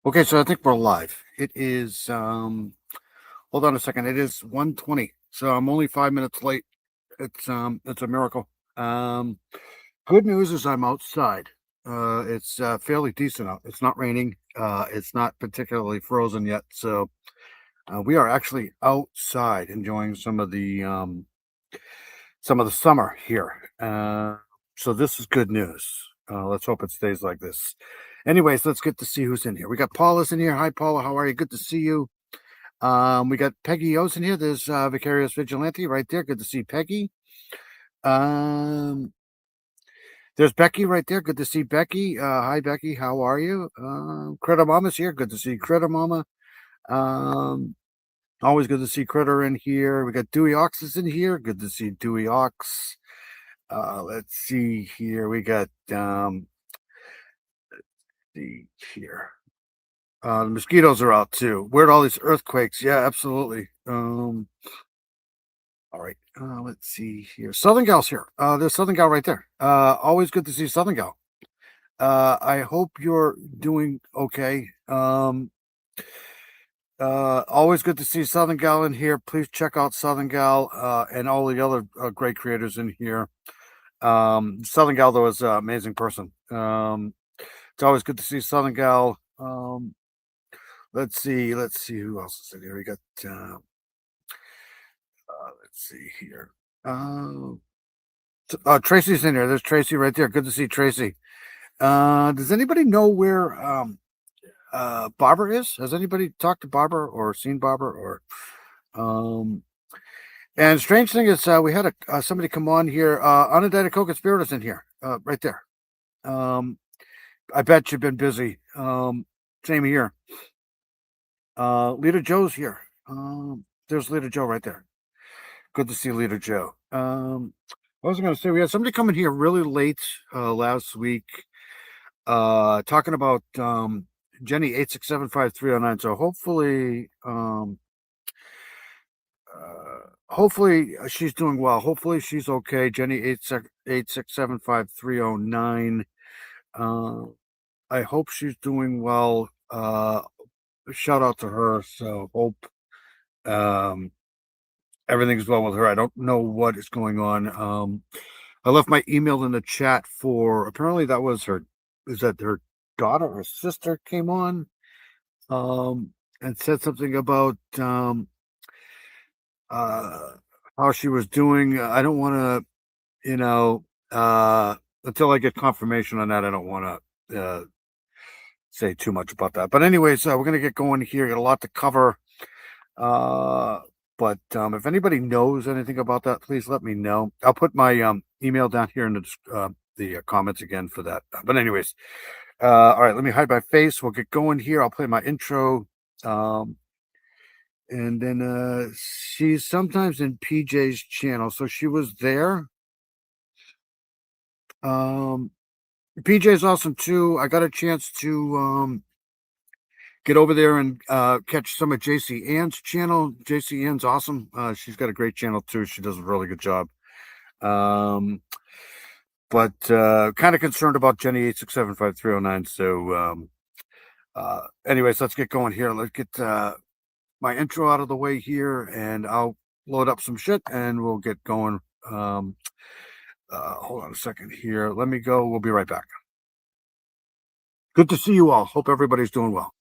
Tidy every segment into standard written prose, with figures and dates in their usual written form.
Okay, so I think we're live. It is hold on a second. It is 1:20. So I'm only 5 minutes late. It's a miracle. Um Good news is I'm outside. It's fairly decent out. It's not raining. It's not particularly frozen yet. So we are actually outside enjoying some of the summer here. So this is good news. Let's hope it stays like this. Anyways, let's get to see who's in here. We got Paula's in here. Hi, Paula. How are you? Good to see you. We got Peggy O's in here. There's Vicarious Vigilante right there. Good to see Peggy. Um, there's Becky right there. Good to see Becky. Hi, Becky. How are you? Critter Mama's here. Good to see Critter Mama. Um, Always good to see Critter in here. We got Dewey Ox is in here. Good to see Dewey Ox. Let's see here. We got the here. The mosquitoes are out too. Where'd all these earthquakes? Yeah, absolutely. All right. Let's see here. Southern Gal's here. There's Southern Gal right there. Always good to see Southern Gal. I hope you're doing okay. Always good to see Southern Gal in here. Please check out Southern Gal and all the other great creators in here. Southern Gal, though, is an amazing person. It's always good to see Southern Gal. Let's see who else is in here. We got let's see here. Tracy's in here. There's Tracy right there. Good to see Tracy. Does anybody know where Barbara is? Has anybody talked to Barbara or seen Barbara or and strange thing is we had somebody come on here. Unindicted co-conspirators in here. Right there. I bet you've been busy. Same here. Leader Joe's here. There's Leader Joe right there. Good to see Leader Joe. What was I going to say? We had somebody come in here really late last week talking about Jenny 8675309. So hopefully she's doing well. Hopefully she's okay. Jenny 8675309. I hope she's doing well. Shout out to her. So hope everything's well with her. I don't know what is going on. I left my email in the chat for apparently that was her. Is that her daughter or sister came on and said something about how she was doing. I don't want to, until I get confirmation on that, I don't want to say too much about that. But anyways, we're gonna get going here. Got a lot to cover. But if anybody knows anything about that, please let me know. I'll put my email down here in the comments again for that. But anyways, all right, let me hide my face. We'll get going here. I'll play my intro. And then she's sometimes in PJ's channel. So she was there. PJ's awesome too. I got a chance to get over there and catch some of JC Ann's channel. JC Ann's awesome. She's got a great channel too. She does a really good job. But kind of concerned about Jenny 8675309. So anyways, let's get going here. Let's get my intro out of the way here, and I'll load up some shit, and we'll get going. Hold on a second here. Let me go. We'll be right back. Good to see you all. Hope everybody's doing well.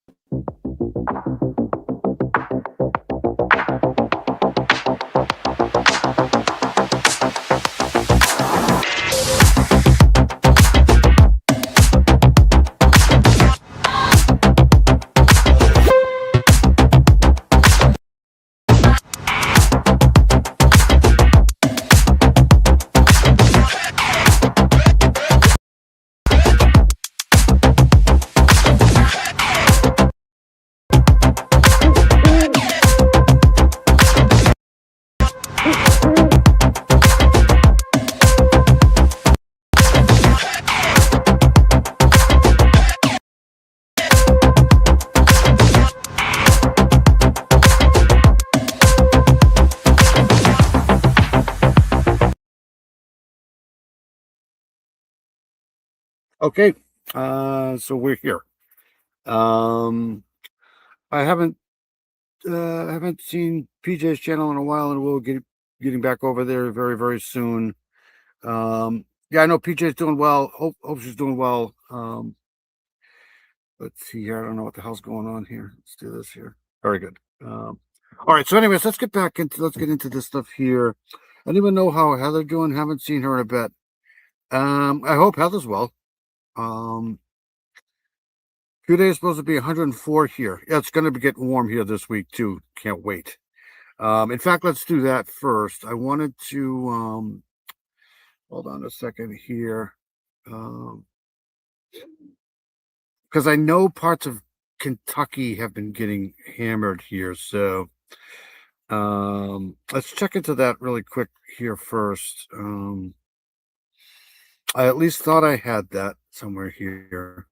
Okay, so we're here. Um, I haven't seen PJ's channel in a while, and we'll get getting back over there very, very soon. Yeah, I know PJ's doing well. Hope she's doing well. Let's see here. I don't know what the hell's going on here. Let's do this here. Very good. All right. So, anyways, let's get into this stuff here. Anyone know how Heather doing? Haven't seen her in a bit. I hope Heather's well. Few days supposed to be 104 here. Yeah, it's going to be getting warm here this week too. Can't wait. In fact, let's do that first. I wanted to hold on a second here. Because I know parts of Kentucky have been getting hammered here. So let's check into that really quick here first. I at least thought I had that somewhere here.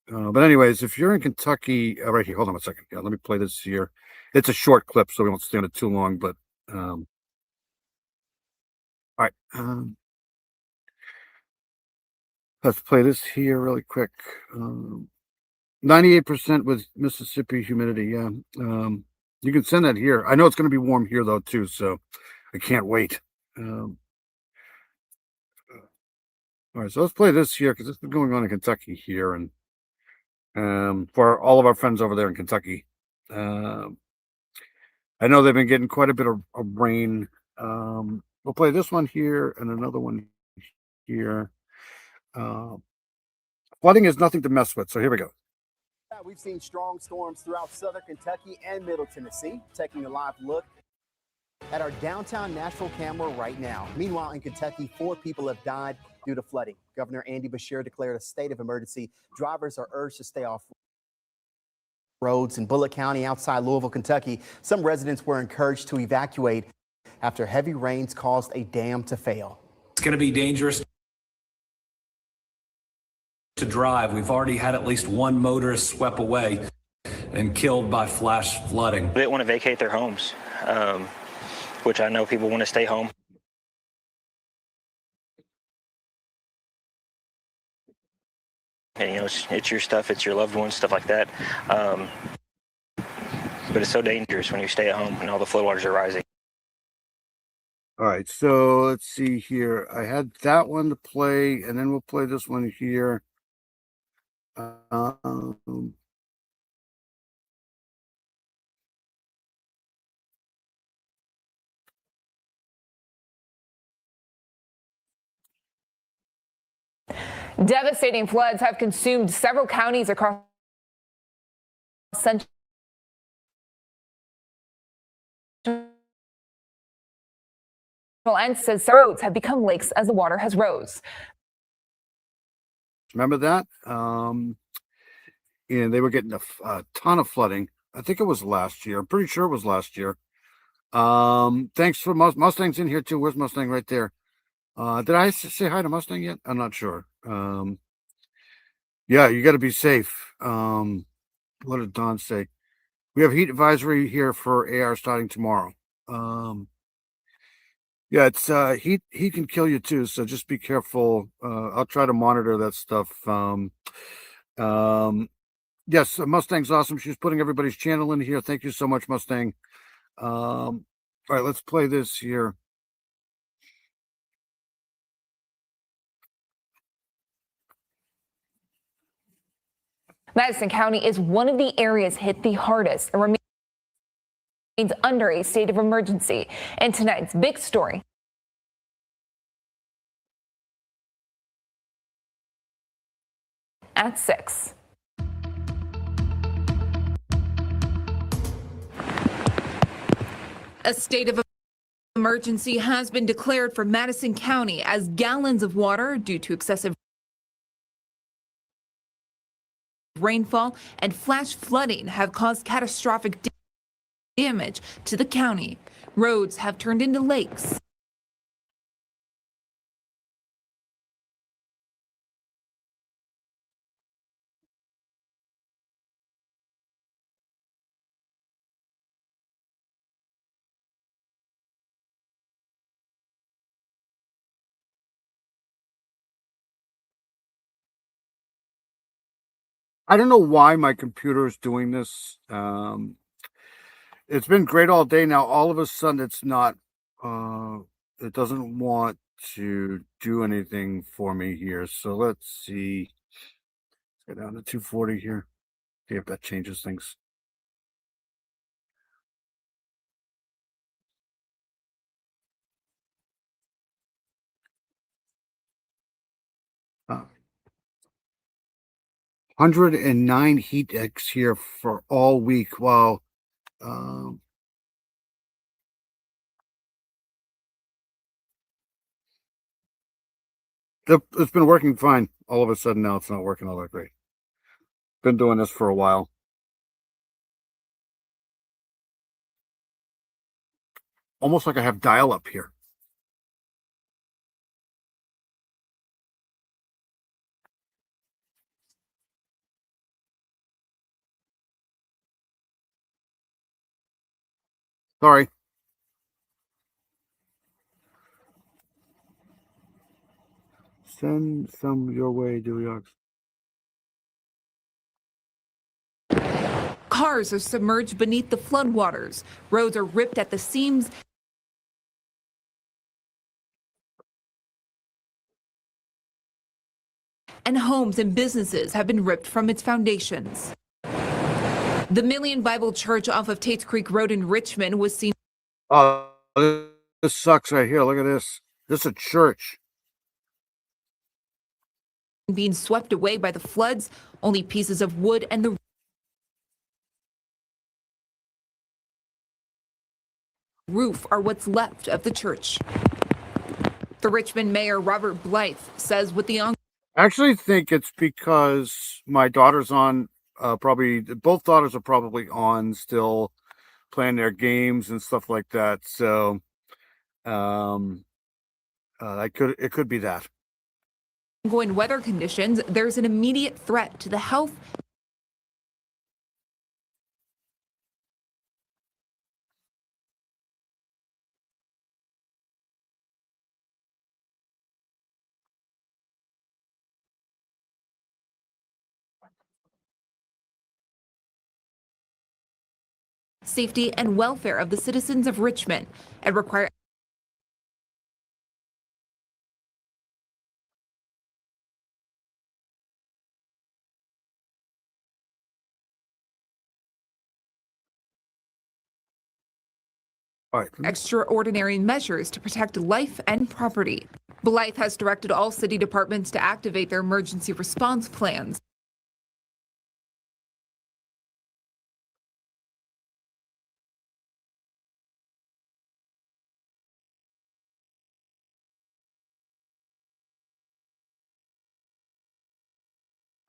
But anyways, if you're in Kentucky, right here, hold on a second. Yeah, let me play this here. It's a short clip, so we won't stay on it too long. But all right, let's play this here really quick. 98% with Mississippi humidity. Yeah, you can send that here. I know it's going to be warm here though too, so I can't wait. Um, all right, so let's play this here because it's been going on in Kentucky here, and for all of our friends over there in Kentucky. Um, I know they've been getting quite a bit of rain. We'll play this one here and another one here. Uh, Flooding is nothing to mess with. So here we go. We've seen strong storms throughout southern Kentucky and middle Tennessee. Taking a live look at our downtown Nashville camera right now. Meanwhile, in Kentucky, 4 people have died due to flooding. Governor Andy Beshear declared a state of emergency. Drivers are urged to stay off roads in Bullitt County outside Louisville, Kentucky. Some residents were encouraged to evacuate after heavy rains caused a dam to fail. It's going to be dangerous to drive. We've already had at least one motorist swept away and killed by flash flooding. They want to vacate their homes, which I know people want to stay home. And, you know, it's your stuff, it's your loved ones, stuff like that. But it's so dangerous when you stay at home and all the floodwaters are rising. All right, so let's see here. I had that one to play, and then we'll play this one here. Devastating floods have consumed several counties across central and says roads have become lakes as the water has rose. Remember that? And they were getting a ton of flooding. I think it was last year. I'm pretty sure it was last year. Thanks for Mustang's in here too. Where's Mustang? Right there. Did I say hi to Mustang yet? I'm not sure. Yeah, you got to be safe. What did Don say? We have heat advisory here for AR starting tomorrow. Yeah, it's heat can kill you too, so just be careful. I'll try to monitor that stuff. Yes, Mustang's awesome. She's putting everybody's channel in here. Thank you so much, Mustang. All right, let's play this here. Madison County is one of the areas hit the hardest and remains under a state of emergency. And tonight's big story. At 6. A state of emergency has been declared for Madison County as gallons of water due to excessive rainfall and flash flooding have caused catastrophic damage to the county. Roads have turned into lakes. I don't know why my computer is doing this. It's been great all day. Now, all of a sudden, it's not, it doesn't want to do anything for me here. So let's see. Let's go down to 240 here. See if that changes things. Uh, 109 heat X here for all week. Wow. Um, it's been working fine. All of a sudden now it's not working all that great. Been doing this for a while. Almost like I have dial up here. Sorry. Send some your way, Dewey. Cars are submerged beneath the floodwaters. Roads are ripped at the seams. And homes and businesses have been ripped from its foundations. The Million Bible Church off of Tates Creek Road in Richmond was seen. Oh, this sucks right here. Look at this. This is a church. Being swept away by the floods. Only pieces of wood and the roof are what's left of the church. The Richmond mayor, Robert Blythe, says with the I actually think it's because my daughter's on, probably both daughters are probably on still playing their games and stuff like that. So it could be that. ongoing weather conditions, there's an immediate threat to the health safety and welfare of the citizens of Richmond and require All right. extraordinary measures to protect life and property. Blythe has directed all city departments to activate their emergency response plans.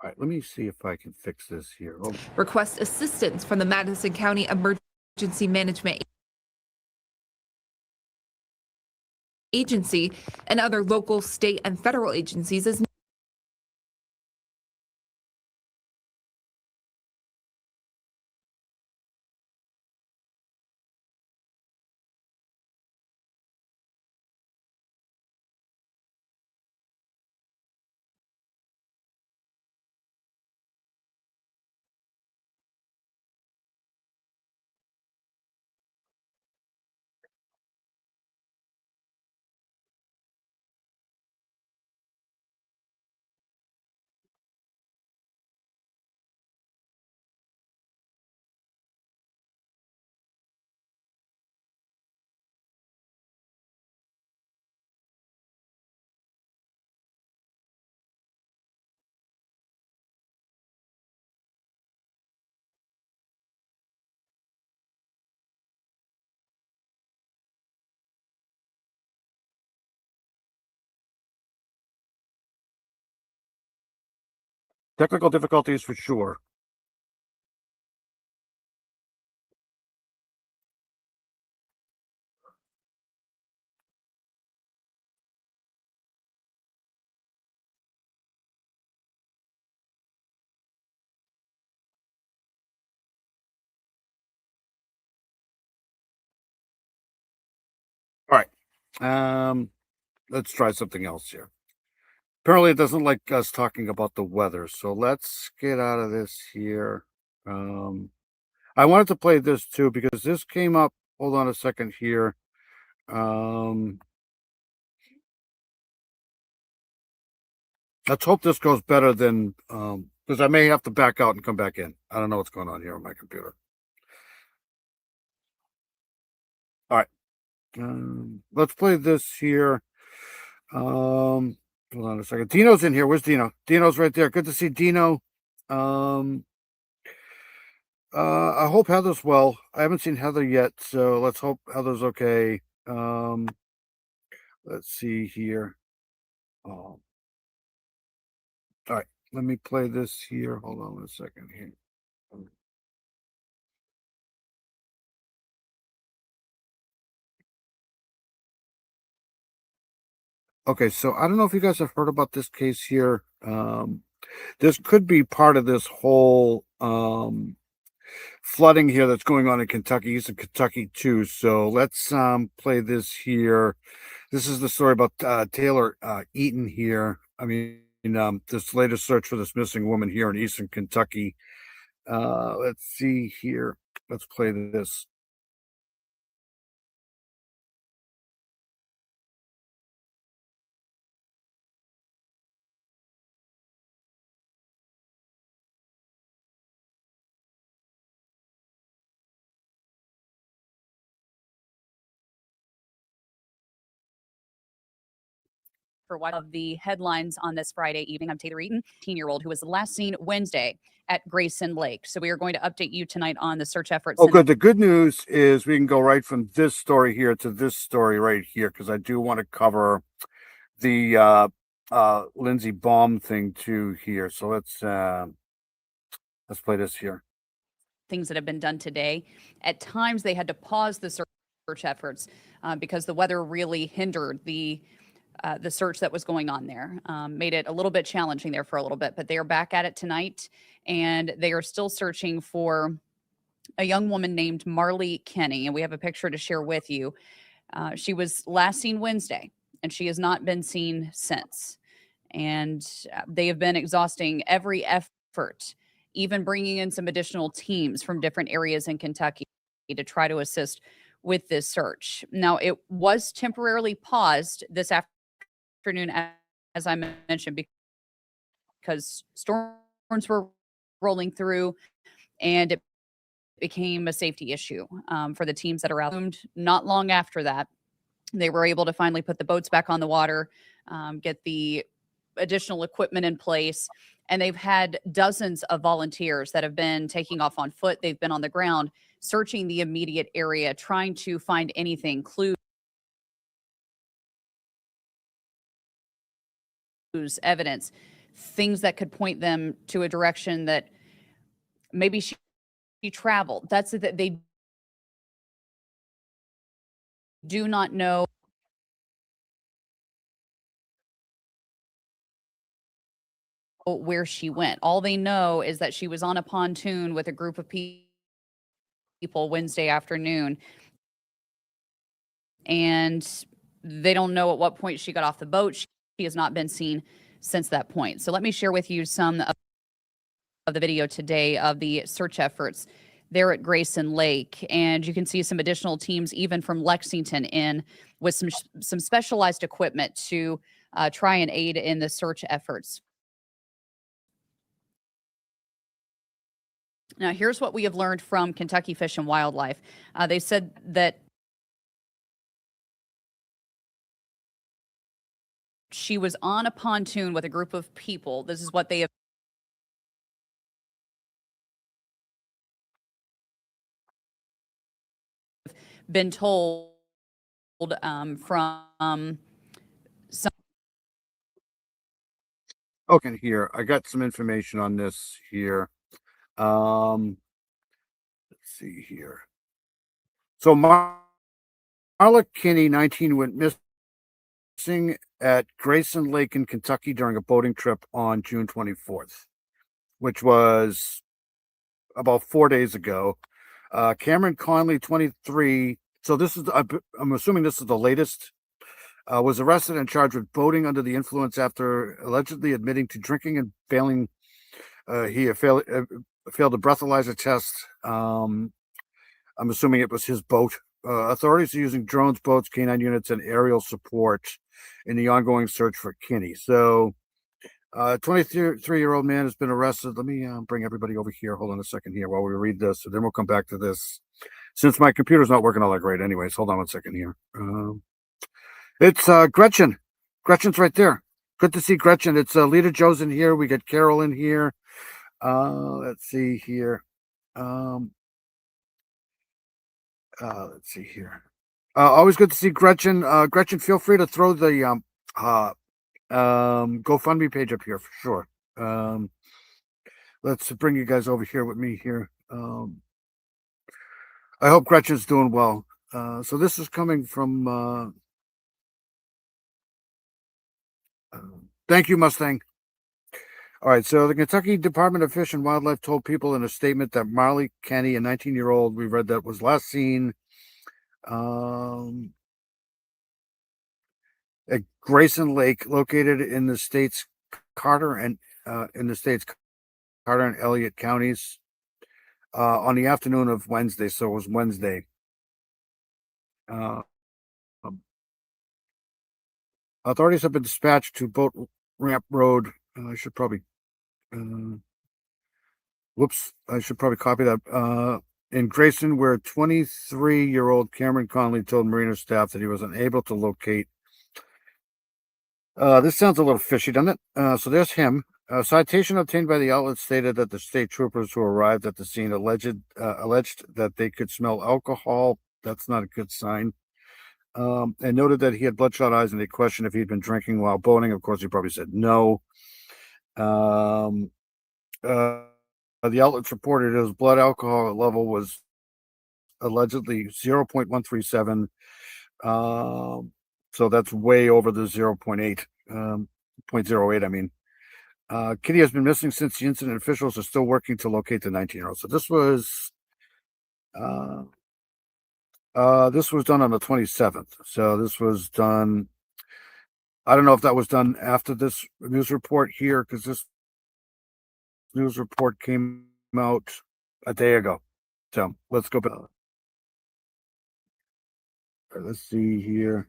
All right, let me see if I can fix this here. Oh, Request assistance from the Madison County Emergency Management Agency and other local, state, and federal agencies as technical difficulties for sure. All right. Let's try something else here. Apparently it doesn't like us talking about the weather. So let's get out of this here. I wanted to play this too because this came up. Hold on a second here. Let's hope this goes better than because I may have to back out and come back in. I don't know what's going on here on my computer. All right. Let's play this here. Hold on a second. Dino's in here. Where's Dino? Dino's right there. Good to see Dino. I hope Heather's well. I haven't seen Heather yet, so let's hope Heather's okay. Let's see here. All right, let me play this here. Hold on a second here. Okay, so I don't know if you guys have heard about this case here. This could be part of this whole flooding here that's going on in Kentucky, Eastern Kentucky too. So let's play this here. This is the story about Taylor Eaton here. I mean, this latest search for this missing woman here in Eastern Kentucky. Let's see here. Let's play this. For one of the headlines on this Friday evening. I'm Taylor Eaton, 10-year-old who was last seen Wednesday at Grayson Lake. So we are going to update you tonight on the search efforts. Oh, good. The good news is we can go right from this story here to this story right here, because I do want to cover the Lindsey Baum thing too here. So let's play this here. Things that have been done today. At times they had to pause the search efforts because the weather really hindered the search that was going on there, made it a little bit challenging there for a little bit, but they are back at it tonight and they are still searching for a young woman named Marley Kenny. And we have a picture to share with you. She was last seen Wednesday and she has not been seen since. And they have been exhausting every effort, even bringing in some additional teams from different areas in Kentucky to try to assist with this search. Now, it was temporarily paused this afternoon, as I mentioned, because storms were rolling through and it became a safety issue for the teams that are out. Not long after that, they were able to finally put the boats back on the water, get the additional equipment in place, and they've had dozens of volunteers that have been taking off on foot. They've been on the ground searching the immediate area, trying to find anything, clues, evidence, things that could point them to a direction that maybe she traveled. That's that they do not know where she went. All they know is that she was on a pontoon with a group of people Wednesday afternoon, and they don't know at what point she got off the boat. She has not been seen since that point. So let me share with you some of the video today of the search efforts there at Grayson Lake. And you can see some additional teams, even from Lexington, in with some specialized equipment to try and aid in the search efforts. Now, here's what we have learned from Kentucky Fish and Wildlife. They said that she was on a pontoon with a group of people. This is what they have been told from some. Okay, here I got some information on this here. Let's see here. So Marla Kinney, 19, went missing at Grayson Lake in Kentucky during a boating trip on June 24th, which was about 4 days ago. Cameron Conley, 23. So this is, I'm assuming this is the latest was arrested and charged with boating under the influence after allegedly admitting to drinking and failing. He failed a breathalyzer test. I'm assuming it was his boat. Authorities are using drones, boats, canine units, and aerial support in the ongoing search for Kinney. So, 23-year-old man has been arrested. Let me bring everybody over here. Hold on a second here while we read this, and then we'll come back to this. Since my computer's not working all that great anyways, hold on 1 second here. It's Gretchen. Gretchen's right there. Good to see Gretchen. It's Lita Joe's in here. We got Carol in here. Let's see here. Let's see here. Always good to see Gretchen. Gretchen, feel free to throw the GoFundMe page up here for sure. Let's bring you guys over here with me here. I hope Gretchen's doing well. So this is coming from thank you, Mustang. All right, so the Kentucky Department of Fish and Wildlife told people in a statement that Marley Kenny, a 19-year-old, we read that was last seen at Grayson Lake, located in the state's Carter and Elliott counties, on the afternoon of Wednesday. So it was Wednesday. Authorities have been dispatched to Boat Ramp Road. I should probably copy that. In Grayson, where 23-year-old Cameron Conley told Marina staff that he was unable to locate. This sounds a little fishy, doesn't it? So there's him. A citation obtained by the outlet stated that the state troopers who arrived at the scene alleged that they could smell alcohol. That's not a good sign. And noted that he had bloodshot eyes, and they questioned if he'd been drinking while boating. Of course, he probably said no. The outlets reported his blood alcohol level was allegedly 0.137. So that's way over the 0.8, 0.08. I mean, Kitty has been missing since the incident. Officials are still working to locate the 19-year-old. So this was done on the 27th. So this was done. I don't know if that was done after this news report here, because this news report came out a day ago. So let's go back. Let's see here.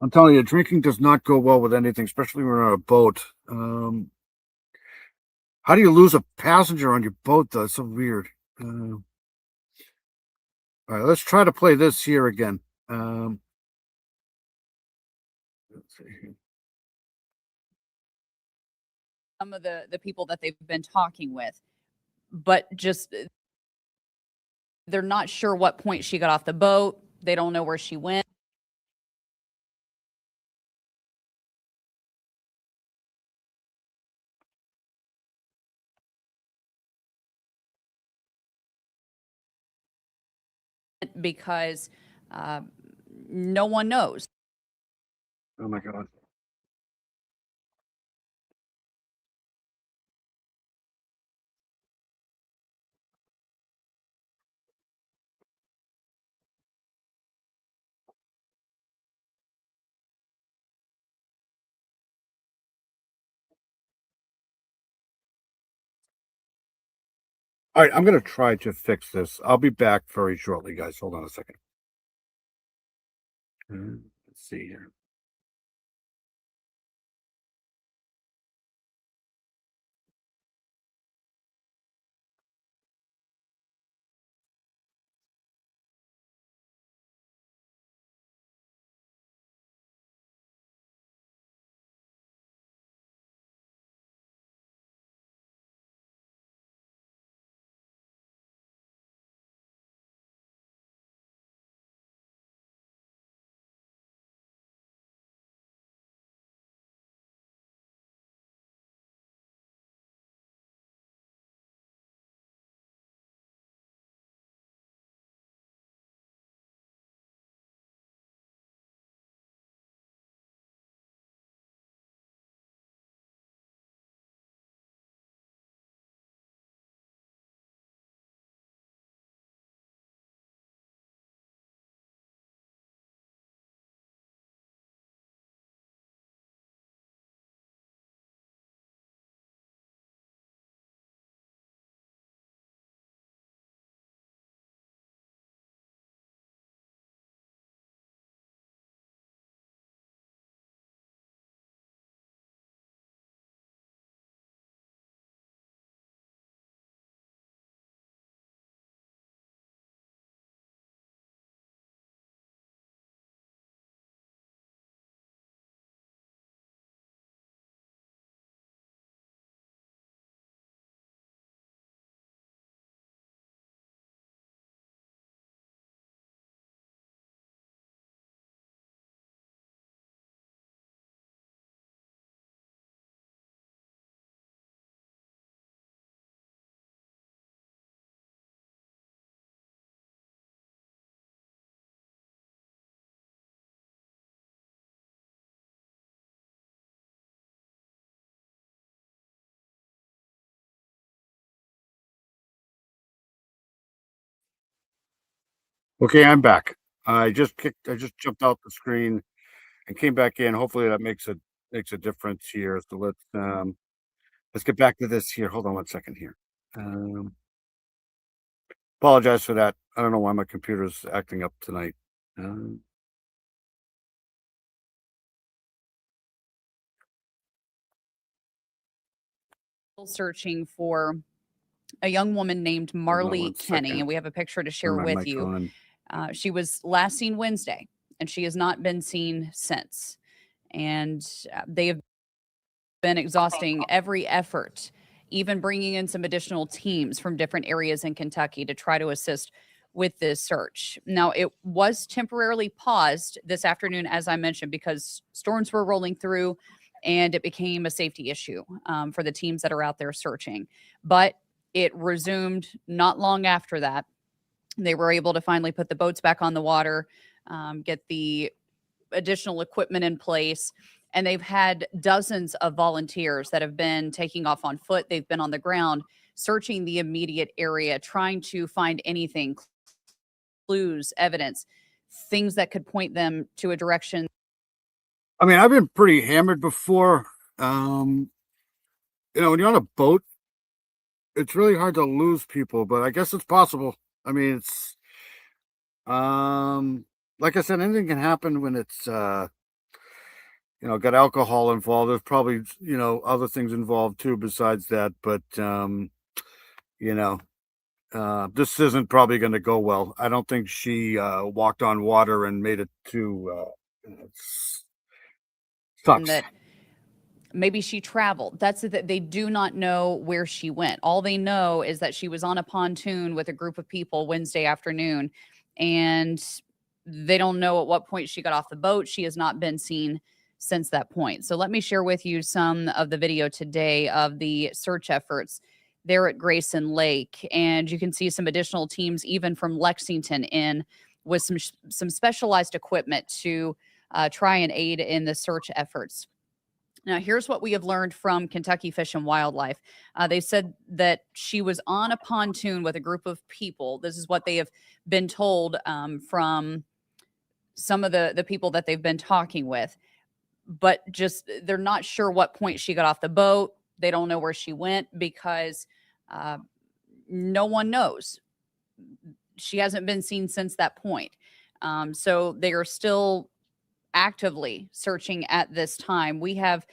I'm telling you, drinking does not go well with anything, especially when you're on a boat. How do you lose a passenger on your boat, though? It's so weird. All right, let's try to play this here again. Let's see here. Some of the people that they've been talking with, but just they're not sure what point she got off the boat. They don't know where she went. Because no one knows. Oh my God. All right, I'm going to try to fix this. I'll be back very shortly, guys. Hold on a second. Let's see here. Okay, I'm back. I just jumped out the screen and came back in. Hopefully that makes a difference here. So let's get back to this here. Hold on one second here. Apologize for that. I don't know why my computer's acting up tonight. Searching for a young woman named on Marley one Kenny, second. and we have a picture to share Turn my with mic you. on. She was last seen Wednesday, and she has not been seen since. And they have been exhausting every effort, even bringing in some additional teams from different areas in Kentucky to try to assist with this search. Now, it was temporarily paused this afternoon, as I mentioned, because storms were rolling through and it became a safety issue for the teams that are out there searching. But it resumed not long after that. They were able to finally put the boats back on the water, get the additional equipment in place. And they've had dozens of volunteers that have been taking off on foot. They've been on the ground searching the immediate area, trying to find anything, clues, evidence, things that could point them to a direction. I mean, I've been pretty hammered before. When you're on a boat, it's really hard to lose people, but I guess it's possible. I mean, it's like I said, anything can happen when it's got alcohol involved. There's probably other things involved too besides that, but this isn't probably going to go well. I don't think she walked on water and made it to sucks. That maybe she traveled. That's that they do not know where she went. All they know is that she was on a pontoon with a group of people Wednesday afternoon, and they don't know at what point she got off the boat. She has not been seen since that point. So let me share with you some of the video today of the search efforts there at Grayson Lake, and you can see some additional teams even from Lexington in with some specialized equipment to try and aid in the search efforts. Now, here's what we have learned from Kentucky Fish and Wildlife. They said that she was on a pontoon with a group of people. This is what they have been told from some of the people that they've been talking with. But just they're not sure what point she got off the boat. They don't know where she went because no one knows. She hasn't been seen since that point. So they are still actively searching at this time. We have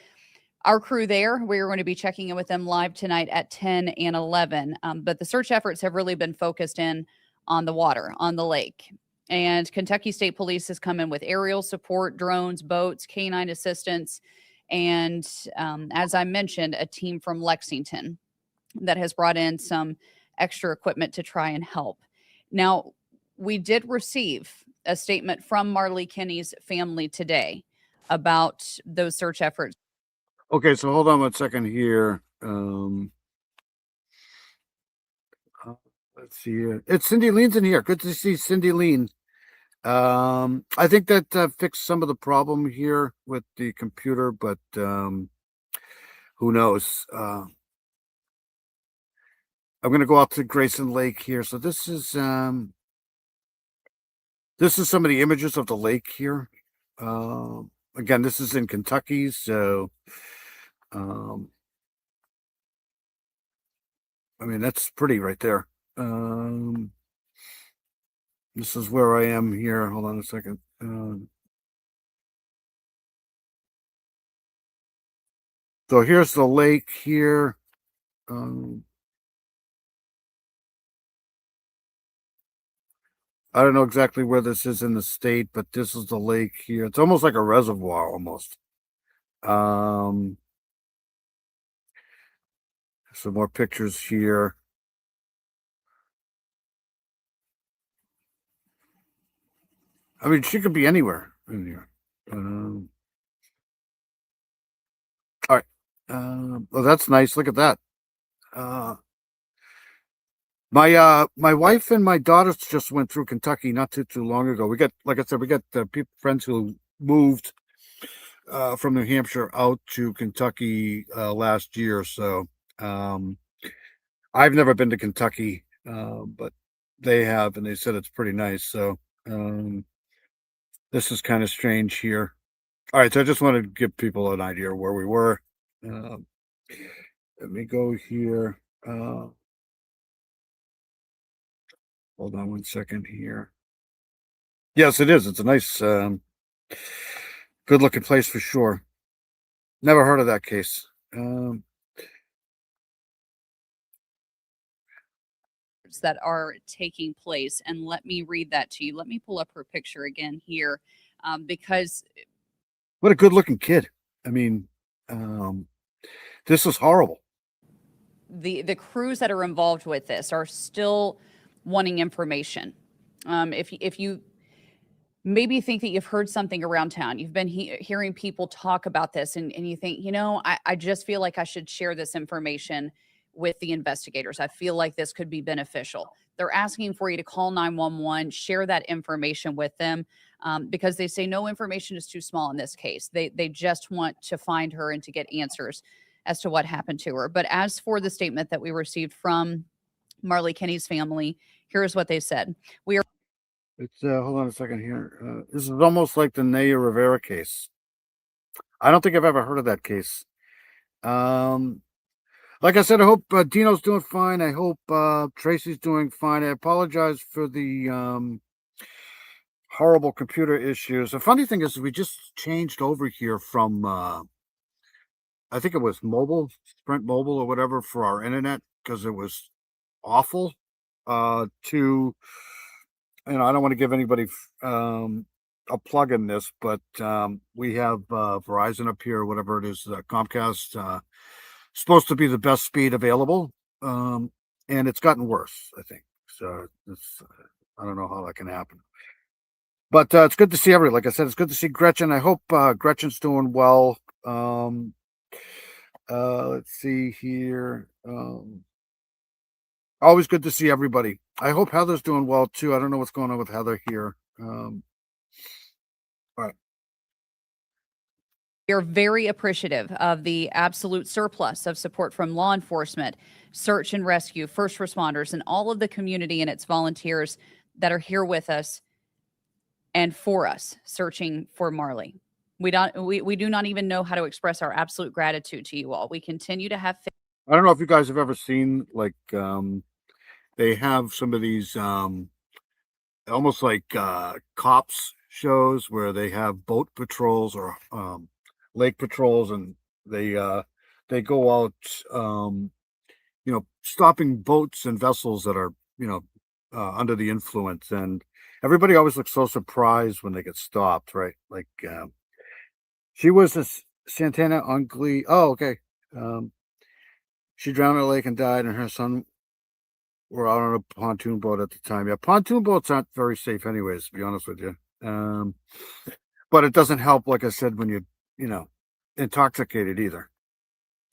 our crew there. We're going to be checking in with them live tonight at 10 and 11. But the search efforts have really been focused in on the water, on the lake. And Kentucky State Police has come in with aerial support, drones, boats, canine assistance, and as I mentioned, a team from Lexington that has brought in some extra equipment to try and help. Now, we did receive a statement from Marley Kenny's family today about those search efforts. Okay, so hold on one second here. Let's see here. It's Cindy Lean's in here. Good to see Cindy Lean. I think that fixed some of the problem here with the computer, but who knows? I'm going to go out to Grayson Lake here. So this is some of the images of the lake here. Again, this is in Kentucky, so I mean, that's pretty right there. This is where I am here. Hold on a second. So here's the lake here. I don't know exactly where this is in the state, but this is the lake here. It's almost like a reservoir almost. Some more pictures here. I mean, she could be anywhere in here. All right. Well, that's nice. Look at that. My wife and my daughters just went through Kentucky not too long ago. We got, like I said, we got friends who moved from New Hampshire out to Kentucky last year. So I've never been to Kentucky, but they have, and they said it's pretty nice. So this is kind of strange here. All right, so I just wanted to give people an idea of where we were. Let me go here. Hold on one second here. Yes, it is. It's a nice, good looking place for sure. Never heard of that case. That are taking place. And let me read that to you. Let me pull up her picture again here, because What a good looking kid. I mean, this is horrible. the crews that are involved with this are still wanting information. If you maybe think that you've heard something around town, you've been hearing people talk about this, and you think, I just feel like I should share this information with the investigators. I feel like this could be beneficial. They're asking for you to call 911, share that information with them, because they say no information is too small in this case. They just want to find her and to get answers as to what happened to her. But as for the statement that we received from Marley Kinney's family, here's what they said. We are It's hold on a second here. This is almost like the Naya Rivera case. I don't think I've ever heard of that case. Like I said, I hope Dino's doing fine. I hope Tracy's doing fine. I apologize for the horrible computer issues. The funny thing is we just changed over here from I think it was mobile, Sprint Mobile or whatever, for our internet because it was awful. To I don't want to give anybody a plug in this, but we have Verizon up here, whatever it is, Comcast, supposed to be the best speed available, and it's gotten worse, I think. So it's I don't know how that can happen, but it's good to see everybody. Like I said, it's good to see Gretchen. I hope Gretchen's doing well. Let's see here. Always good to see everybody. I hope Heather's doing well too. I don't know what's going on with Heather here. All right. We are very appreciative of the absolute surplus of support from law enforcement, search and rescue, first responders, and all of the community and its volunteers that are here with us and for us searching for Marley. We do not even know how to express our absolute gratitude to you all. We continue to have faith. I don't know if you guys have ever seen like they have some of these almost like cops shows where they have boat patrols or lake patrols, and they go out stopping boats and vessels that are under the influence, and everybody always looks so surprised when they get stopped, right? Like she was a Santana Ungley. Oh, okay. She drowned in a lake and died, and her son were out on a pontoon boat at the time. Yeah, pontoon boats aren't very safe anyways, to be honest with you. But it doesn't help, like I said, when you're, intoxicated either.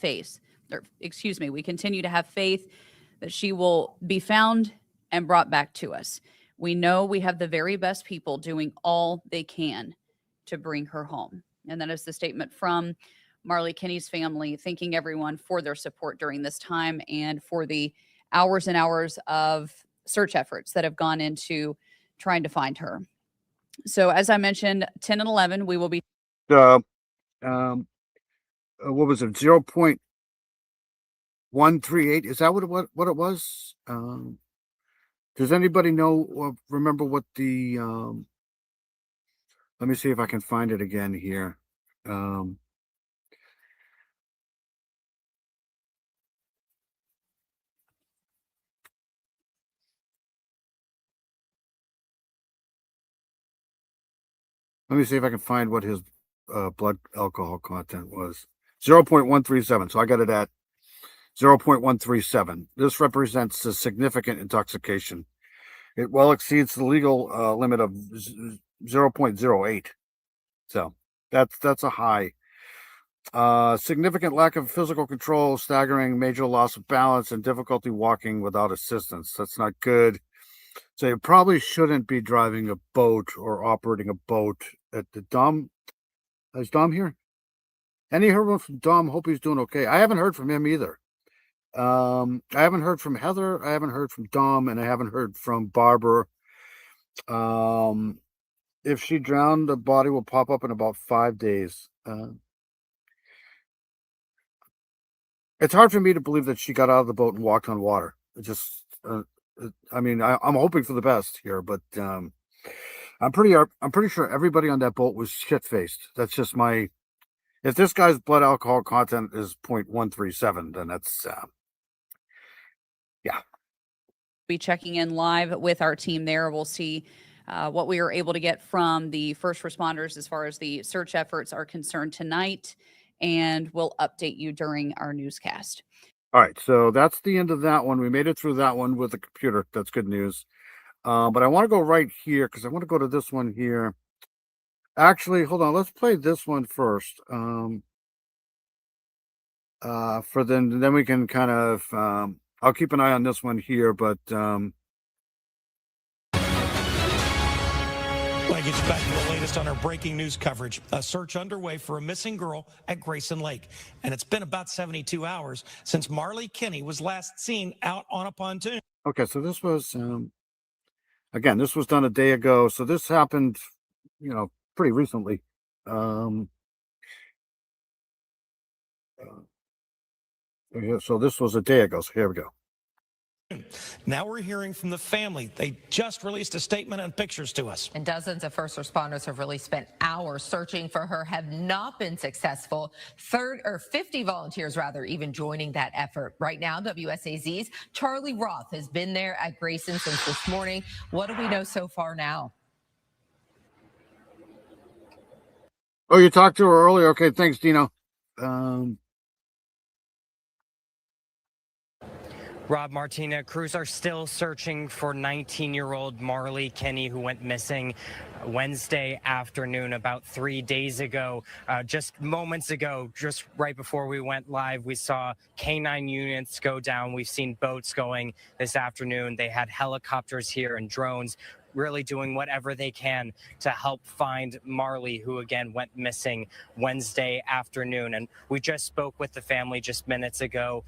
We continue to have faith that she will be found and brought back to us. We know we have the very best people doing all they can to bring her home. And that is the statement from Marley Kinney's family, thanking everyone for their support during this time and for the hours and hours of search efforts that have gone into trying to find her. So as I mentioned, 10 and 11, we will be. What was it? 0.138. Is that what it was? Does anybody know or remember what the, let me see if I can find it again here. Let me see if I can find what his blood alcohol content was. 0.137. So I got it at 0.137. This represents a significant intoxication. It well exceeds the legal limit of 0.08. So that's a high. Significant lack of physical control, staggering, major loss of balance, and difficulty walking without assistance. That's not good. So you probably shouldn't be driving a boat or operating a boat at the Dom. Is Dom here? Any heard from Dom? Hope he's doing okay. I haven't heard from him either. I haven't heard from Heather, I haven't heard from Dom, and I haven't heard from Barbara. If she drowned, the body will pop up in about 5 days. It's hard for me to believe that she got out of the boat and walked on water. It just, I mean, I'm hoping for the best here, but I'm pretty sure everybody on that boat was shit faced. That's just my. If this guy's blood alcohol content is 0.137, then that's yeah. Be checking in live with our team there. We'll see what we were able to get from the first responders as far as the search efforts are concerned tonight, and we'll update you during our newscast. All right, so that's the end of that one. We made it through that one with the computer. That's good news. But I want to go right here because I want to go to this one here. Actually, hold on. Let's play this one first. For then we can kind of. I'll keep an eye on this one here, but. Like it's back to the latest on our breaking news coverage. A search underway for a missing girl at Grayson Lake. And it's been about 72 hours since Marley Kinney was last seen out on a pontoon. Okay, so this was, again, this was done a day ago. So this happened, pretty recently. So this was a day ago. So here we go. Now we're hearing from the family. They just released a statement and pictures to us. And dozens of first responders have really spent hours searching for her, have not been successful. 50 volunteers, even joining that effort. Right now, WSAZ's Charlie Roth has been there at Grayson since this morning. What do we know so far now? Oh, you talked to her earlier. Okay, thanks, Dino. Rob, Martina, crews are still searching for 19-year-old Marley Kinney, who went missing Wednesday afternoon, about 3 days ago. Just moments ago, just right before we went live, we saw K9 units go down. We've seen boats going this afternoon. They had helicopters here and drones, really doing whatever they can to help find Marley, who again went missing Wednesday afternoon. And we just spoke with the family just minutes ago.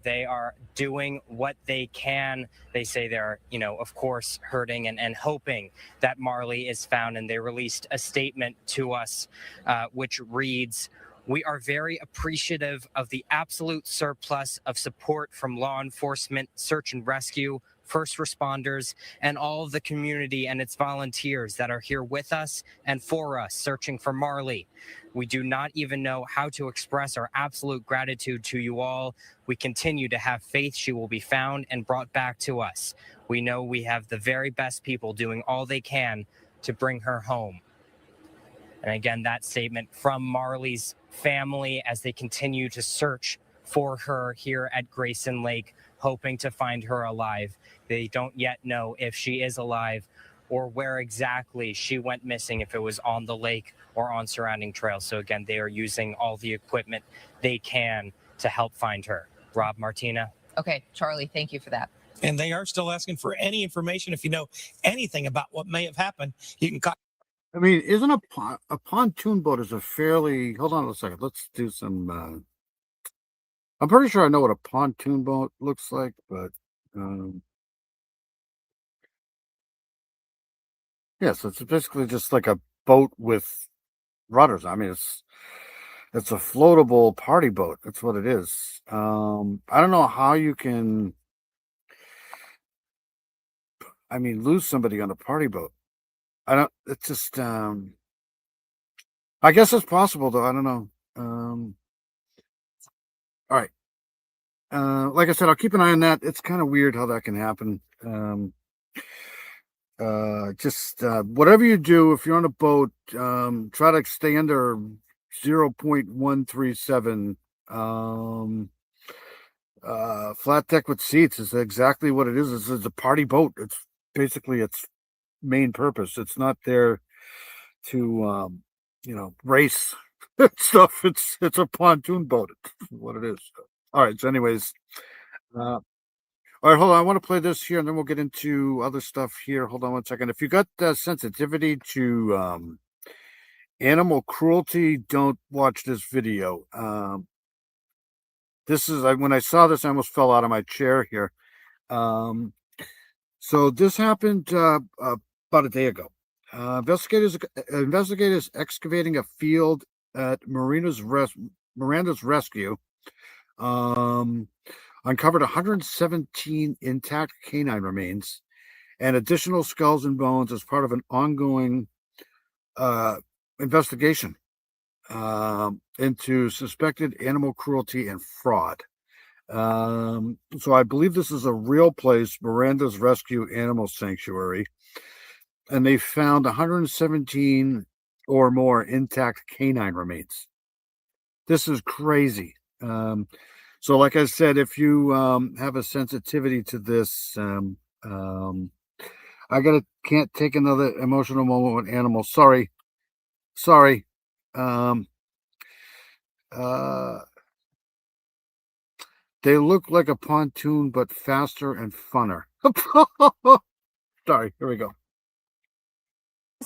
They are doing what they can. They say they're, of course, hurting and hoping that Marley is found. And they released a statement to us, which reads, "We are very appreciative of the absolute surplus of support from law enforcement, search and rescue, first responders, and all of the community and its volunteers that are here with us and for us searching for Marley. We do not even know how to express our absolute gratitude to you all. We continue to have faith she will be found and brought back to us. We know we have the very best people doing all they can to bring her home." And again, that statement from Marley's family as they continue to search for her here at Grayson Lake, hoping to find her alive. They don't yet know if she is alive or where exactly she went missing, if it was on the lake or on surrounding trails. So again, they are using all the equipment they can to help find her. Rob, Martina. Okay, Charlie, thank you for that. And they are still asking for any information. If you know anything about what may have happened, you can contact. I mean, isn't a pontoon boat is a fairly, hold on a second. Let's do some, I'm pretty sure I know what a pontoon boat looks like, but, yeah, so it's basically just like a boat with rudders. I mean, it's a floatable party boat. That's what it is. I don't know how you can, lose somebody on a party boat. It's just, I guess it's possible though. I don't know. All right. Like I said, I'll keep an eye on that. It's kind of weird how that can happen. Whatever you do, if you're on a boat, try to stay under 0.137. Flat deck with seats is exactly what it is. It's a party boat. It's basically its main purpose. It's not there to, race stuff. It's a pontoon boat. It's what it is. All right. So anyways, all right, hold on. I want to play this here, and then we'll get into other stuff here. Hold on one second. If you got sensitivity to animal cruelty, don't watch this video. this is when I saw this, I almost fell out of my chair here. So this happened about a day ago. Investigators excavating a field at Miranda's Rescue uncovered 117 intact canine remains and additional skulls and bones as part of an ongoing investigation into suspected animal cruelty and fraud. So I believe this is a real place, Miranda's Rescue Animal Sanctuary, and they found 117 or more intact canine remains. This is crazy. So like I said, if you have a sensitivity to this, can't take another emotional moment with animals. Sorry. They look like a pontoon, but faster and funner. Sorry, here we go.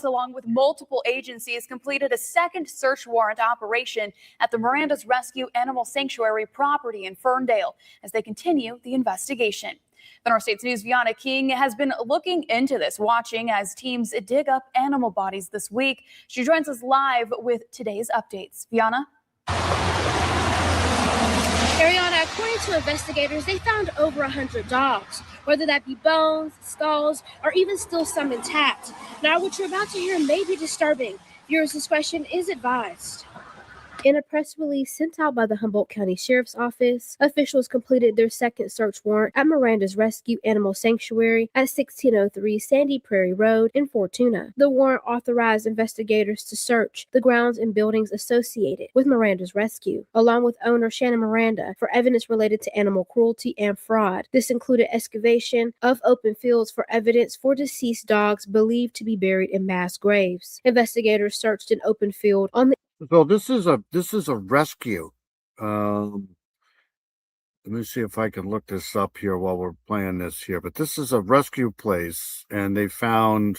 Along with multiple agencies, completed a second search warrant operation at the Miranda's Rescue Animal Sanctuary property in Ferndale as they continue the investigation. The North States News' Viana King has been looking into this, watching as teams dig up animal bodies this week. She joins us live with today's updates. Viana? Ariana, according to investigators, they found over 100 dogs, whether that be bones, skulls, or even still some intact. Now, what you're about to hear may be disturbing. Viewers' discretion is advised. In a press release sent out by the Humboldt County Sheriff's Office, officials completed their second search warrant at Miranda's Rescue Animal Sanctuary at 1603 Sandy Prairie Road in Fortuna. The warrant authorized investigators to search the grounds and buildings associated with Miranda's rescue, along with owner Shannon Miranda, for evidence related to animal cruelty and fraud. This included excavation of open fields for evidence for deceased dogs believed to be buried in mass graves. Investigators searched an open field on the So this is a rescue. Let me see if I can look this up here while we're playing this here. But this is a rescue place, and they found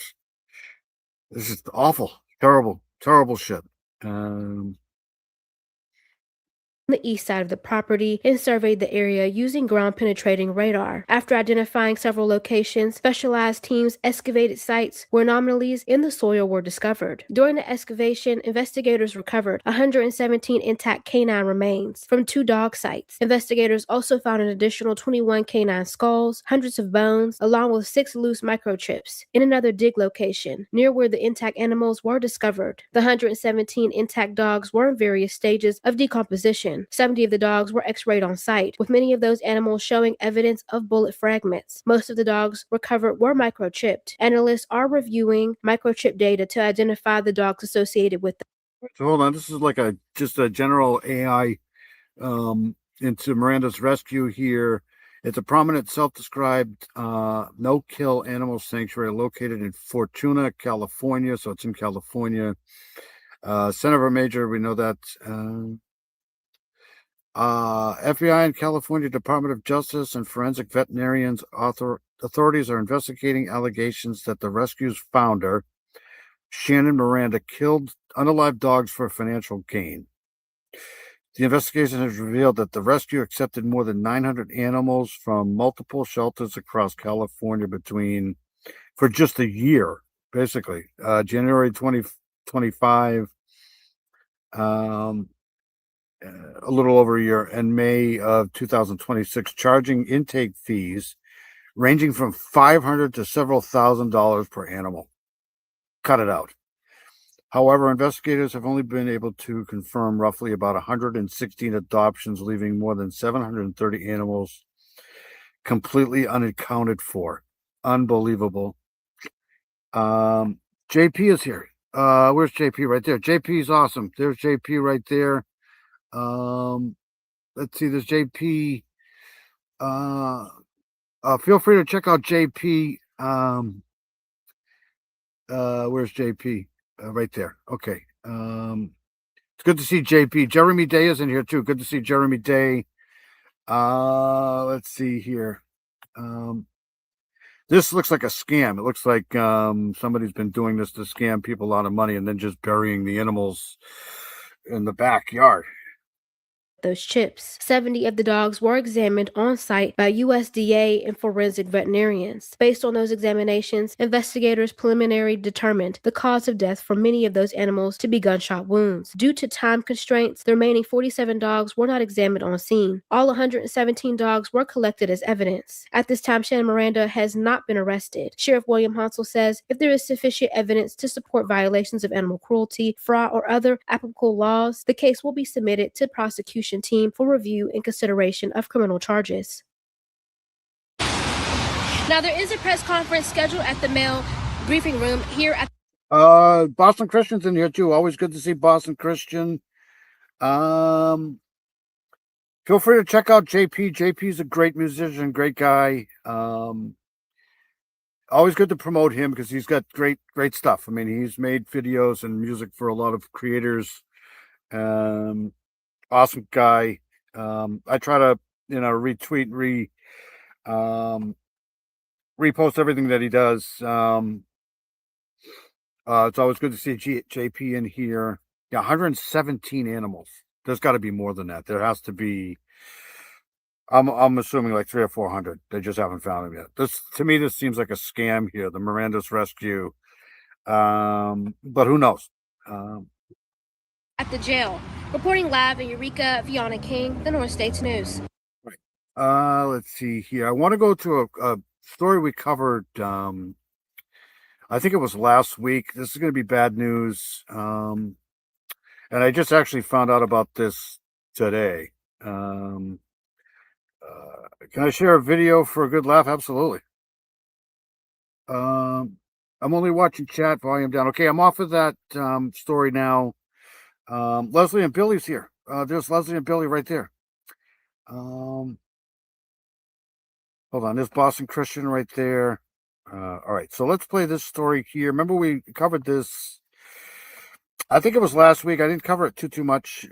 this is awful, terrible shit. the east side of the property and surveyed the area using ground-penetrating radar. After identifying several locations, specialized teams excavated sites where anomalies in the soil were discovered. During the excavation, investigators recovered 117 intact canine remains from 2 dog sites. Investigators also found an additional 21 canine skulls, hundreds of bones, along with 6 loose microchips in another dig location near where the intact animals were discovered. The 117 intact dogs were in various stages of decomposition. 70 of the dogs were x-rayed on site, with many of those animals showing evidence of bullet fragments. Most of the dogs recovered were microchipped. Analysts are reviewing microchip data to identify the dogs associated with them. So hold on, this is like just a general AI into Miranda's Rescue here. It's a prominent self-described no-kill animal sanctuary located in Fortuna, California. So it's in California. Center of a major, we know that. FBI and California Department of Justice and forensic veterinarians authorities are investigating allegations that the rescue's founder, Shannon Miranda, killed unalive dogs for financial gain. The investigation has revealed that the rescue accepted more than 900 animals from multiple shelters across California for just a year, basically. January 2025, a little over a year, and May of 2026, charging intake fees ranging from $500 to several $1,000s per animal. Cut it out. However, investigators have only been able to confirm roughly about 116 adoptions, leaving more than 730 animals completely unaccounted for. Unbelievable. JP is here. Where's JP? Right there. JP is awesome. There's JP right there. Let's see, there's JP. Feel free to check out JP. Where's JP? Right there. Okay. It's good to see JP. Jeremy Day is in here too. Good to see Jeremy Day. Let's see here. This looks like a scam. It looks like somebody's been doing this to scam people out of money and then just burying the animals in the backyard. those chips. 70 of the dogs were examined on site by USDA and forensic veterinarians. Based on those examinations, investigators preliminarily determined the cause of death for many of those animals to be gunshot wounds. Due to time constraints, the remaining 47 dogs were not examined on scene. All 117 dogs were collected as evidence. At this time, Shannon Miranda has not been arrested. Sheriff William Hansel says if there is sufficient evidence to support violations of animal cruelty, fraud, or other applicable laws, the case will be submitted to the prosecution team for review and consideration of criminal charges. Now, there is a press conference scheduled at the Mail briefing room here at Boston Christian's in here too. Always good to see Boston Christian. Feel free to check out JP. JP's a great musician, great guy. Always good to promote him because he's got great stuff. I mean, he's made videos and music for a lot of creators. Awesome guy. I try to, retweet, repost everything that he does. It's always good to see JP in here. Yeah, 117 animals. There's got to be more than that. There has to be. I'm assuming like 300 or 400. They just haven't found him yet. To me, this seems like a scam here. The Miranda's Rescue, but who knows? At the jail. Reporting live in Eureka, Fiona King, the North States News. Let's see here. I want to go to a story we covered. I think it was last week. This is going to be bad news. And I just actually found out about this today. Can I share a video for a good laugh? Absolutely. I'm only watching chat, volume down. Okay, I'm off of that story now. Leslie and Billy's here. There's Leslie and Billy right there. Hold on, there's Boston Christian right there. All right, so let's play this story here. Remember we covered this, I think it was last week. I didn't cover it too much.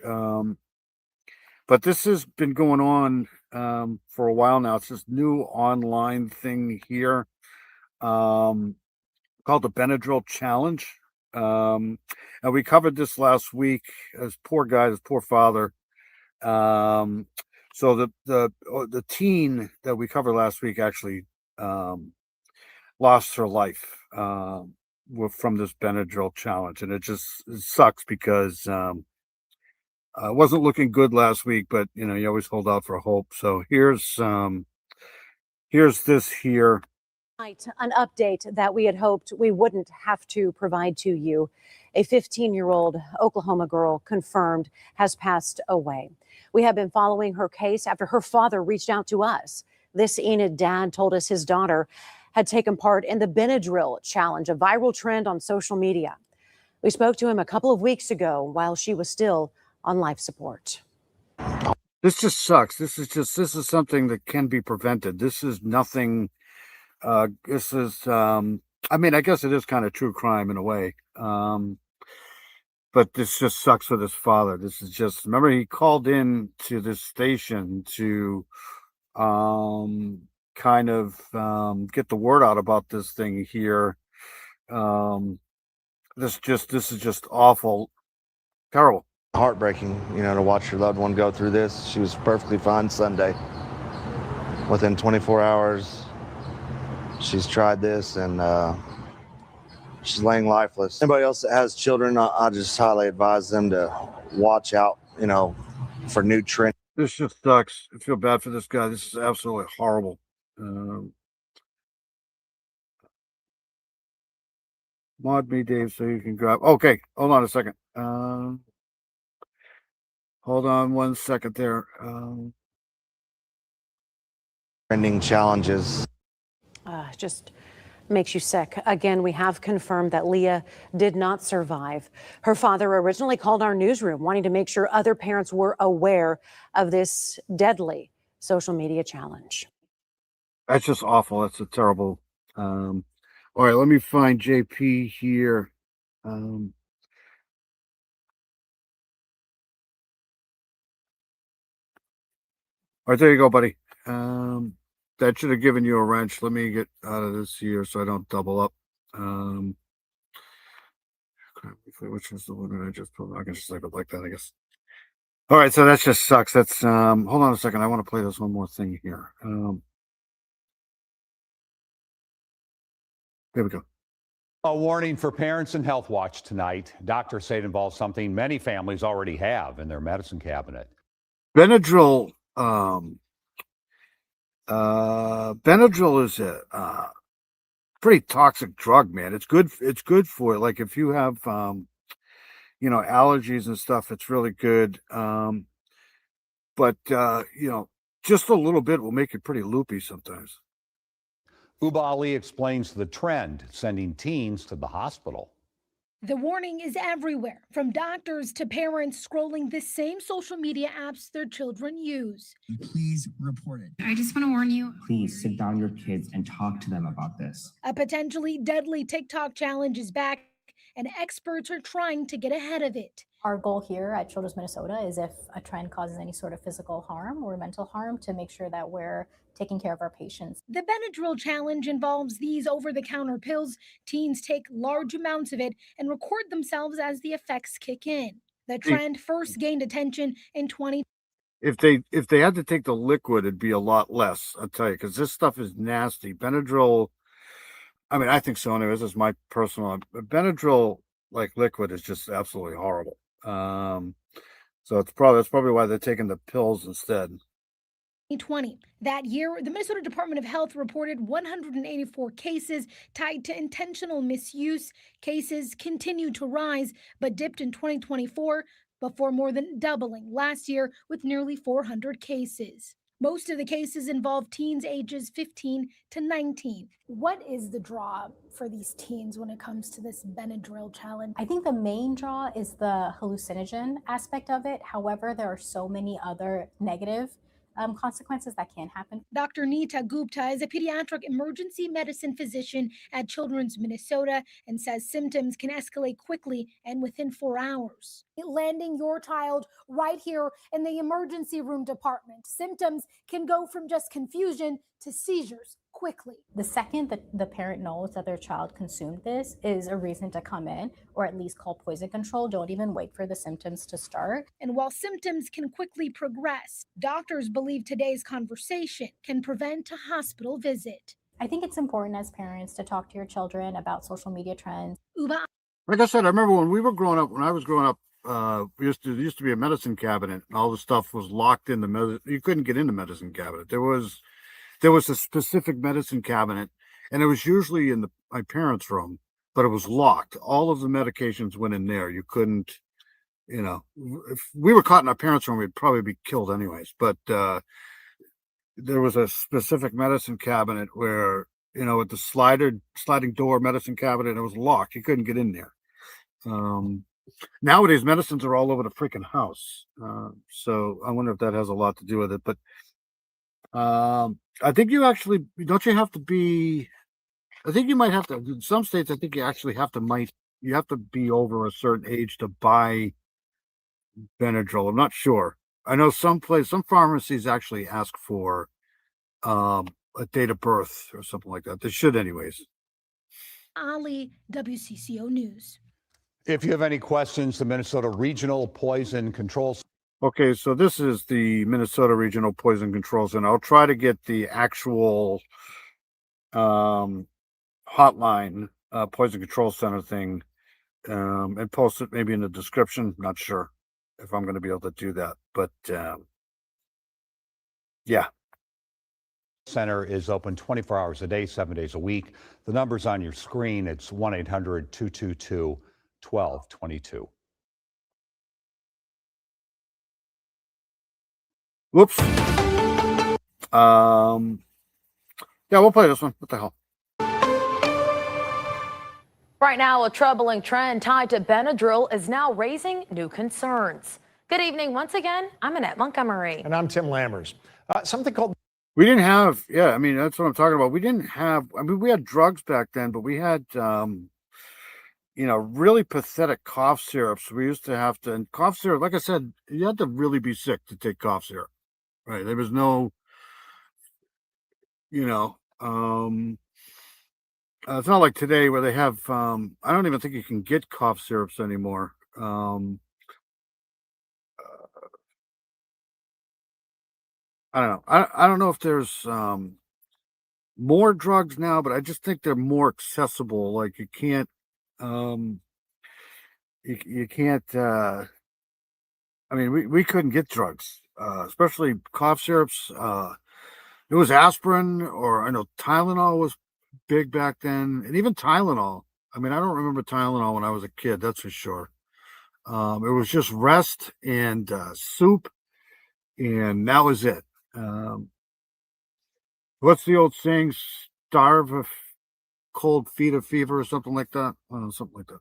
But this has been going on for a while now. It's this new online thing here called the Benadryl Challenge. And we covered this last week. This poor guy, this poor father. So the teen that we covered last week actually lost her life from this Benadryl Challenge. And it sucks because it wasn't looking good last week, but you always hold out for hope. So here's this here. An update that we had hoped we wouldn't have to provide to you. A 15-year-old Oklahoma girl confirmed has passed away. We have been following her case after her father reached out to us. This Enid dad told us his daughter had taken part in the Benadryl Challenge, a viral trend on social media. We spoke to him a couple of weeks ago while she was still on life support. This just sucks. This is something that can be prevented. This is nothing. I guess it is kind of true crime in a way. But this just sucks for this father. This is just, remember he called in to this station to kind of get the word out about this thing here. This is just awful, terrible. Heartbreaking, to watch your loved one go through this. She was perfectly fine Sunday. Within 24 hours, she's tried this and she's laying lifeless. Anybody else that has children, I just highly advise them to watch out, for new trends. This just sucks. I feel bad for this guy. This is absolutely horrible. Mod me, Dave, so you can grab. Okay, hold on a second. Hold on 1 second there. Trending challenges. Just makes you sick. Again, we have confirmed that Leah did not survive. Her father originally called our newsroom wanting to make sure other parents were aware of this deadly social media challenge. That's just awful. That's a terrible. All right, let me find JP here. All right, there you go, buddy. That should have given you a wrench. Let me get out of this here so I don't double up. Which is the one that I just put? I can just leave it like that, I guess. All right, so that just sucks. That's hold on a second. I want to play this one more thing here. Here we go. A warning for parents and Health Watch tonight. Doctors say it involves something many families already have in their medicine cabinet. Benadryl. Benadryl is a pretty toxic drug, man. It's good. It's good for like if you have allergies and stuff. It's really good. But just a little bit will make you pretty loopy sometimes. Uba Ali explains the trend, sending teens to the hospital. The warning is everywhere, from doctors to parents scrolling the same social media apps their children use. Please report it. I just want to warn you. Please sit down your kids and talk to them about this. A potentially deadly TikTok challenge is back, and experts are trying to get ahead of it. Our goal here at Children's Minnesota is if a trend causes any sort of physical harm or mental harm, to make sure that we're taking care of our patients. The Benadryl challenge involves these over-the-counter pills. Teens take large amounts of it and record themselves as the effects kick in. The trend first gained attention in 2020. If they had to take the liquid, it'd be a lot less, I'll tell you, because this stuff is nasty. Benadryl, I mean, I think so anyways. This is my personal. Benadryl, like liquid, is just absolutely horrible. So that's probably why they're taking the pills instead. 2020. That year, the Minnesota Department of Health reported 184 cases tied to intentional misuse. Cases continued to rise, but dipped in 2024 before more than doubling last year with nearly 400 cases. Most of the cases involve teens ages 15 to 19. What is the draw for these teens when it comes to this Benadryl challenge? I think the main draw is the hallucinogen aspect of it. However, there are so many other negative consequences that can happen. Dr. Nita Gupta is a pediatric emergency medicine physician at Children's Minnesota and says symptoms can escalate quickly and within 4 hours. Landing your child right here in the emergency room department, symptoms can go from just confusion to seizures quickly. The second that the parent knows that their child consumed this is a reason to come in or at least call poison control. Don't even wait for the symptoms to start. And while symptoms can quickly progress, doctors believe today's conversation can prevent a hospital visit. I think it's important as parents to talk to your children about social media trends. Like I said, I remember when I was growing up, there used to be a medicine cabinet, and all the stuff was locked in the you couldn't get in the medicine cabinet. There was a specific medicine cabinet, and it was usually in my parents' room, but it was locked. All of the medications went in there. You couldn't, if we were caught in our parents' room, we'd probably be killed anyways. But there was a specific medicine cabinet where, with the sliding door medicine cabinet, it was locked. You couldn't get in there. Nowadays, medicines are all over the freaking house. So I wonder if that has a lot to do with it. But I think you might have to, in some states, I think you actually have to be over a certain age to buy Benadryl. I'm not sure. I know some pharmacies actually ask for a date of birth or something like that. They should anyways. Ali, WCCO News. If you have any questions, the Minnesota Regional Poison Control. Okay, so this is the Minnesota Regional Poison Control Center. I'll try to get the actual hotline poison control center thing and post it maybe in the description. Not sure if I'm going to be able to do that, but yeah. Center is open 24 hours a day, 7 days a week. The number's on your screen. It's 1-800-222-1222. Whoops. Yeah, we'll play this one. What the hell? Right now, a troubling trend tied to Benadryl is now raising new concerns. Good evening once again. I'm Annette Montgomery. And I'm Tim Lammers. Something called... We didn't have, I mean, that's what I'm talking about. We had drugs back then, but we had, really pathetic cough syrups. We used to have to, and cough syrup, like I said, you had to really be sick to take cough syrup. Right. There was no, it's not like today where they have, I don't even think you can get cough syrups anymore. I don't know. I don't know if there's more drugs now, but I just think they're more accessible. Like you can't you can't I mean we couldn't get drugs, especially cough syrups. It was aspirin, or I know Tylenol was big back then, and even Tylenol. I mean, I don't remember Tylenol when I was a kid, that's for sure. It was just rest and soup, and that was it. What's the old saying? Starve of cold, feed of fever, or something like that. Something like that.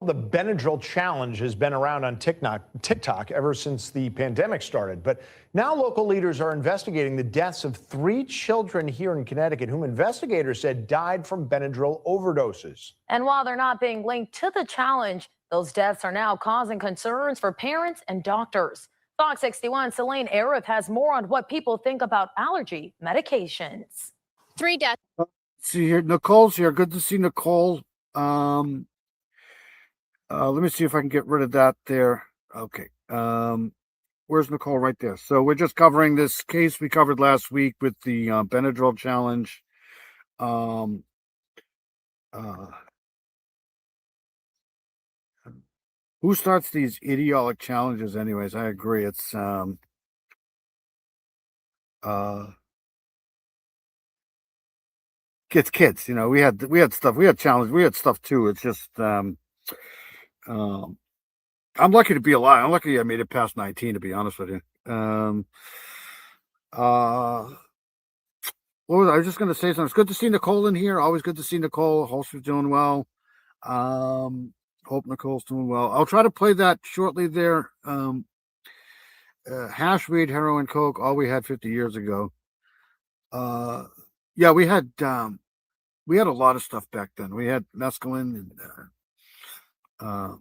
The Benadryl challenge has been around on TikTok ever since the pandemic started. But now local leaders are investigating the deaths of 3 children here in Connecticut whom investigators said died from Benadryl overdoses. And while they're not being linked to the challenge, those deaths are now causing concerns for parents and doctors. Fox 61's Selene Arif has more on what people think about allergy medications. 3 deaths. See here, Nicole's here. Good to see Nicole. Let me see if I can get rid of that there. Okay. Where's Nicole? Right there. So we're just covering this case we covered last week with the Benadryl challenge. Who starts these idiotic challenges anyways? I agree. It's kids, you know, we had stuff, we had challenges, we had stuff too. It's just I'm lucky to be alive. I'm lucky I made it past 19, to be honest with you. What was I was just gonna say something. It's good to see Nicole in here. Always good to see Nicole. Hope she's doing well. Hope Nicole's doing well. I'll try to play that shortly there. Hash, weed, heroin, coke, all we had 50 years ago. Yeah, we had a lot of stuff back then. We had mescaline and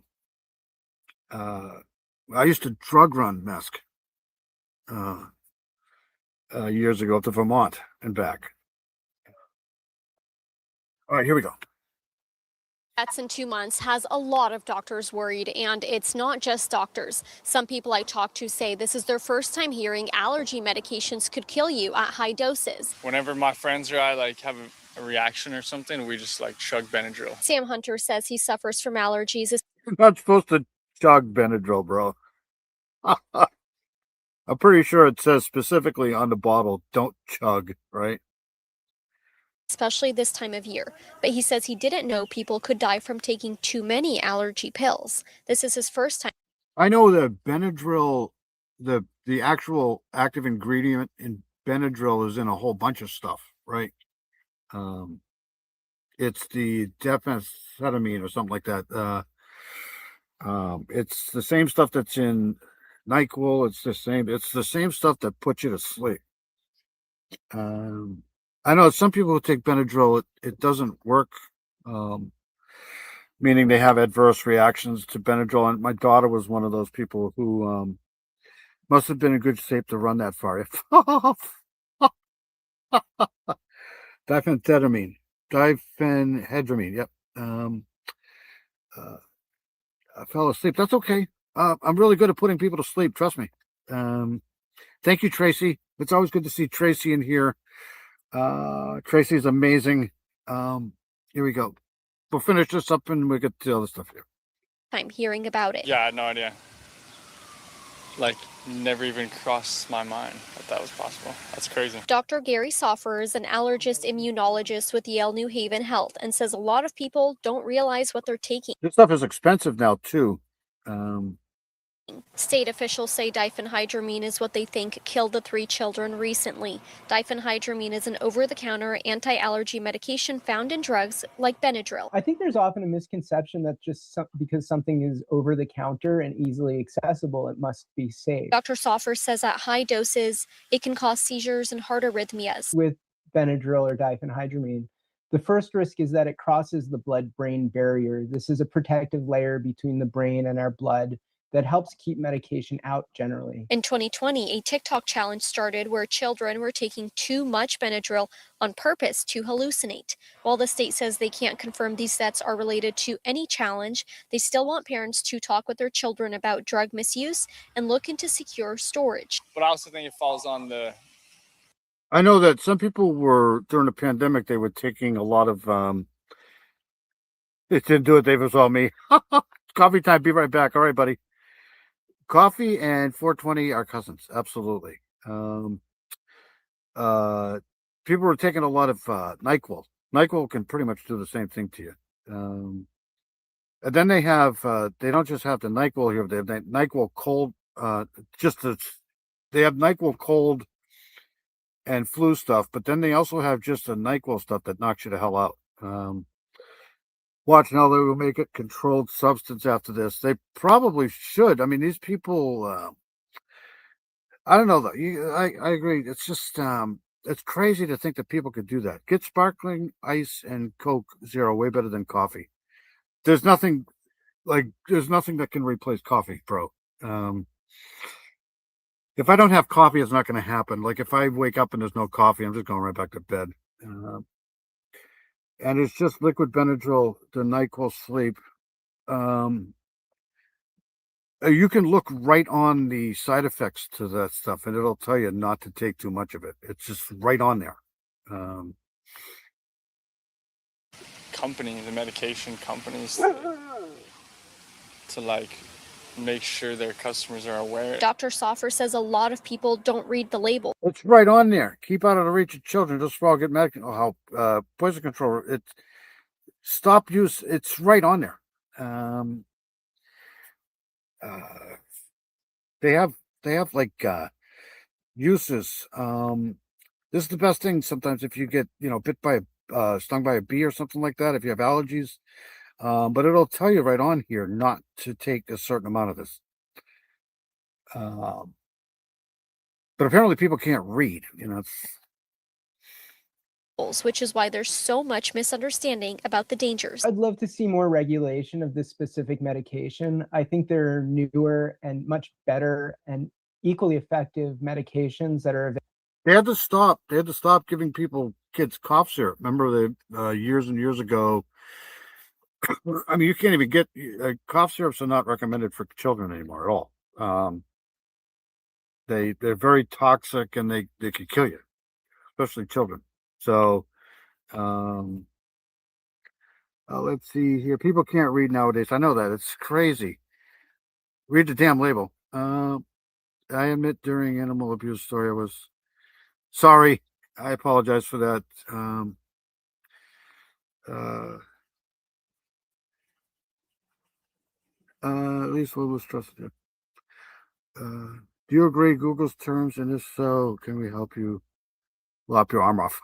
I used to drug run mesc years ago up to Vermont and back. All right, here we go. Deaths in 2 months has a lot of doctors worried, and it's not just doctors. Some people I talked to say this is their first time hearing allergy medications could kill you at high doses. Whenever my friends or I have a reaction or something, we just chug Benadryl. Sam Hunter says he suffers from allergies. You're not supposed to chug Benadryl, bro. I'm pretty sure it says specifically on the bottle, don't chug, right? Especially this time of year. But he says he didn't know people could die from taking too many allergy pills. This is his first time. I know that Benadryl, the actual active ingredient in Benadryl is in a whole bunch of stuff, right? It's the diphenhydramine or something like that. It's the same stuff that's in NyQuil. It's the same stuff that puts you to sleep. I know some people who take Benadryl, it doesn't work, meaning they have adverse reactions to Benadryl. And my daughter was one of those people who must have been in good shape to run that far. Diphenhydramine. Yep. I fell asleep. That's okay. I'm really good at putting people to sleep. Trust me. Thank you, Tracy. It's always good to see Tracy in here. Tracy's amazing. Here we go. We'll finish this up and we'll get to the other stuff here. I'm hearing about it. Yeah, I had no idea. Never even crossed my mind that was possible. That's crazy. Dr. Gary Soffer is an allergist immunologist with Yale New Haven Health and says a lot of people don't realize what they're taking. This stuff is expensive now too. State officials say diphenhydramine is what they think killed the 3 children recently. Diphenhydramine is an over-the-counter anti-allergy medication found in drugs like Benadryl. I think there's often a misconception that just because something is over the counter and easily accessible, it must be safe. Dr. Soffer says at high doses, it can cause seizures and heart arrhythmias. With Benadryl or diphenhydramine, the first risk is that it crosses the blood-brain barrier. This is a protective layer between the brain and our blood. that helps keep medication out generally. In 2020, a TikTok challenge started where children were taking too much Benadryl on purpose to hallucinate. While the state says they can't confirm these deaths are related to any challenge, they still want parents to talk with their children about drug misuse and look into secure storage. But I also think it falls on the I know that some people were, during the pandemic, they were taking a lot of, they didn't do it, Dave, it was all me. Coffee time, be right back. All right, buddy. Coffee and 420 are cousins, absolutely. People were taking a lot of NyQuil. NyQuil can pretty much do the same thing to you. And then they have, they don't just have the NyQuil here, they have the NyQuil cold, they have NyQuil cold and flu stuff, but then they also have just the NyQuil stuff that knocks you the hell out. Watch now, they will make it controlled substance after this. They probably should. I mean, these people, I don't know though. I agree. It's just, it's crazy to think that people could do that. Get sparkling ice and Coke Zero way better than coffee. There's nothing that can replace coffee, bro. If I don't have coffee, it's not going to happen. Like if I wake up and there's no coffee, I'm just going right back to bed. And it's just liquid Benadryl, the NyQuil Sleep. You can look right on the side effects to that stuff, and it'll tell you not to take too much of it. It's just right on there. the medication companies to like make sure their customers are aware. Dr. Soffer says a lot of people don't read the label. It's right on there. Keep out of the reach of children. Just for all get medical. How poison control. It's stop use. It's right on there. They have like uses. This is the best thing sometimes if you get bit by stung by a bee or something like that. If you have allergies. But it'll tell you right on here not to take a certain amount of this. But apparently people can't read, Which is why there's so much misunderstanding about the dangers. I'd love to see more regulation of this specific medication. I think there are newer and much better and equally effective medications that are available. They had to stop giving kids cough syrup. Remember the years and years ago. I mean, you can't even get cough syrups are not recommended for children anymore at all. They're very toxic and they could kill you, especially children. So, let's see here. People can't read nowadays. I know that it's crazy. Read the damn label. I admit during animal abuse story, I was sorry. I apologize for that. At least what was trusted. Do you agree Google's terms? And if so, can we help you lop your arm off?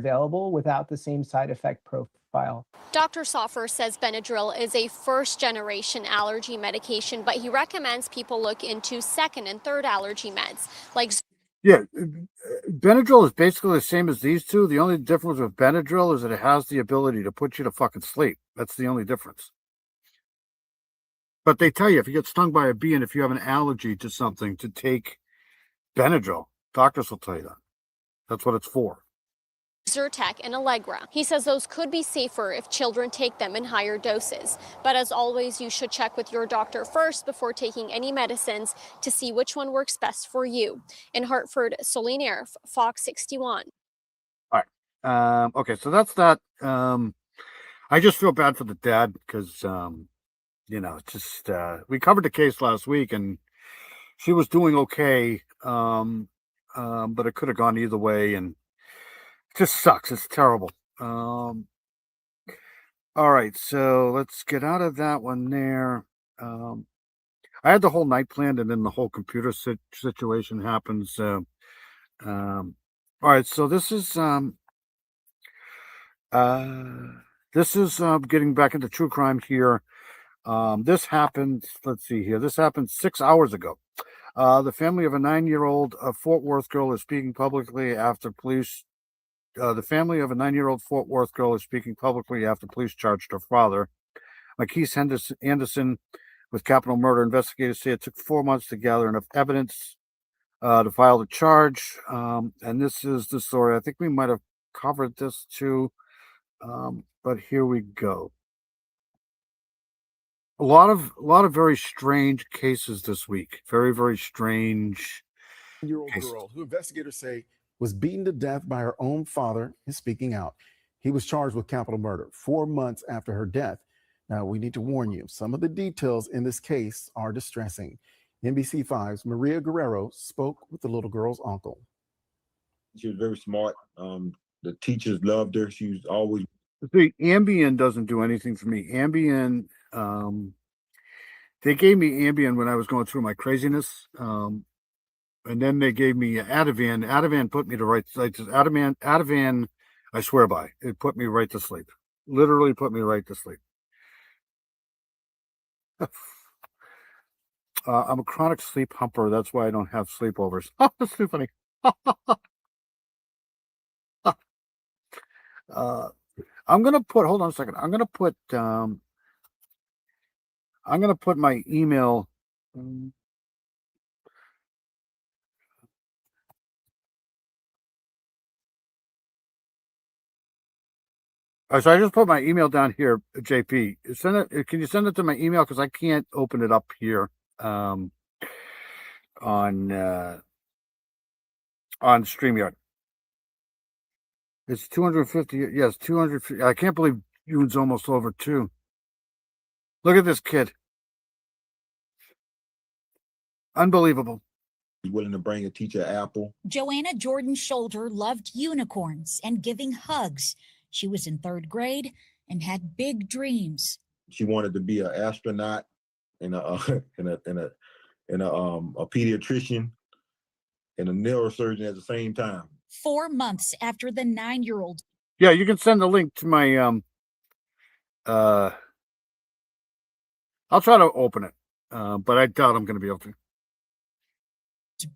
Available without the same side effect profile. Dr. Soffer says Benadryl is a first-generation allergy medication, but he recommends people look into second and third allergy meds like. Yeah, Benadryl is basically the same as these two. The only difference with Benadryl is that it has the ability to put you to fucking sleep. That's the only difference. But they tell you if you get stung by a bee and if you have an allergy to something to take Benadryl, doctors will tell you that. That's what it's for. Zyrtec and Allegra. He says those could be safer if children take them in higher doses. But as always, you should check with your doctor first before taking any medicines to see which one works best for you. In Hartford, Celine Arif, Fox 61. All right. Okay, so that's that. I just feel bad for the dad because, it's just, we covered the case last week and she was doing okay. But it could have gone either way and just sucks. It's terrible. All right, so let's get out of that one there. I had the whole night planned, and then the whole computer situation happened. So, all right, so this is getting back into true crime here. This happened. Let's see here. This happened 6 hours ago. The family of a 9-year-old Fort Worth girl is speaking publicly after police. The family of a 9-year-old Fort Worth girl is speaking publicly after police charged her father Marquise Anderson with capital murder. Investigators say it took 4 months to gather enough evidence to file the charge. And this is the story. I think we might have covered this too, but here we go. A lot of very strange cases this week. Very, very strange. Year-old girl who investigators say was beaten to death by her own father is speaking out. He was charged with capital murder 4 months after her death. Now, we need to warn you, some of the details in this case are distressing. NBC5's Maria Guerrero spoke with the little girl's uncle. She was very smart. The teachers loved her. She was always. See, Ambien doesn't do anything for me. Ambien, they gave me Ambien when I was going through my craziness. And then they gave me Ativan. Ativan put me to right. Ativan, I swear by. It put me right to sleep. Literally put me right to sleep. I'm a chronic sleep humper. That's why I don't have sleepovers. That's too funny. I'm gonna put. Hold on a second. I'm gonna put my email. So I just put my email down here, JP. Send it. Can you send it to my email? Because I can't open it up here on StreamYard. It's 250. Yes, 250. I can't believe June's almost over too. Look at this kid. Unbelievable. He's willing to bring a teacher an apple. Joanna Jordan Shoulder loved unicorns and giving hugs. She was in 3rd grade and had big dreams. She wanted to be an astronaut and a pediatrician and a neurosurgeon at the same time. 4 months after the 9-year-old. Yeah, you can send the link to my I'll try to open it, but I doubt I'm going to be able to.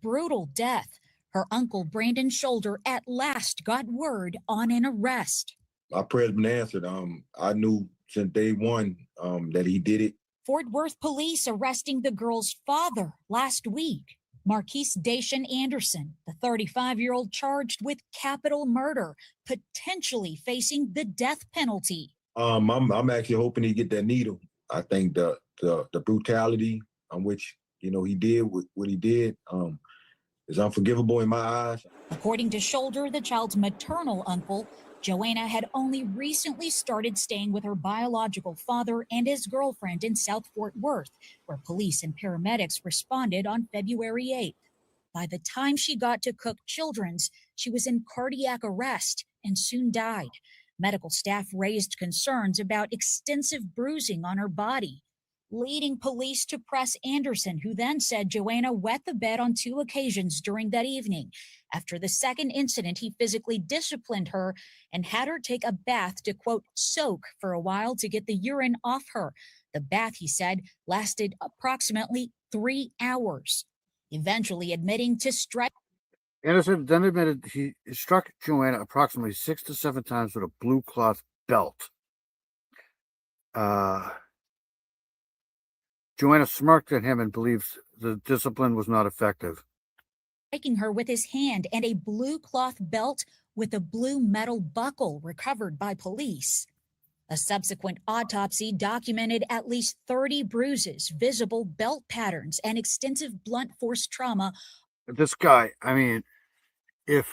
Brutal death. Her uncle Brandon Shoulder at last got word on an arrest. My prayer's been answered. I knew since day one that he did it. Fort Worth police arresting the girl's father last week. Marquise Dacian Anderson, the 35-year-old charged with capital murder, potentially facing the death penalty. I'm actually hoping he get that needle. I think the brutality on which he did what he did is unforgivable in my eyes. According to Shoulder, the child's maternal uncle, Joanna had only recently started staying with her biological father and his girlfriend in South Fort Worth, where police and paramedics responded on February 8th. By the time she got to Cook Children's, she was in cardiac arrest and soon died. Medical staff raised concerns about extensive bruising on her body, leading police to press Anderson, who then said Joanna wet the bed on 2 occasions during that evening. After the second incident, he physically disciplined her and had her take a bath to, quote, soak for a while to get the urine off her. The bath, he said, lasted approximately 3 hours, eventually admitting to strike. Anderson then admitted he struck Joanna approximately 6 to 7 times with a blue cloth belt. Joanna smirked at him and believes the discipline was not effective. Striking her with his hand and a blue cloth belt with a blue metal buckle recovered by police. A subsequent autopsy documented at least 30 bruises, visible belt patterns, and extensive blunt force trauma. This guy, it's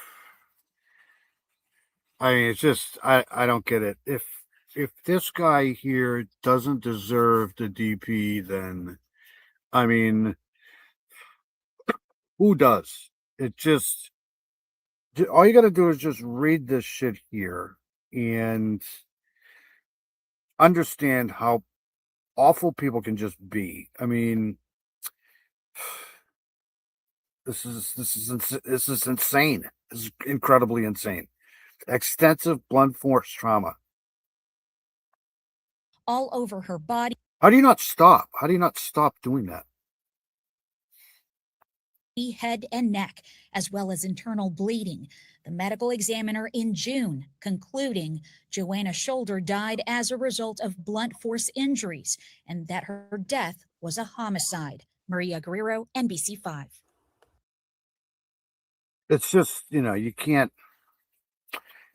just, I don't get it. If this guy here doesn't deserve the DP, then, who does? It just, all you got to do is just read this shit here and understand how awful people can just be. This is insane. This is incredibly insane. Extensive blunt force trauma. All over her body. How do you not stop? How do you not stop doing that? head and neck, as well as internal bleeding. The medical examiner in June concluding Joanna's shoulder died as a result of blunt force injuries and that her death was a homicide. Maria Guerrero, NBC5. It's just, you can't,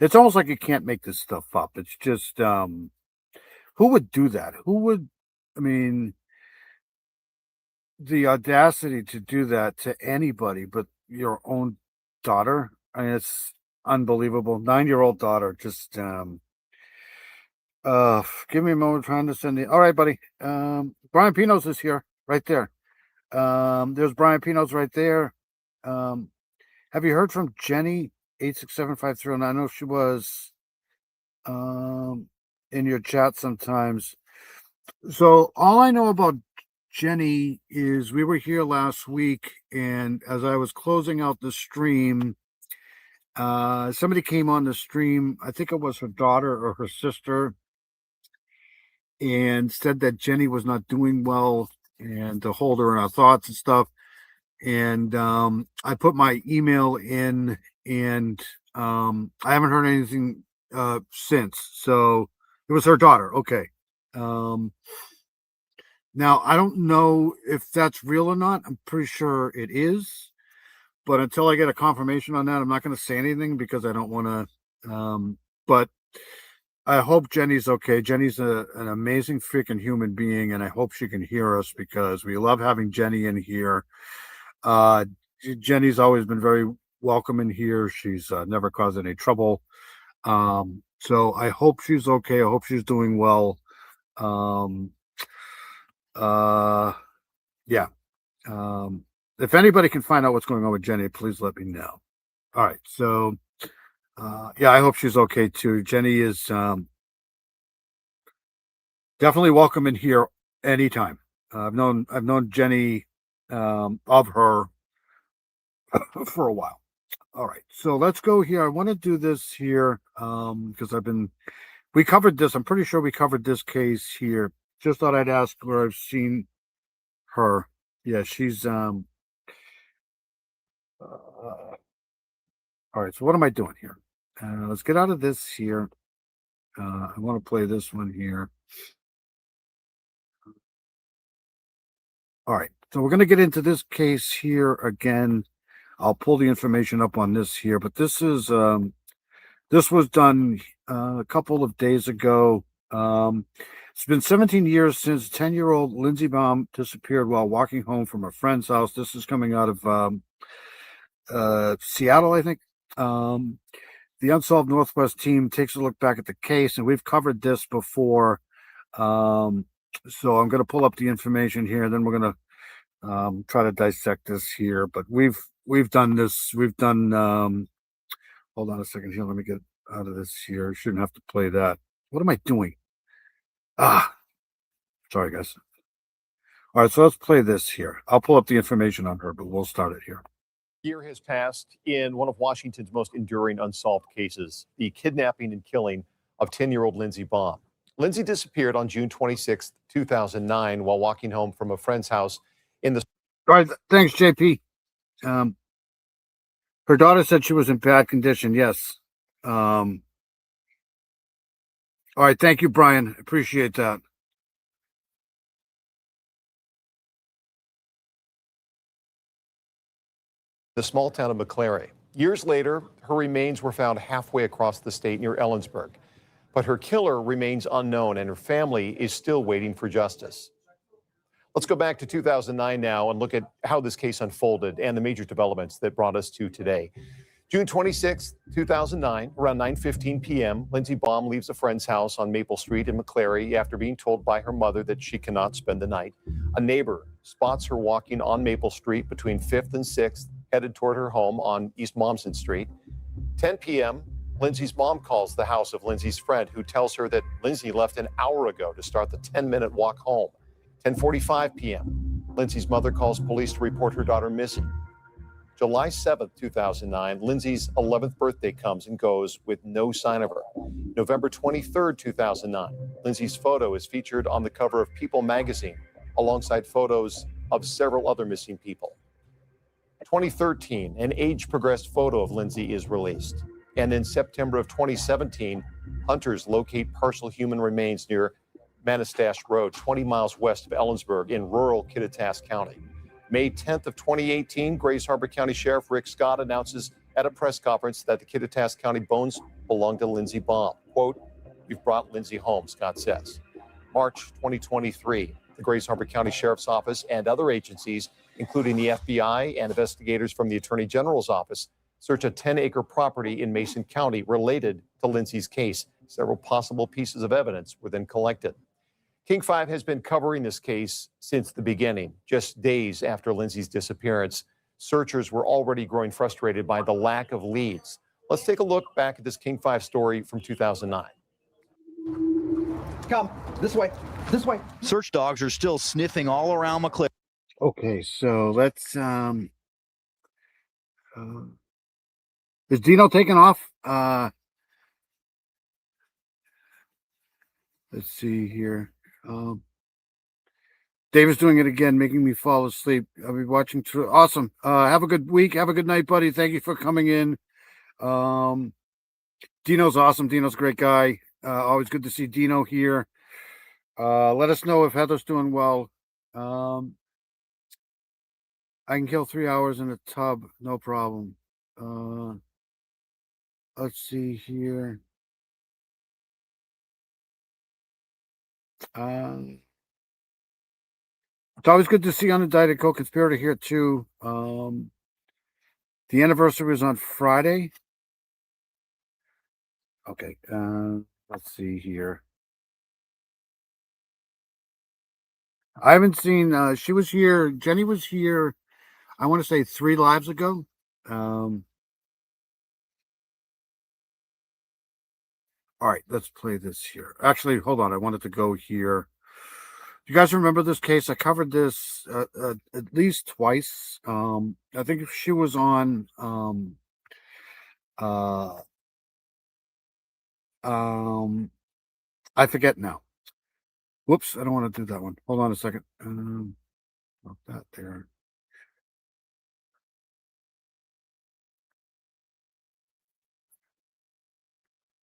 it's almost like you can't make this stuff up. It's just, who would do that? The audacity to do that to anybody but your own daughter. It's unbelievable. 9-year-old daughter. Just, give me a moment trying to send all right, buddy. Brian Pinos is here, right there. There's Brian Pinos right there. Have you heard from Jenny 8675309? I know she was in your chat sometimes. So all I know about Jenny is we were here last week, and as I was closing out the stream, somebody came on the stream. I think it was her daughter or her sister, and said that Jenny was not doing well and to hold her in our thoughts and stuff. And I put my email in, and I haven't heard anything since. So it was her daughter. Okay. Now, I don't know if that's real or not. I'm pretty sure it is. But until I get a confirmation on that, I'm not going to say anything because I don't want to. But I hope Jenny's okay. Jenny's an amazing freaking human being, and I hope she can hear us because we love having Jenny in here. Jenny's always been very welcome in here. She's never caused any trouble. So I hope she's okay. I hope she's doing well. Yeah. If anybody can find out what's going on with Jenny, please let me know. All right. So, yeah, I hope she's okay too. Jenny is definitely welcome in here anytime. I've known Jenny of her for a while. All right. So let's go here. I want to do this here because we covered this. I'm pretty sure we covered this case here. Just thought I'd ask where I've seen her. Yeah, she's all right. So what am I doing here? Let's get out of this here. I want to play this one here. All right. So we're going to get into this case here again. I'll pull the information up on this here, but this was done a couple of days ago. It's been 17 years since 10-year-old Lindsey Baum disappeared while walking home from a friend's house. This is coming out of Seattle, I think. The Unsolved Northwest team takes a look back at the case, and we've covered this before. So I'm going to pull up the information here, and then we're going to try to dissect this here. But we've done this. We've done. Hold on a second here. Let me get out of this here. I shouldn't have to play that. What am I doing? Sorry, guys. All right, so let's play this here. I'll pull up the information on her, but we'll start it here. Year has passed in one of Washington's most enduring unsolved cases, the kidnapping and killing of 10-year-old Lindsey Baum. Lindsey disappeared on June 26, 2009, while walking home from a friend's house in the... All right, thanks, JP. Her daughter said she was in bad condition, yes. All right, thank you, Brian. Appreciate that. The small town of McClary. Years later, her remains were found halfway across the state near Ellensburg. But her killer remains unknown, and her family is still waiting for justice. Let's go back to 2009 now and look at how this case unfolded and the major developments that brought us to today. June 26, 2009, around 9:15 p.m., Lindsey Baum leaves a friend's house on Maple Street in McClary after being told by her mother that she cannot spend the night. A neighbor spots her walking on Maple Street between 5th and 6th, headed toward her home on East Mommsen Street. 10 p.m., Lindsey's mom calls the house of Lindsey's friend, who tells her that Lindsey left an hour ago to start the 10-minute walk home. 10:45 p.m., Lindsey's mother calls police to report her daughter missing. July 7th, 2009, Lindsey's 11th birthday comes and goes with no sign of her. November 23rd, 2009, Lindsey's photo is featured on the cover of People magazine, alongside photos of several other missing people. 2013, an age-progressed photo of Lindsay is released. And in September of 2017, hunters locate partial human remains near Manastash Road, 20 miles west of Ellensburg in rural Kittitas County. May 10th of 2018, Grays Harbor County Sheriff Rick Scott announces at a press conference that the Kittitas County bones belong to Lindsey Baum. Quote, "We've brought Lindsay home," Scott says. March 2023, the Grays Harbor County Sheriff's Office and other agencies, including the FBI and investigators from the Attorney General's office, search a 10-acre property in Mason County related to Lindsay's case. Several possible pieces of evidence were then collected. King 5 has been covering this case since the beginning. Just days after Lindsay's disappearance, searchers were already growing frustrated by the lack of leads. Let's take a look back at this King 5 story from 2009. Come this way, this way. Search dogs are still sniffing all around McClary. Okay, so let's is Dino taking off? Let's see here. David's doing it again, making me fall asleep. I'll be watching through. Awesome. Have a good week. Have a good night, buddy. Thank you for coming in. Dino's awesome. Dino's a great guy. Always good to see Dino here. Let us know if Heather's doing well. I can kill 3 hours in a tub, no problem. Let's see here. It's always good to see unindicted co-conspirator here too. The anniversary was on Friday. Okay, let's see here. I haven't seen, she was here, Jenny was here, I want to say 3 lives ago. All right, let's play this here. Actually, hold on, I wanted to go here. You guys remember this case? I covered this at least twice. I think she was on I forget now. Whoops, I don't want to do that one. Hold on a second. Not that there.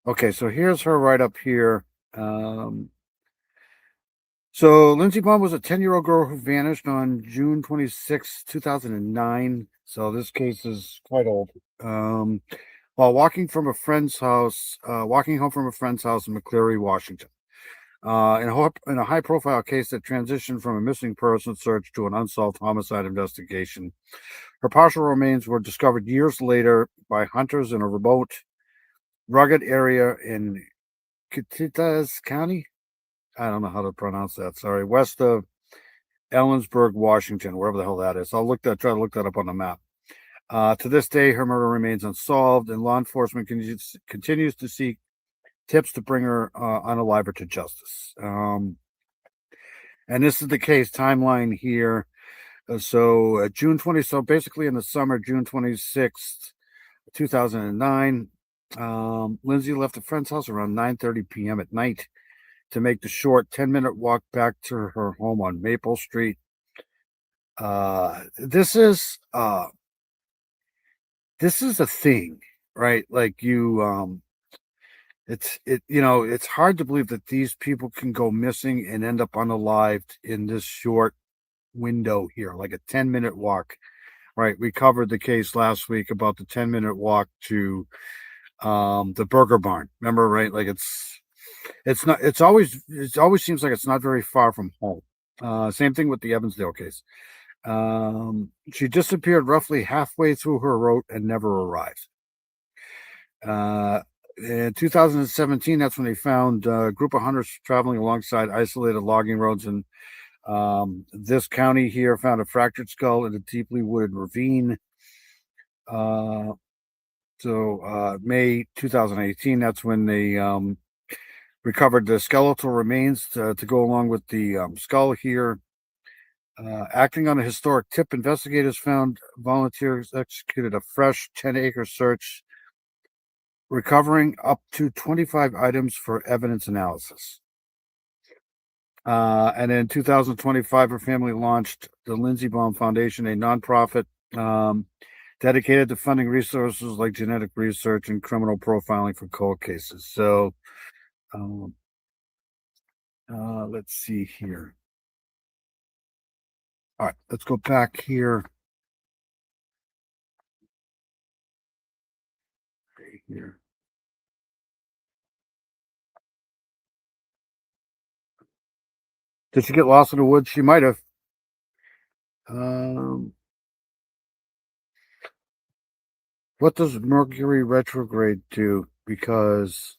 Okay, so here's her right up here. So Lindsey Baum was a 10-year-old girl who vanished on June 26, 2009. So this case is quite old. While walking home from a friend's house in McCleary, Washington. In a high-profile case that transitioned from a missing person search to an unsolved homicide investigation. Her partial remains were discovered years later by hunters in a remote, rugged area in Kittitas County. I don't know how to pronounce that. Sorry, west of Ellensburg, Washington, wherever the hell that is. Try to look that up on the map. To this day, her murder remains unsolved, and law enforcement continues to seek tips to bring her unalive or to justice. And this is the case timeline here. June 20, so basically in the summer, June 26th, 2009, Lindsay left a friend's house around 9:30 p.m. at night to make the short 10-minute walk back to her home on Maple Street. This is a thing, right? Like it's hard to believe that these people can go missing and end up unalived in this short window here, like a 10-minute walk, right? We covered the case last week about the 10-minute walk to the Burger Barn. Remember, right? Like it always seems like it's not very far from home. Same thing with the Evansdale case. She disappeared roughly halfway through her route and never arrived. In 2017, that's when they found a group of hunters traveling alongside isolated logging roads in this county here, found a fractured skull in a deeply wooded ravine. May 2018, that's when they recovered the skeletal remains to go along with the skull here. Acting on a historic tip, investigators found volunteers executed a fresh 10-acre search, recovering up to 25 items for evidence analysis. And in 2025, her family launched the Lindsey Baum Foundation, a nonprofit dedicated to funding resources like genetic research and criminal profiling for cold cases. So, let's see here. All right, let's go back here. Right here. Did she get lost in the woods? She might have. What does Mercury retrograde do? Because,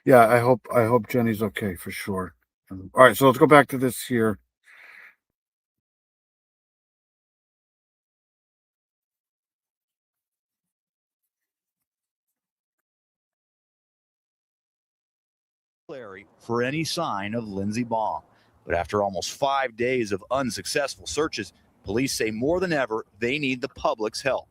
yeah, I hope Jenny's okay for sure. All right, so let's go back to this here. For any sign of Lindsey Baum. But after almost 5 days of unsuccessful searches, police say more than ever they need the public's help.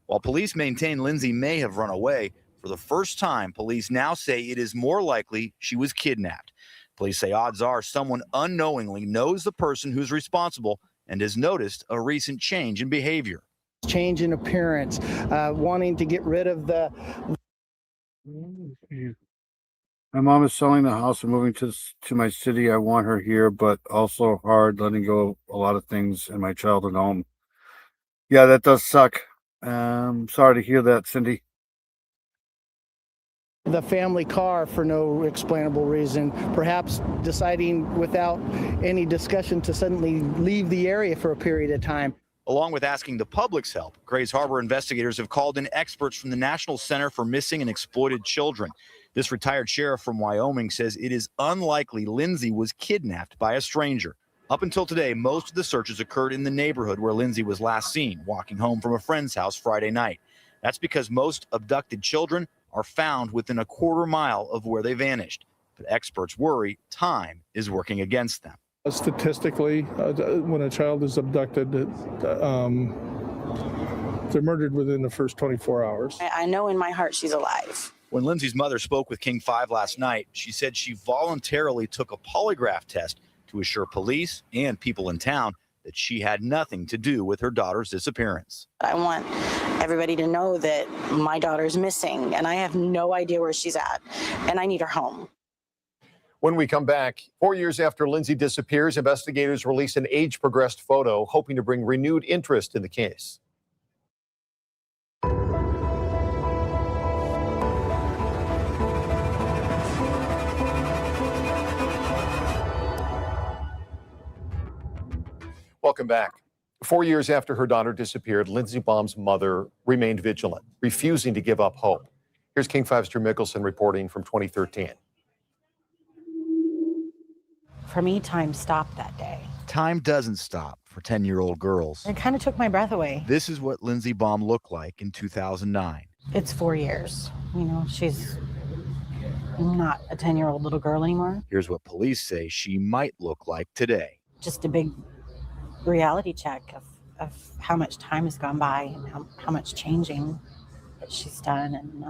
While police maintain Lindsey may have run away, for the first time, police now say it is more likely she was kidnapped. Police say odds are someone unknowingly knows the person who's responsible and has noticed a recent change in behavior. Change in appearance, wanting to get rid of the. My mom is selling the house and moving to my city. I want her here, but also hard letting go of a lot of things in my childhood home. Yeah, that does suck. Sorry to hear that, Cindy. The family car for no explainable reason, perhaps deciding without any discussion to suddenly leave the area for a period of time. Along with asking the public's help, Grays Harbor investigators have called in experts from the National Center for Missing and Exploited Children. This retired sheriff from Wyoming says it is unlikely Lindsey was kidnapped by a stranger. Up until today, most of the searches occurred in the neighborhood where Lindsey was last seen, walking home from a friend's house Friday night. That's because most abducted children are found within a quarter mile of where they vanished. But experts worry time is working against them. Statistically, when a child is abducted, they're murdered within the first 24 hours. I know in my heart she's alive. When Lindsey's mother spoke with King 5 last night, she said she voluntarily took a polygraph test to assure police and people in town that she had nothing to do with her daughter's disappearance. I want everybody to know that my daughter's missing and I have no idea where she's at and I need her home. When we come back, 4 years after Lindsey disappears, investigators release an age-progressed photo, hoping to bring renewed interest in the case. Welcome back. 4 years after her daughter disappeared, Lindsey Baum's mother remained vigilant, refusing to give up hope. Here's King 5's Drew Mickelson reporting from 2013. For me, time stopped that day. Time doesn't stop for 10-year-old girls. It kind of took my breath away. This is what Lindsey Baum looked like in 2009. It's 4 years. You know, she's not a 10-year-old little girl anymore. Here's what police say she might look like today. Just a big reality check of how much time has gone by and how much changing that she's done and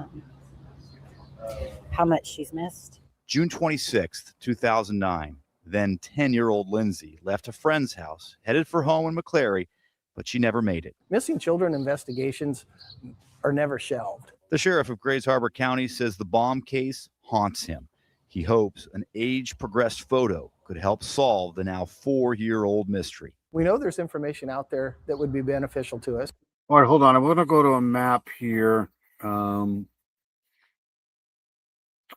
how much she's missed. June 26th, 2009. Then 10-year-old Lindsey left a friend's house, headed for home in McClary, but she never made it. Missing children investigations are never shelved. The sheriff of Grays Harbor County says the Baum case haunts him. He hopes an age-progressed photo could help solve the now 4-year-old mystery. We know there's information out there that would be beneficial to us. All right, hold on. I'm going to go to a map here.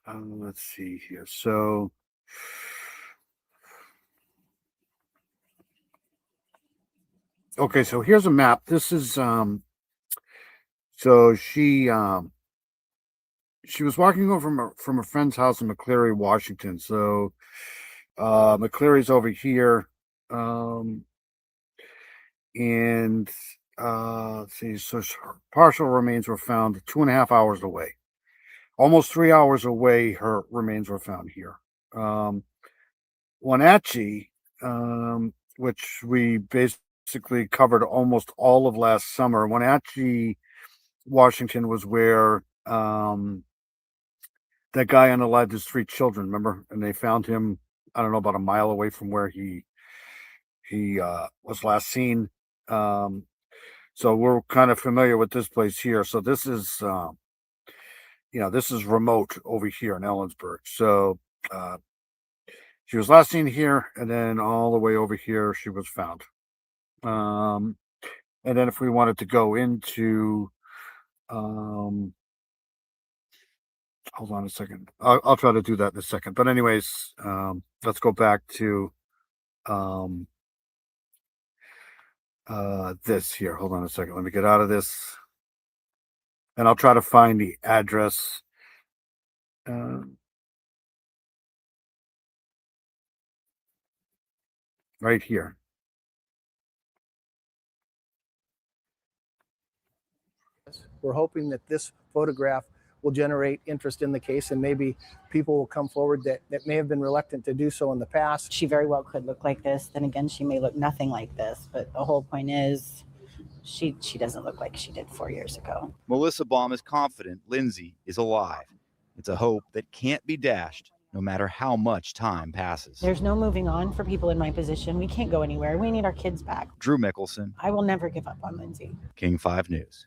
Let's see here. So, okay, so here's a map. This is so she was walking over from a friend's house in McClary, Washington. So McClary's over here. And let's see, so her partial remains were found 2.5 hours away. Almost 3 hours away, her remains were found here. Wenatchee, which we basically covered almost all of last summer. Wenatchee, Washington was where that guy unalived his 3 children, remember? And they found him I don't know, about a mile away from where he was last seen. So we're kind of familiar with this place here. So this is, this is remote over here in Ellensburg. So she was last seen here, and then all the way over here she was found. And then if we wanted to go into, hold on a second. I'll try to do that in a second. But anyways, let's go back to this here. Hold on a second. Let me get out of this. And I'll try to find the address. Right here. We're hoping that this photograph will generate interest in the case, and maybe people will come forward that may have been reluctant to do so in the past. She very well could look like this. Then again, she may look nothing like this. But the whole point is she doesn't look like she did 4 years ago. Melissa Baum is confident Lindsay is alive. It's a hope that can't be dashed no matter how much time passes. There's no moving on for people in my position. We can't go anywhere. We need our kids back. Drew Mickelson, I will never give up on Lindsay. King 5 News.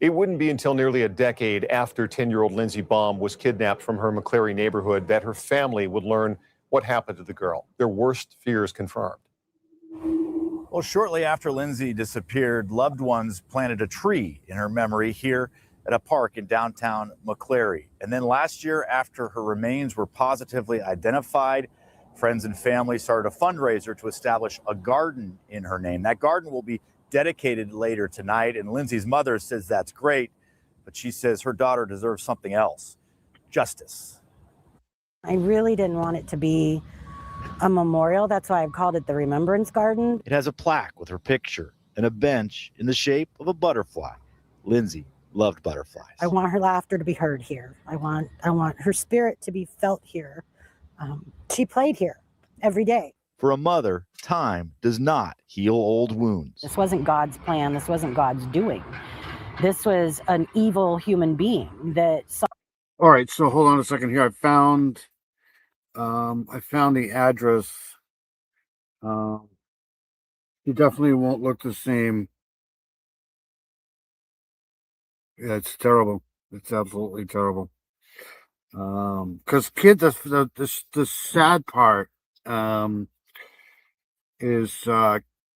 It wouldn't be until nearly a decade after 10-year-old Lindsay Baum was kidnapped from her McCleary neighborhood that her family would learn what happened to the girl. Their worst fears confirmed. Well, shortly after Lindsay disappeared, loved ones planted a tree in her memory here at a park in downtown McCleary. And then last year, after her remains were positively identified, friends and family started a fundraiser to establish a garden in her name. That garden will be dedicated later tonight, and Lindsay's mother says that's great, but she says her daughter deserves something else: justice. I really didn't want it to be a memorial. That's why I've called it the Remembrance Garden. It has a plaque with her picture and a bench in the shape of a butterfly. Lindsay loved butterflies. I want her laughter to be heard here. I want her spirit to be felt here. She played here every day. For a mother, time does not heal old wounds. This wasn't God's plan. This wasn't God's doing. This was an evil human being that saw. All right, so hold on a second here. I found the address. He definitely won't look the same. Yeah, it's terrible. It's absolutely terrible. Because kids, the sad part is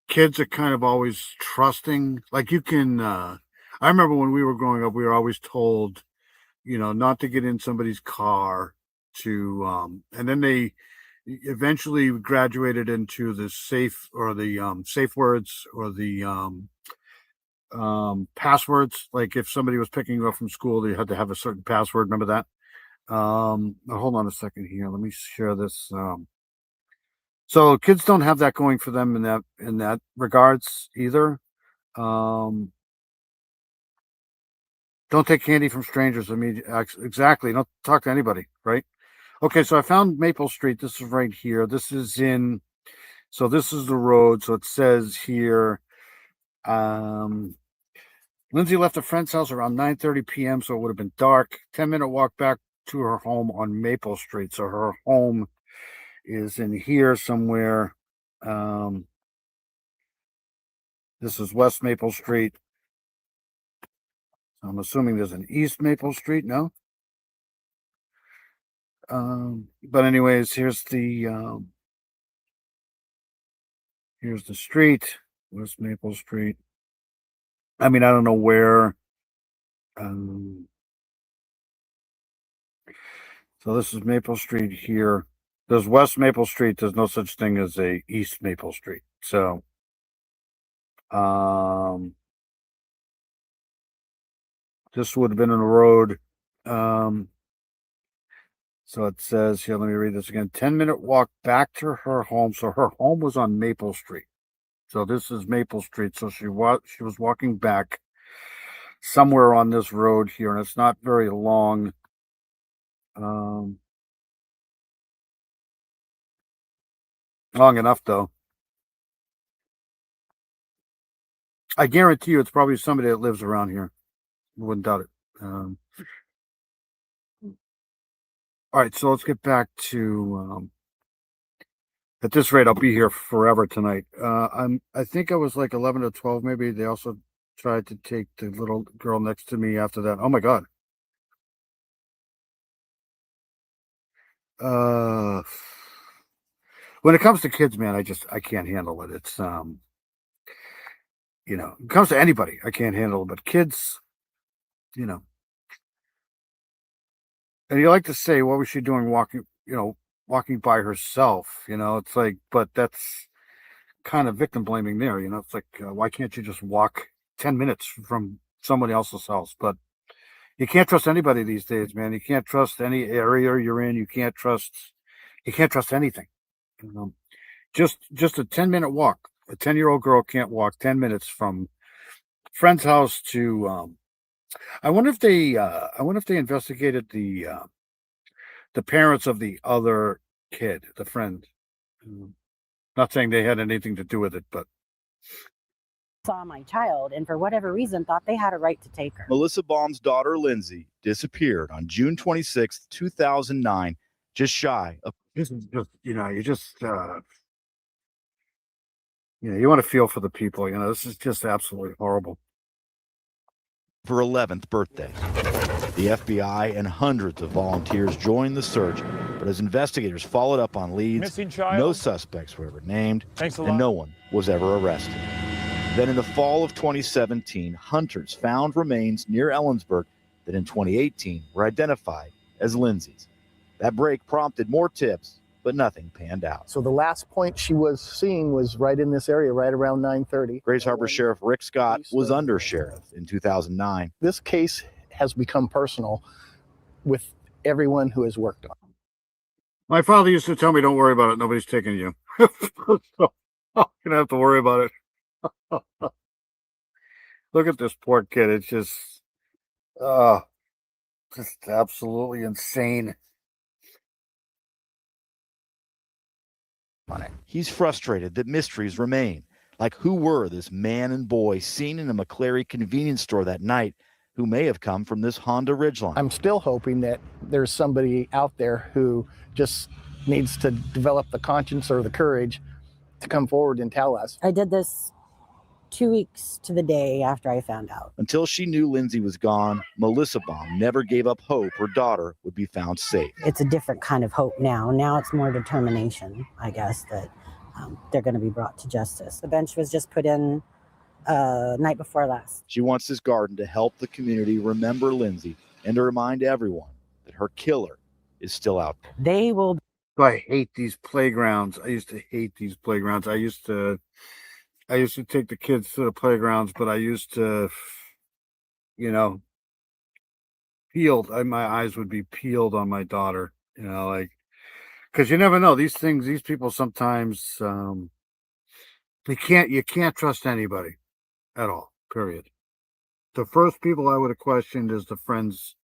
kids are kind of always trusting. Like you can, I remember when we were growing up, we were always told, not to get in somebody's car to, and then they eventually graduated into the safe words or the passwords. Like if somebody was picking you up from school, they had to have a certain password. Remember that? Hold on a second here. Let me share this. So kids don't have that going for them in that regards either. Don't take candy from strangers. I mean, exactly. Don't talk to anybody, right? Okay, so I found Maple Street. This is right here. This is this is the road. So it says here, Lindsay left a friend's house around 9:30 p.m., so it would have been dark. 10-minute walk back to her home on Maple Street. So her home is in here somewhere. This is West Maple Street. I'm assuming there's an East Maple Street, no? But anyways, here's the street, West Maple Street. I mean, I don't know where. So this is Maple Street here. There's West Maple Street. There's no such thing as a East Maple Street. So, this would have been in a road. So it says here, let me read this again. 10-minute walk back to her home. So her home was on Maple Street. So this is Maple Street. So she was walking back somewhere on this road here, and it's not very long. Long enough though. I guarantee you it's probably somebody that lives around here. I wouldn't doubt it. All right, so let's get back to at this rate, I'll be here forever tonight. I think I was like 11 or 12, maybe. They also tried to take the little girl next to me after that. Oh my God. When it comes to kids, man, I can't handle it. It's you know, it comes to anybody, I can't handle it, but kids, you know. And you like to say, what was she doing walking by herself? You know, it's like, but that's kind of victim blaming there. You know, it's like, why can't you just walk 10 minutes from somebody else's house? But you can't trust anybody these days, man. You can't trust any area you're in. You can't trust anything. You know, just a 10-minute walk. A 10-year-old girl can't walk 10 minutes from friend's house to, I wonder if they investigated the parents of the other kid, the friend. Not saying they had anything to do with it, but Saw my child and for whatever reason thought they had a right to take her. Melissa Baum's daughter, Lindsay, disappeared on June 26, 2009, just shy of. this is just, you want to feel for the people. You know, this is just absolutely horrible. Her 11th birthday. The FBI and hundreds of volunteers joined the search, but as investigators followed up on leads, Missing child. no suspects were ever named, Thanks a and lot. no one was ever arrested. Then in the fall of 2017, hunters found remains near Ellensburg that in 2018 were identified as Lindsay's. That break prompted more tips, but nothing panned out. So the last point she was seen was right in this area, right around 9:30. Grays Harbor Sheriff Rick Scott was undersheriff in 2009. This case has become personal with everyone who has worked on it. My father used to tell me, don't worry about it. Nobody's taking you. So I'm going to have to worry about it. Look at this poor kid. It's just absolutely insane. He's frustrated that mysteries remain, like who were this man and boy seen in a McCleary convenience store that night who may have come from this Honda Ridgeline. I'm still hoping that there's somebody out there who just needs to develop the conscience or the courage to come forward and tell us. I did this 2 weeks to the day after I found out. Until she knew Lindsay was gone, Melissa Baum never gave up hope her daughter would be found safe. It's a different kind of hope now. Now it's more determination, I guess, that they're going to be brought to justice. The bench was just put in night before last. She wants this garden to help the community remember Lindsay and to remind everyone that her killer is still out there. They will. I hate these playgrounds. I used to hate these playgrounds. I used to take the kids to the playgrounds, but I used to, peeled. My eyes would be peeled on my daughter, like, because you never know these things. These people sometimes, you can't trust anybody at all. Period. The first people I would have questioned is the friend's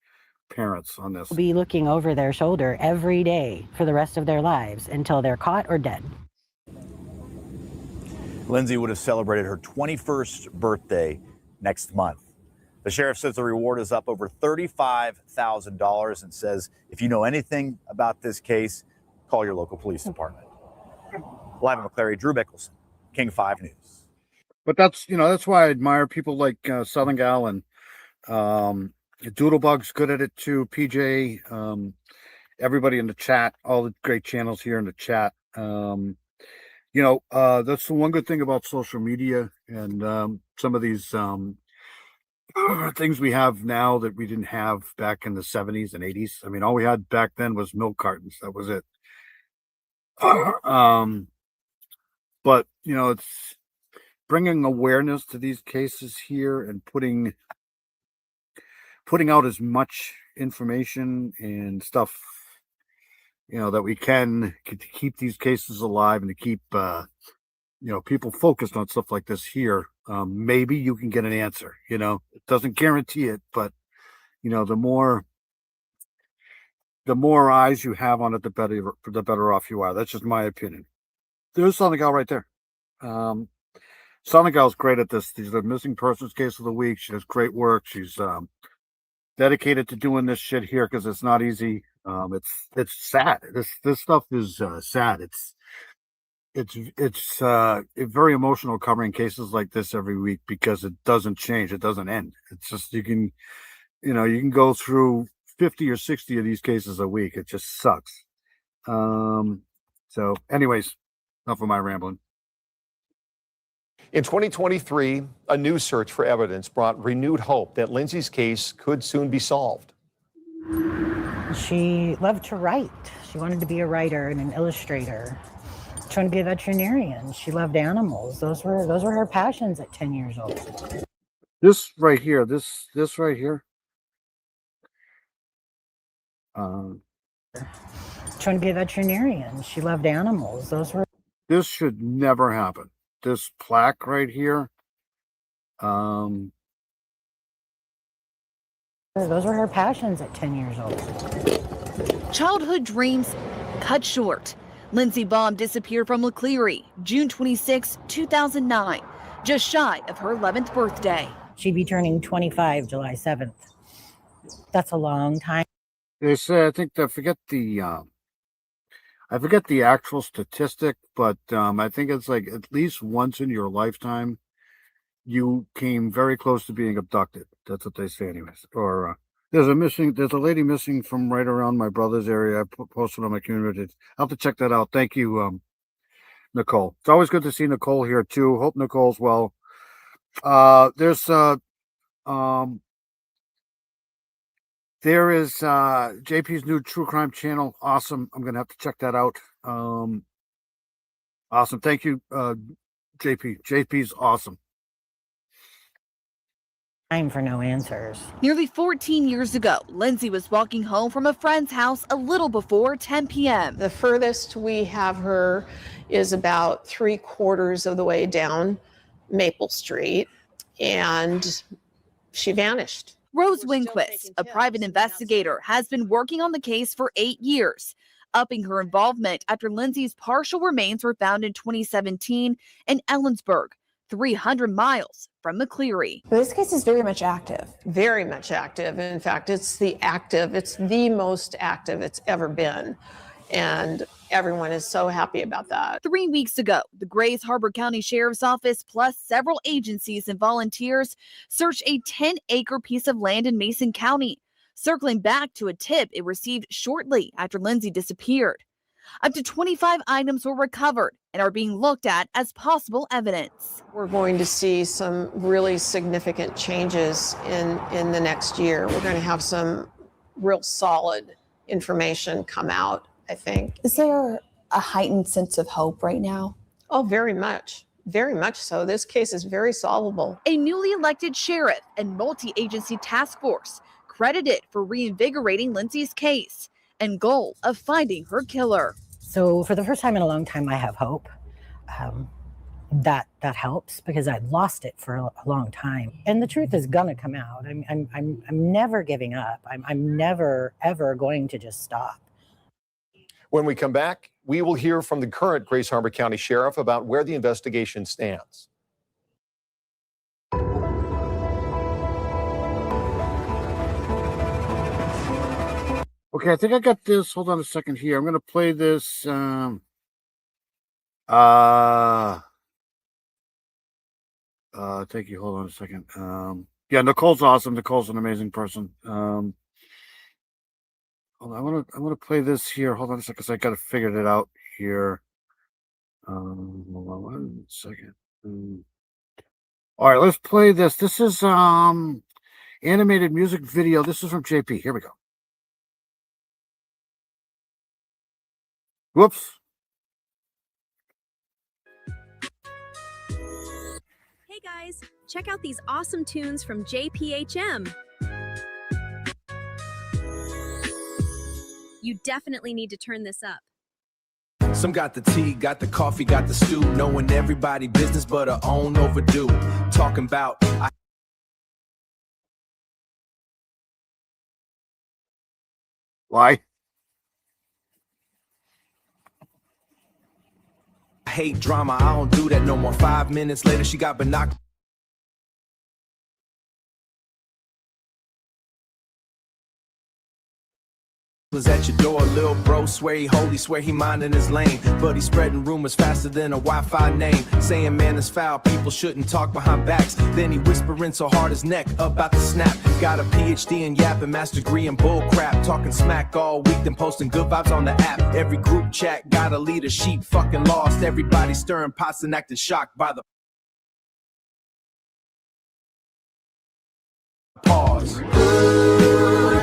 parents on this. Be looking over their shoulder every day for the rest of their lives until they're caught or dead. Lindsay would have celebrated her 21st birthday next month. The sheriff says the reward is up over $35,000 and says if you know anything about this case, call your local police department. Live in McCleary, Drew Mickelson, King 5 News. But that's why I admire people like Southern Gal and Doodlebug's good at it too. PJ, everybody in the chat, all the great channels here in the chat. That's the one good thing about social media and some of these things we have now that we didn't have back in the 70s and 80s. I mean, all we had back then was milk cartons. That was it. But it's bringing awareness to these cases here and putting out as much information and stuff, that we can to keep these cases alive and to keep, people focused on stuff like this here. Maybe you can get an answer, it doesn't guarantee it, but, the more eyes you have on it, the better off you are. That's just my opinion. There's Southern Gal right there. Southern Gal's great at this. She's the missing persons case of the week. She does great work. She's dedicated to doing this shit here because it's not easy. It's sad. This stuff is sad. It's very emotional covering cases like this every week because it doesn't change. It doesn't end. It's just you can go through 50 or 60 of these cases a week. It just sucks. So anyways, enough of my rambling. In 2023, a new search for evidence brought renewed hope that Lindsay's case could soon be solved. She loved to write. She wanted to be a writer and an illustrator. She wanted to be a veterinarian. She loved animals. Those were her passions at 10 years old. This right here, this right here. She wanted to be a veterinarian. She loved animals. This should never happen. This plaque right here. Those were her passions at 10 years old. Childhood dreams cut short. Lindsay Baum disappeared from LeCleary, June 26, 2009, just shy of her 11th birthday. She'd be turning 25 July 7th. That's a long time. They say, I forget the actual statistic, but I think it's like at least once in your lifetime, you came very close to being abducted. That's what they say anyways. Or there's a lady missing from right around my brother's area. I posted on my community. I'll have to check that out. Thank you, Nicole. It's always good to see Nicole here too. Hope Nicole's well. There is JP's new true crime channel. Awesome. I'm gonna have to check that out. Awesome. Thank you, JP. JP's awesome. Time for no answers. Nearly 14 years ago, Lindsay was walking home from a friend's house a little before 10 p.m. The furthest we have her is about 3/4 of the way down Maple Street, and she vanished. Rose Winquist, a private investigator, has been working on the case for 8 years, upping her involvement after Lindsay's partial remains were found in 2017 in Ellensburg, 300 miles from McCleary. This case is very much active. Very much active. In fact, it's the most active it's ever been. And everyone is so happy about that. 3 weeks ago, the Grays Harbor County Sheriff's Office plus several agencies and volunteers searched a 10-acre piece of land in Mason County, circling back to a tip it received shortly after Lindsay disappeared. Up to 25 items were recovered and are being looked at as possible evidence. We're going to see some really significant changes in the next year. We're going to have some real solid information come out, I think. Is there a heightened sense of hope right now? Oh, very much. Very much so. This case is very solvable. A newly elected sheriff and multi-agency task force credited for reinvigorating Lindsay's case and goal of finding her killer. So for the first time in a long time, I have hope. That helps because I'd lost it for a long time, and the truth is gonna come out. I'm never giving up. I'm never ever going to just stop. When we come back, we will hear from the current Grays Harbor County Sheriff about where the investigation stands. Okay, I think I got this. Hold on a second here. I'm gonna play this. Thank you. Hold on a second. Yeah, Nicole's awesome. Nicole's an amazing person. Hold on, I wanna play this here. Hold on a second, because I gotta figure it out here. Hold on 1 second. All right, let's play this. This is animated music video. This is from JP. Here we go. Whoops. Hey guys, check out these awesome tunes from JPHM. You definitely need to turn this up. Some got the tea, got the coffee, got the stew, knowing everybody business but her own overdue. Talking about why? I hate drama, I don't do that no more. 5 minutes later, she got binoculars. Was at your door, little bro, swear he holy, swear he minding his lane, but he's spreading rumors faster than a Wi-Fi name, saying man is foul, people shouldn't talk behind backs, then he whispering so hard his neck about to snap, got a PhD in yapping, master degree in bull crap, talking smack all week, then posting good vibes on the app, every group chat got a leader, sheep fucking lost, everybody stirring pots and acting shocked by the pause. Ooh,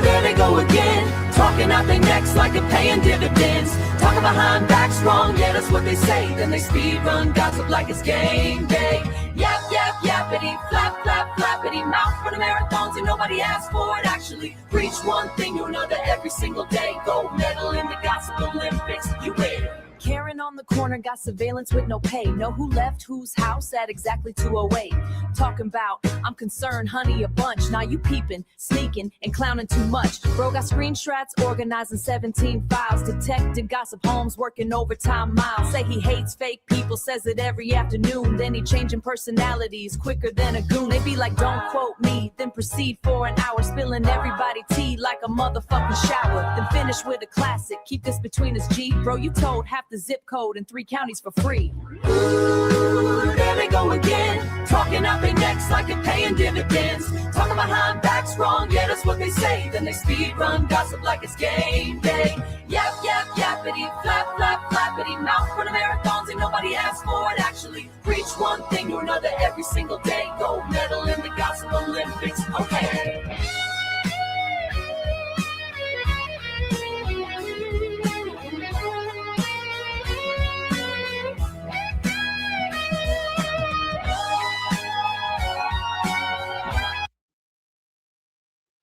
there they go again. Talking out their necks like they're paying dividends. Talking behind backs wrong, yeah, that's what they say. Then they speed run gossip like it's game day. Yap, yap, yappity, flap, flap, flappity. Mouth for the marathons and nobody asked for it. Actually, preach one thing to another every single day. Gold medal in the gossip Olympics, you win. Karen on the corner got surveillance with no pay. Know who left whose house at exactly 2:08. Talking about, I'm concerned, honey, a bunch. Now you peeping, sneaking, and clowning too much. Bro got screenshots, organizing 17 files. Detective Gossip Holmes working overtime miles. Say he hates fake people, says it every afternoon. Then he changing personalities quicker than a goon. They be like, don't quote me, then proceed for an hour. Spilling everybody tea like a motherfucking shower. Then finish with a classic, keep this between us, G. Bro, you told half the zip code in 3 counties for free. Ooh, there they go again. Talking out their necks like they're paying dividends. Talking behind backs wrong, yeah, that's what they say. Then they speed run gossip like it's game day. Yap, yap, yappity, flap, flap, flappity. Mouth for the marathons and nobody asked for it. Actually, preach one thing to another every single day. Gold medal in the gossip Olympics, okay.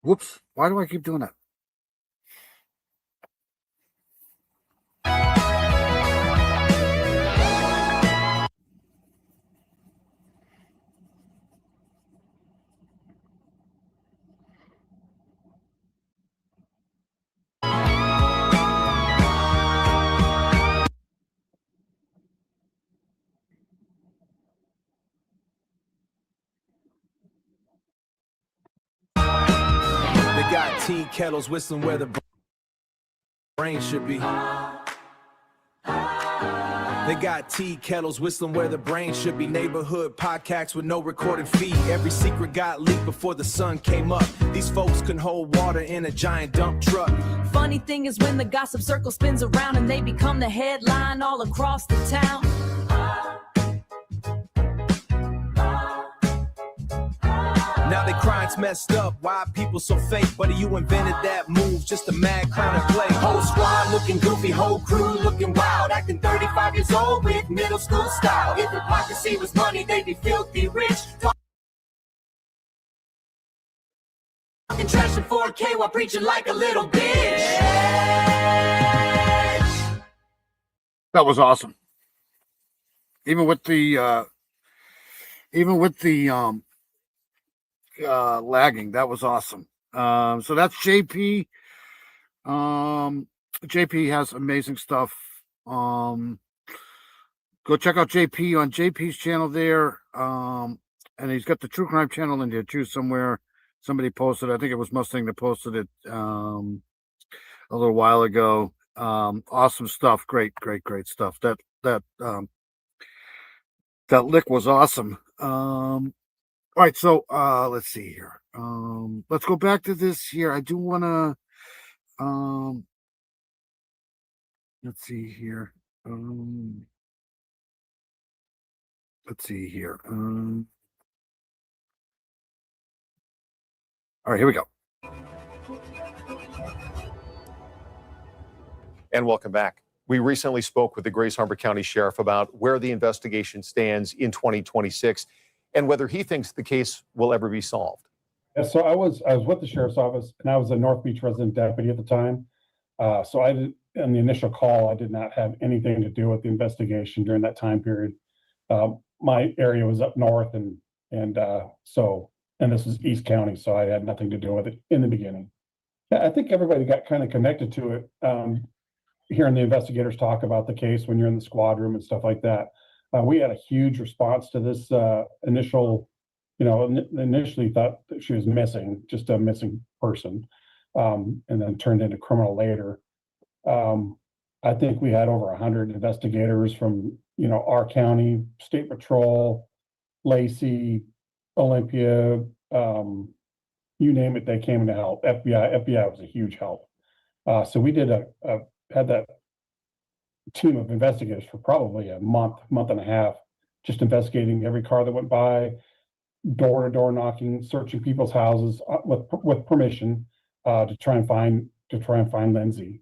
Whoops. Why do I keep doing that? Got tea kettles whistling where the brain should be. They got tea kettles whistling where the brain should be. Neighborhood podcasts with no recorded feed. Every secret got leaked before the sun came up. These folks can hold water in a giant dump truck. Funny thing is when the gossip circle spins around and they become the headline all across the town. Now they crying's messed up. Why people so fake? Buddy, you invented that move, just a mad clown and play. Whole squad looking goofy, whole crew looking wild, acting 35 years old with middle school style. If hypocrisy was money, they'd be filthy rich. Talking trash in 4K while preaching like a little bitch. That was awesome. Even with the lagging, that was awesome. So that's JP. JP has amazing stuff. Go check out JP on JP's channel there. And he's got the True Crime channel in there too somewhere. Somebody posted, I think it was Mustang that posted it a little while ago. Awesome stuff. Great stuff. That lick was awesome. All right, so let's see here. Let's go back to this here. I do want to let's see here. Let's see here. All right, here we go. And welcome back. We recently spoke with the Grays Harbor County Sheriff about where the investigation stands in 2026 and whether he thinks the case will ever be solved. Yeah, so I was with the sheriff's office, and I was a North Beach resident deputy at the time. So I did, in the initial call, I did not have anything to do with the investigation during that time period. My area was up north, and this was East County, so I had nothing to do with it in the beginning. I think everybody got kind of connected to it. Hearing the investigators talk about the case when you're in the squad room and stuff like that. We had a huge response to this initial, initially thought that she was missing, just a missing person. and then turned into criminal later. I think we had over 100 investigators from, our county, state patrol, Lacey, Olympia, you name it, they came to help. FBI was a huge help. So we had that team of investigators for probably a month and a half, just investigating every car that went by, door to door knocking, searching people's houses with permission to try and find Lindsay.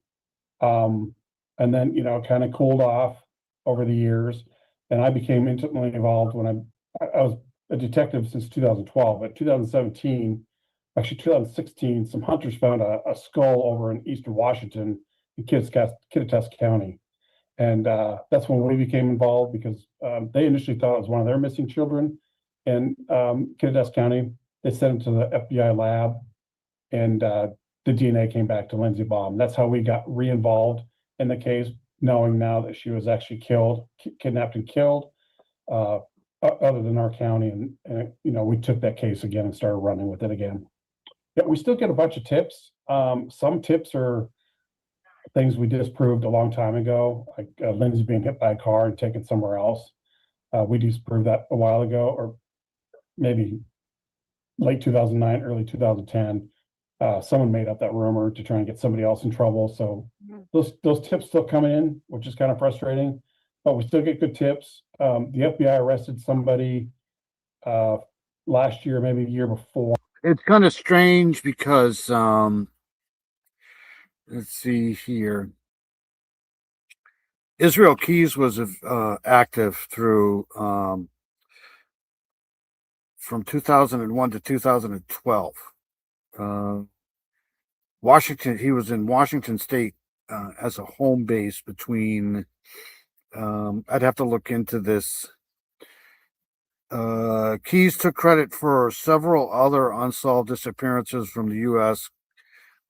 And then kind of cooled off over the years, and I became intimately involved when I was a detective since 2012. But 2017, actually 2016, some hunters found a skull over in eastern Washington in Kittitas County. And that's when we became involved, because they initially thought it was one of their missing children in Kittitas County. They sent it to the FBI lab, and the DNA came back to Lindsay Baum. That's how we got re-involved in the case, knowing now that she was actually kidnapped and killed, other than our county. And we took that case again and started running with it again. Yeah, we still get a bunch of tips. Some tips are things we disproved a long time ago, like Lindsay being hit by a car and taken somewhere else. We disproved that a while ago, or maybe late 2009, early 2010. Someone made up that rumor to try and get somebody else in trouble. So those tips still come in, which is kind of frustrating, but we still get good tips. The FBI arrested somebody last year, maybe the year before. It's kind of strange because let's see here. Israel Keys was active through from 2001 to 2012. Washington, he was in Washington State as a home base between, I'd have to look into this. Keys took credit for several other unsolved disappearances from the U.S.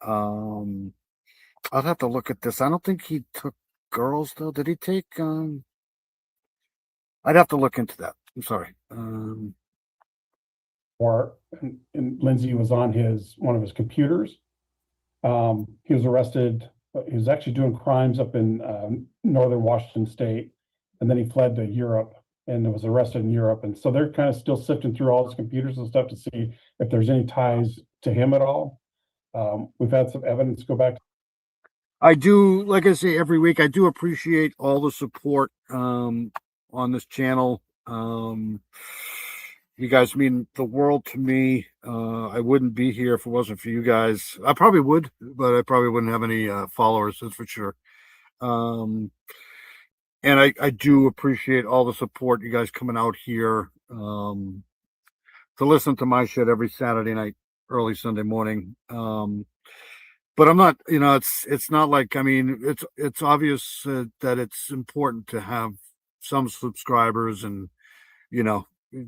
I'd have to look at this. I don't think he took girls, though. Did he take? I'd have to look into that. I'm sorry. And Lindsay was on one of his computers. He was arrested. He was actually doing crimes up in northern Washington State, and then he fled to Europe and was arrested in Europe. And so they're kind of still sifting through all his computers and stuff to see if there's any ties to him at all. We've had some evidence go back. I do, like I say every week, I do appreciate all the support on this channel. You guys mean the world to me. I wouldn't be here if it wasn't for you guys. I probably would, but I probably wouldn't have any followers, that's for sure. And I do appreciate all the support, you guys coming out here to listen to my shit every Saturday night, early Sunday morning. But I'm not, it's not like, I mean, it's obvious that it's important to have some subscribers and,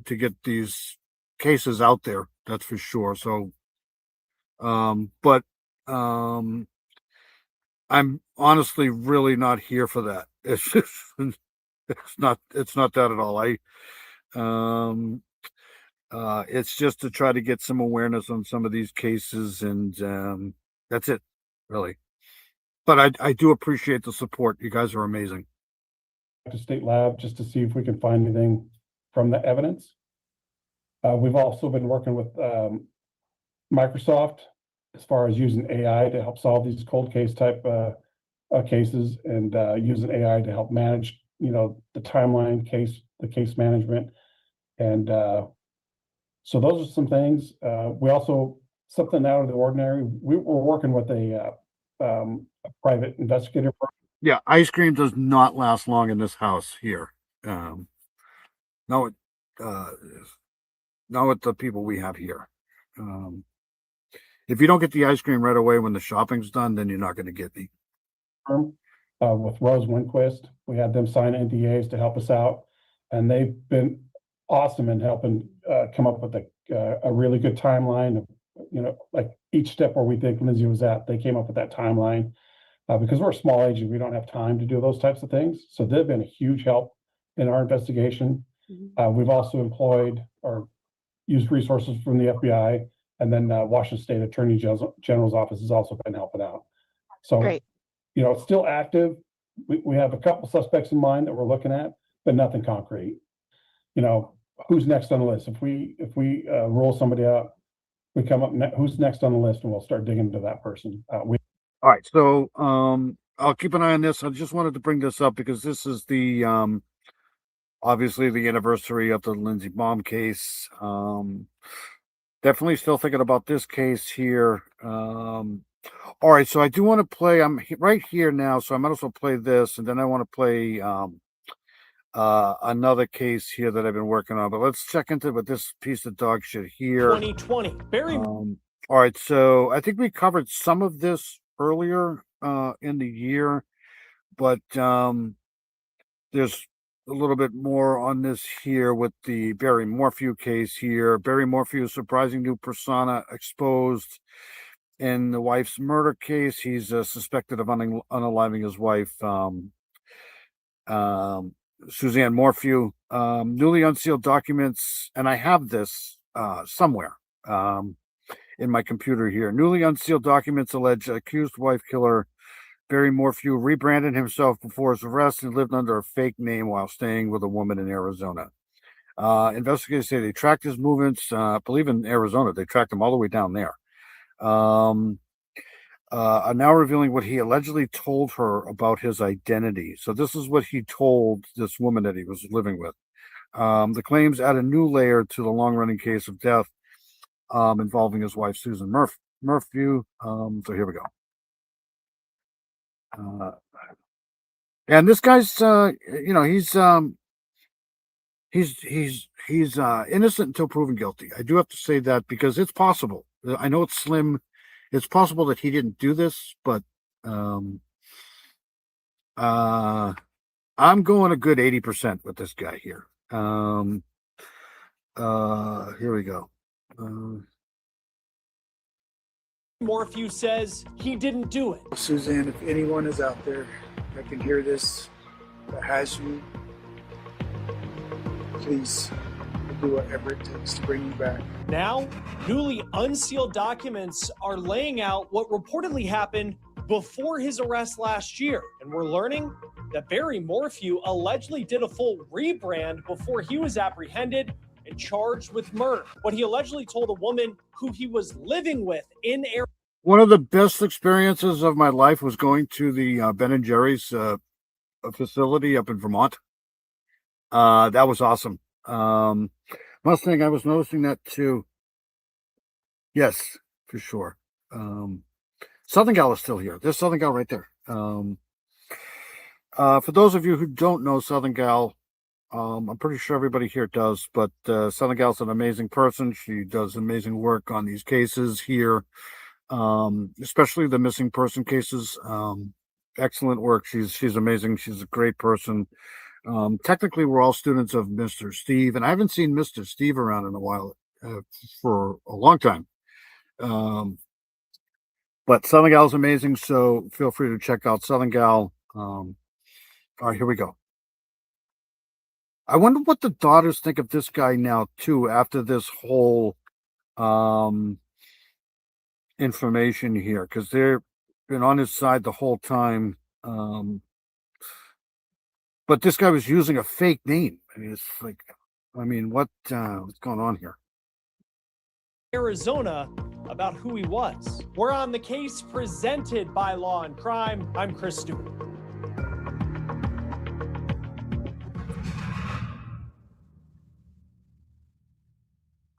to get these cases out there, that's for sure. So, but I'm honestly really not here for that. It's just, it's not that at all. It's just to try to get some awareness on some of these cases, and that's it, really. But I do appreciate the support. You guys are amazing. To state lab just to see if we can find anything from the evidence. We've also been working with Microsoft as far as using AI to help solve these cold case type cases, and using AI to help manage, the timeline the case management. And so those are some things. We also, something out of the ordinary, we're working with a private investigator. Yeah, ice cream does not last long in this house here. Not with the people we have here. If you don't get the ice cream right away when the shopping's done, then you're not going to get the. With Rose Winquist, we had them sign NDAs to help us out, and they've been awesome in helping come up with a really good timeline of, like each step where we think Lindsay was at, they came up with that timeline. Because we're a small agent, we don't have time to do those types of things. So they've been a huge help in our investigation. We've also employed or used resources from the FBI And then Washington State Attorney General's office has also been helping out. So, Great. It's still active. We have a couple suspects in mind that we're looking at, but nothing concrete. Who's next on the list? If we roll somebody out, we come up, who's next on the list, and we'll start digging into that person. All right. So I'll keep an eye on this. I just wanted to bring this up because this is the obviously the anniversary of the Lindsey Baum case. Definitely still thinking about this case here. All right, so I do want to play. I'm right here now, so I might as well play this, and then I want to play another case here that I've been working on. But let's check into with this piece of dog shit here. 2020. Barry. All right, so I think we covered some of this earlier in the year, but there's a little bit more on this here with the Barry Morphew case here. Barry Morphew, surprising new persona exposed in the wife's murder case. He's suspected of unaliving his wife, Suzanne Morphew. Newly unsealed documents, and I have this somewhere in my computer here. Newly unsealed documents allege accused wife killer Barry Morphew rebranded himself before his arrest and lived under a fake name while staying with a woman in Arizona. Investigators say they tracked his movements. I believe in Arizona, they tracked him all the way down there. Are now revealing what he allegedly told her about his identity. So this is what he told this woman that he was living with. The claims add a new layer to the long-running case of death involving his wife, Susan Morphew. So here we go. And this guy's, he's innocent until proven guilty. I do have to say that because it's possible. I know it's slim. It's possible that he didn't do this, but I'm going a good 80% with this guy here. Here we go. Morphew says he didn't do it. Suzanne, if anyone is out there that can hear this, that has you, please do whatever it takes to bring you back. Now, newly unsealed documents are laying out what reportedly happened before his arrest last year. And we're learning that Barry Morphew allegedly did a full rebrand before he was apprehended and charged with murder. What he allegedly told a woman who he was living with in Arizona. One of the best experiences of my life was going to the Ben & Jerry's facility up in Vermont. That was awesome. Mustang, I was noticing that too. Yes, for sure. Southern Gal is still here. There's Southern Gal right there. For those of you who don't know Southern Gal, I'm pretty sure everybody here does, but Southern Gal's an amazing person. She does amazing work on these cases here, especially the missing person cases. Excellent work. She's amazing. She's a great person. Technically, we're all students of Mr. Steve, and I haven't seen Mr. Steve around in a while, for a long time. But Southern Gal is amazing, so feel free to check out Southern Gal. All right, here we go. I wonder what the daughters think of this guy now, too, after this whole information here, because they've been on his side the whole time. But this guy was using a fake name. I mean, it's like, what's going on here? Arizona about who he was. We're on the case presented by Law and Crime. I'm Chris Stewart.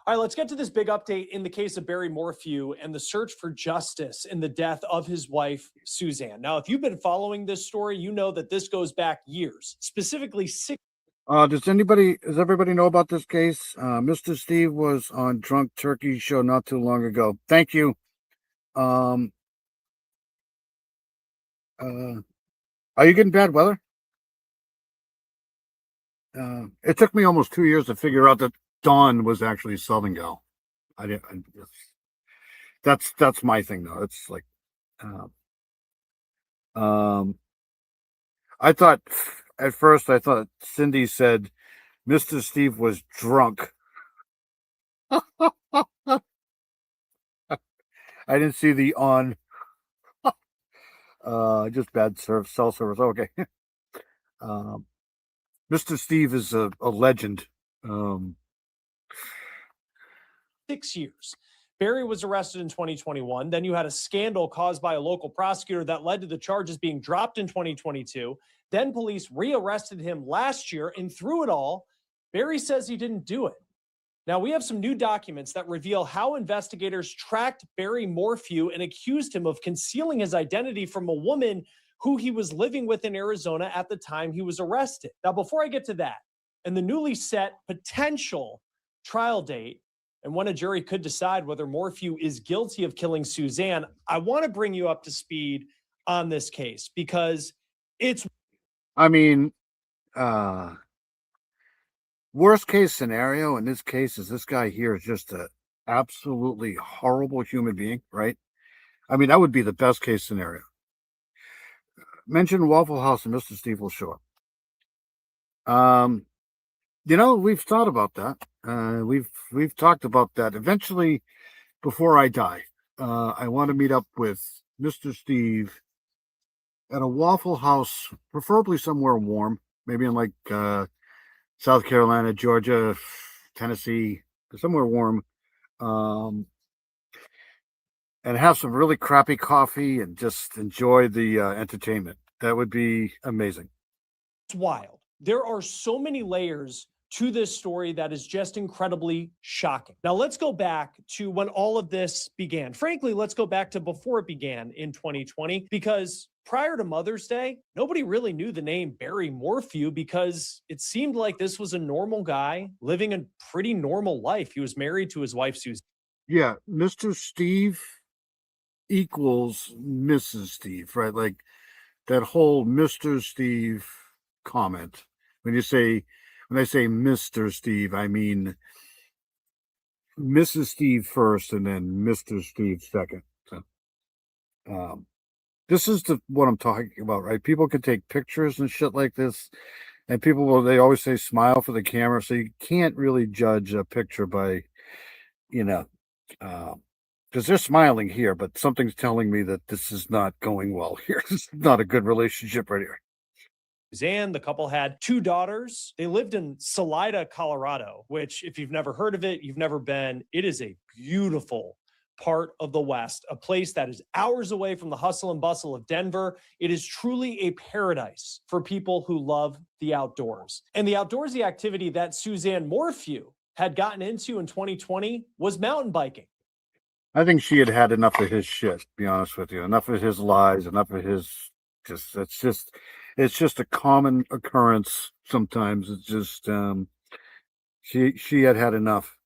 All right, let's get to this big update in the case of Barry Morphew and the search for justice in the death of his wife, Suzanne. Now, if you've been following this story, you know that this goes back years, specifically 6. Does everybody know about this case? Mr. Steve was on Drunk Turkey show not too long ago. Thank you. Are you getting bad weather? It took me almost 2 years to figure out that Dawn was actually Southern Gal. That's my thing though. It's like, I thought at first Cindy said Mr. Steve was drunk. I didn't see the on. Just bad cell service. Okay. Mr. Steve is a legend. 6 years. Barry was arrested in 2021. Then you had a scandal caused by a local prosecutor that led to the charges being dropped in 2022. Then police rearrested him last year, and through it all, Barry says he didn't do it. Now, we have some new documents that reveal how investigators tracked Barry Morphew and accused him of concealing his identity from a woman who he was living with in Arizona at the time he was arrested. Now, before I get to that, and the newly set potential trial date, and when a jury could decide whether Morphew is guilty of killing Suzanne, I want to bring you up to speed on this case because it's... I mean, worst case scenario in this case is this guy here is just a absolutely horrible human being, right? I mean, that would be the best case scenario. Mention Waffle House and Mr. Steve will show up. You know, we've thought about that. We've talked about that. Eventually, before I die, I want to meet up with Mr. Steve at a Waffle House, preferably somewhere warm, maybe in like South Carolina, Georgia, Tennessee, somewhere warm, and have some really crappy coffee and just enjoy the entertainment. That would be amazing. It's wild. There are so many layers to this story that is just incredibly shocking. Now, let's go back to when all of this began. Frankly, let's go back to before it began in 2020, because prior to Mother's Day, nobody really knew the name Barry Morphew because it seemed like this was a normal guy living a pretty normal life. He was married to his wife, Susan. Yeah, Mr. Steve equals Mrs. Steve, right? Like that whole Mr. Steve comment. When I say Mr. Steve, I mean Mrs. Steve first and then Mr. Steve second. So, this is what I'm talking about, right? People can take pictures and shit like this, and they always say smile for the camera, so you can't really judge a picture by, because they're smiling here, but something's telling me that this is not going well here. This is not a good relationship right here. Suzanne, the couple had 2 daughters. They lived in Salida, Colorado, which if you've never heard of it, you've never been. It is a beautiful part of the West, a place that is hours away from the hustle and bustle of Denver. It is truly a paradise for people who love the outdoors. And the outdoorsy activity that Suzanne Morphew had gotten into in 2020 was mountain biking. I think she had enough of his shit, to be honest with you. Enough of his lies, enough of his it's just a common occurrence sometimes. It's just she had enough.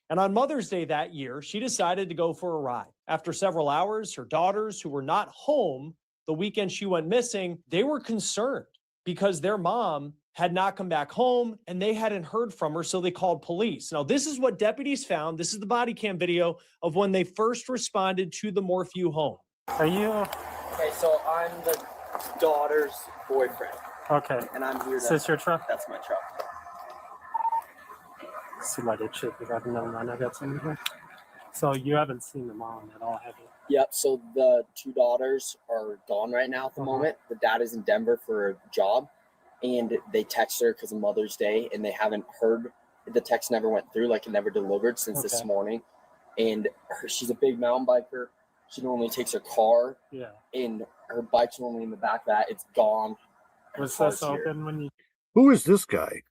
And on Mother's Day that year, she decided to go for a ride. After several hours, her daughters, who were not home the weekend she went missing, they were concerned because their mom had not come back home and they hadn't heard from her, so they called police. Now, this is what deputies found. This is the body cam video of when they first responded to the Morphew home. Are you? Okay, so I'm the daughter's boyfriend. Okay. And I'm here. Is this your truck? That's my truck. Somebody should be having never mind. I got something here. So you haven't seen the mom at all, have you? Yep. So the 2 daughters are gone right now at the moment. The dad is in Denver for a job, and they text her because of Mother's Day, and they haven't heard. The text never went through, like it never delivered since this morning. And she's a big mountain biker. She normally takes her car. Yeah. And her bike's normally in the back of that. It's gone. Was this open when you? Who is this guy?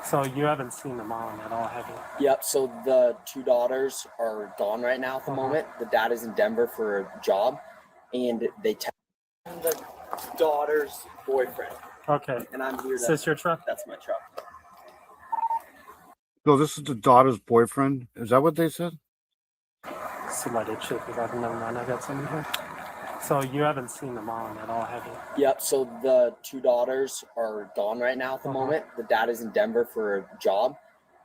So you haven't seen the mom at all, have you? Yep. So the 2 daughters are gone right now at the moment. The dad is in Denver for a job, and they text the daughter's boyfriend. Okay. And I'm here. Is this your truck? That's my truck. So this is the daughter's boyfriend? Is that what they said? Somebody should be having never mind. I got something here. So you haven't seen the mom at all, have you? Yep. So the 2 daughters are gone right now at the moment. The dad is in Denver for a job,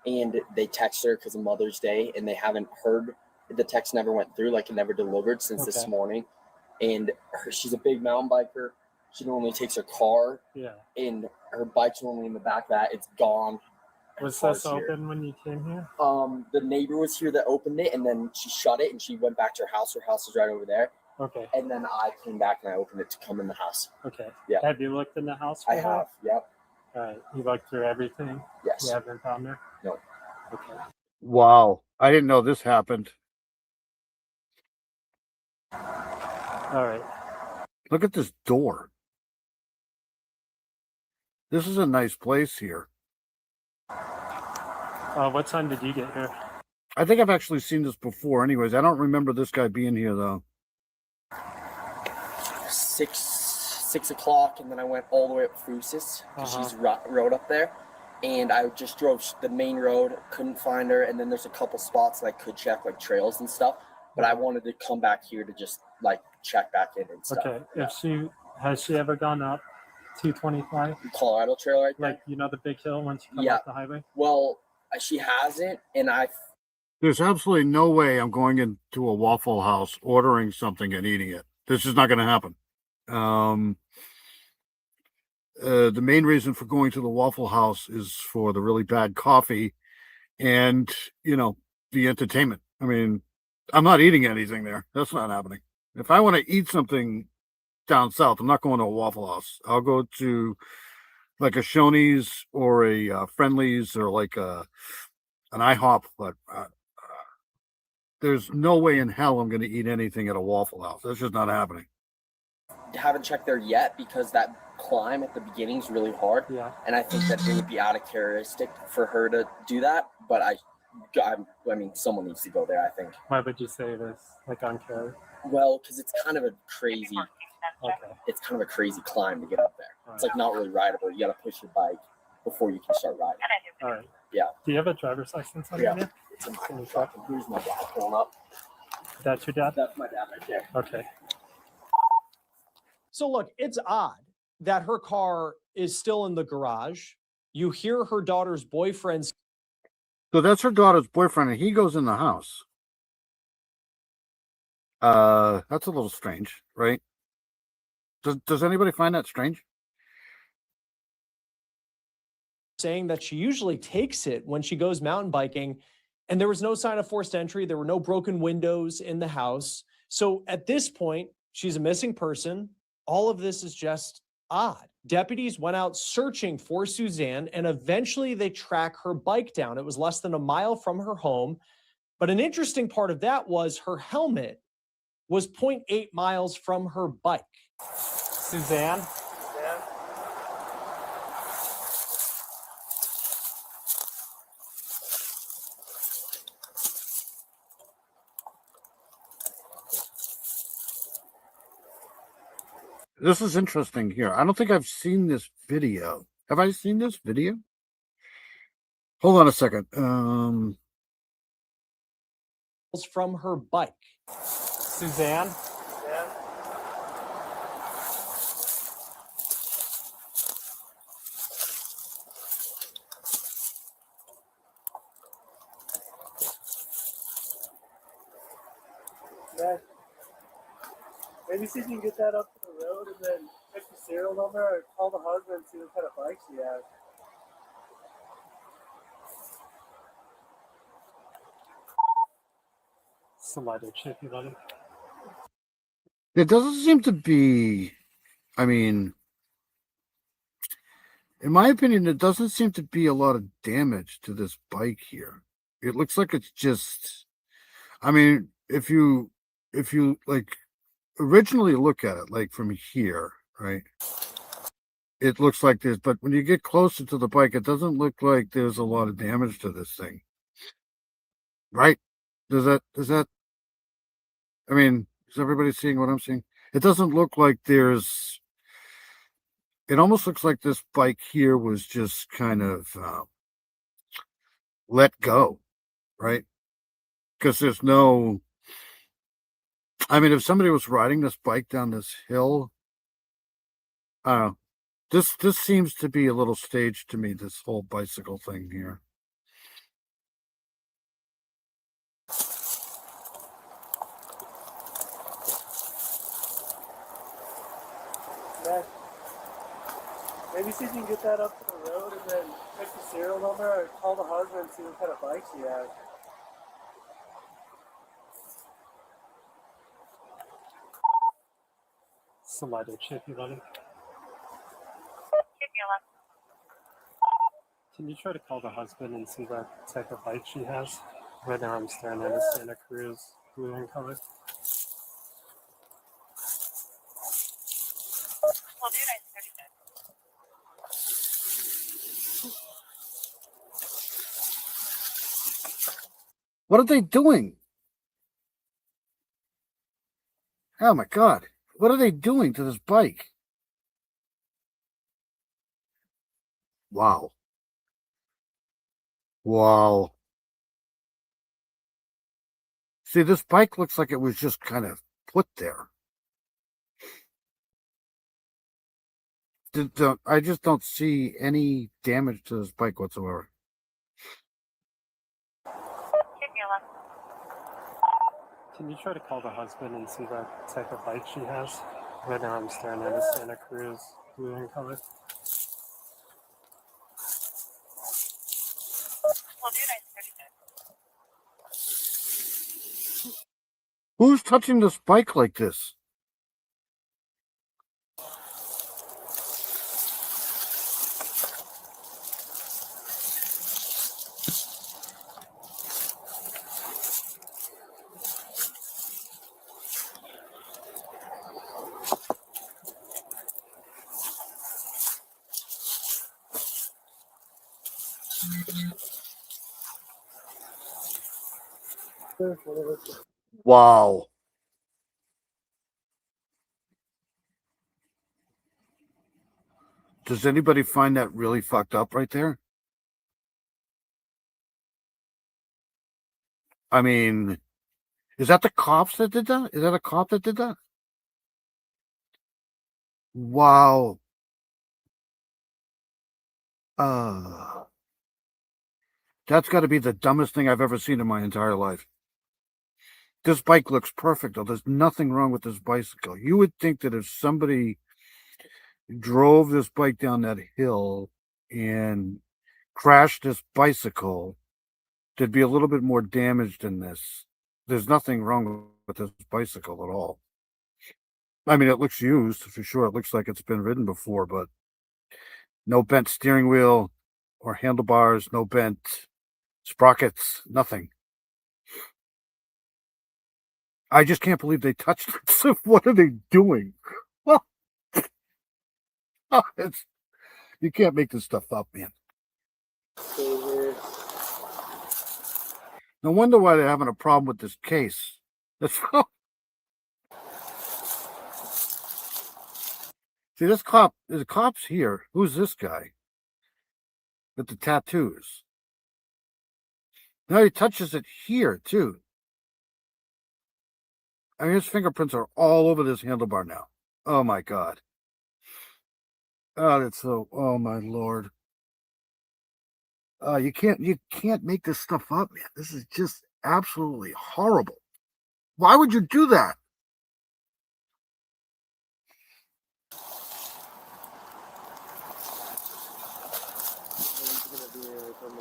and they text her because of Mother's Day, and they haven't heard. The text never went through, like it never delivered since this morning. And she's a big mountain biker. She normally takes her car. Yeah. And her bike's normally in the back of that. It's gone. Was cars this here. open when you came here? The neighbor was here that opened it, and then she shut it, and she went back to her house. Her house is right over there. Okay. And then I came back and I opened it to come in the house. Okay. Yeah. Have you looked in the house? I for her? have. Yep. All right. You looked through everything? Yes. You haven't found her? No. Okay. Wow. I didn't know this happened. All right. Look at this door. This is a nice place here. What time did you get here? I think I've actually seen this before. Anyways, I don't remember this guy being here though. 6 o'clock, and then I went all the way up Frusis because Uh-huh. she's road up there, and I just drove the main road, couldn't find her, and then there's a couple spots that I could check, like trails and stuff, but I wanted to come back here to just like check back in and stuff. Okay. Yeah. Has she ever gone up 225? Colorado Trail right there? Like, you know, the big hill once you come Yeah. off the highway? Well, she hasn't, and There's absolutely no way I'm going into a Waffle House, ordering something and eating it. This is not going to happen. The main reason for going to the Waffle House is for the really bad coffee and, you know, the entertainment. I mean, I'm not eating anything there. That's not happening. If I want to eat something down south, I'm not going to a Waffle House. I'll go to like a Shoney's or a Friendly's or like an IHOP, but there's no way in hell I'm going to eat anything at a Waffle House. That's just not happening. haven't checked there yet because that climb at the beginning is really hard. Yeah. And I think that it would be out of characteristic for her to do that. But I mean, someone needs to go there, I think. Why would you say this? Like on care? Well, because it's kind of a crazy, Okay. it's kind of a crazy climb to get up there. It's like not really rideable. You got to push your bike before you can start riding. All right. Yeah. Do you have a driver's license on Yeah. you? It's in the truck. Here's my dad pulling up. That's your dad? That's my dad right there. Okay. So look, it's odd that her car is still in the garage. You hear her daughter's boyfriend. So that's her daughter's boyfriend, and he goes in the house. That's a little strange, right? Does anybody find that strange? Saying that she usually takes it when she goes mountain biking, and there was no sign of forced entry. There were no broken windows in the house. So at this point, she's a missing person. All of this is just odd. Deputies went out searching for Suzanne, and eventually they track her bike down. It was less than a mile from her home. But an interesting part of that was her helmet was 0.8 miles from her bike. Suzanne? This is interesting here. I don't think I've seen this video. Have I seen this video? Hold on a second. From her bike. Suzanne? Yeah. Maybe see if you can get that up to the road and then check the serial number or call the husband and see what kind of bike she has. Somebody check you buddy. There doesn't seem to be, I mean, in my opinion, there doesn't seem to be a lot of damage to this bike here. It looks like it's just, I mean, if you like originally look at it like from here, right? It looks like this, but when you get closer to the bike, it doesn't look like there's a lot of damage to this thing. Right? Does that, I mean, is everybody seeing what I'm seeing? It doesn't look like there's, it almost looks like this bike here was just kind of let go, right? Because there's no, I mean, if somebody was riding this bike down this hill, I don't know. This seems to be a little staged to me, this whole bicycle thing here. Yeah. Maybe see if you can get that up to the road and then check the serial number or call the husband and see what kind of bike she has. Somebody chippy buddy. Can you try to call the husband and see what type of bike she has? Right now I'm staring at a Santa Cruz blue in color. What are they doing? Oh my God. What are they doing to this bike? Wow. Wow. See, this bike looks like it was just kind of put there. I just don't see any damage to this bike whatsoever. Can you try to call the husband and see what type of bike she has? Right now I'm staring at a Santa Cruz blue in color. Who's touching this bike like this? Wow. Does anybody find that really fucked up right there? I mean, is that the cops that did that? Is that a cop that did that? Wow. That's got to be the dumbest thing I've ever seen in my entire life. This bike looks perfect, though. There's nothing wrong with this bicycle. You would think that if somebody drove this bike down that hill and crashed this bicycle, there'd be a little bit more damage than this. There's nothing wrong with this bicycle at all. I mean, it looks used for sure. It looks like it's been ridden before, but no bent steering wheel or handlebars, no bent sprockets, nothing. I just can't believe they touched it. What are they doing? Well, you can't make this stuff up, man. No wonder why they're having a problem with this case. See, this cop, the cop's here. Who's this guy with the tattoos? Now he touches it here, too. I mean, his fingerprints are all over this handlebar now. Oh, my God. Oh, that's so, oh, my Lord. You can't make this stuff up, man. This is just absolutely horrible. Why would you do that?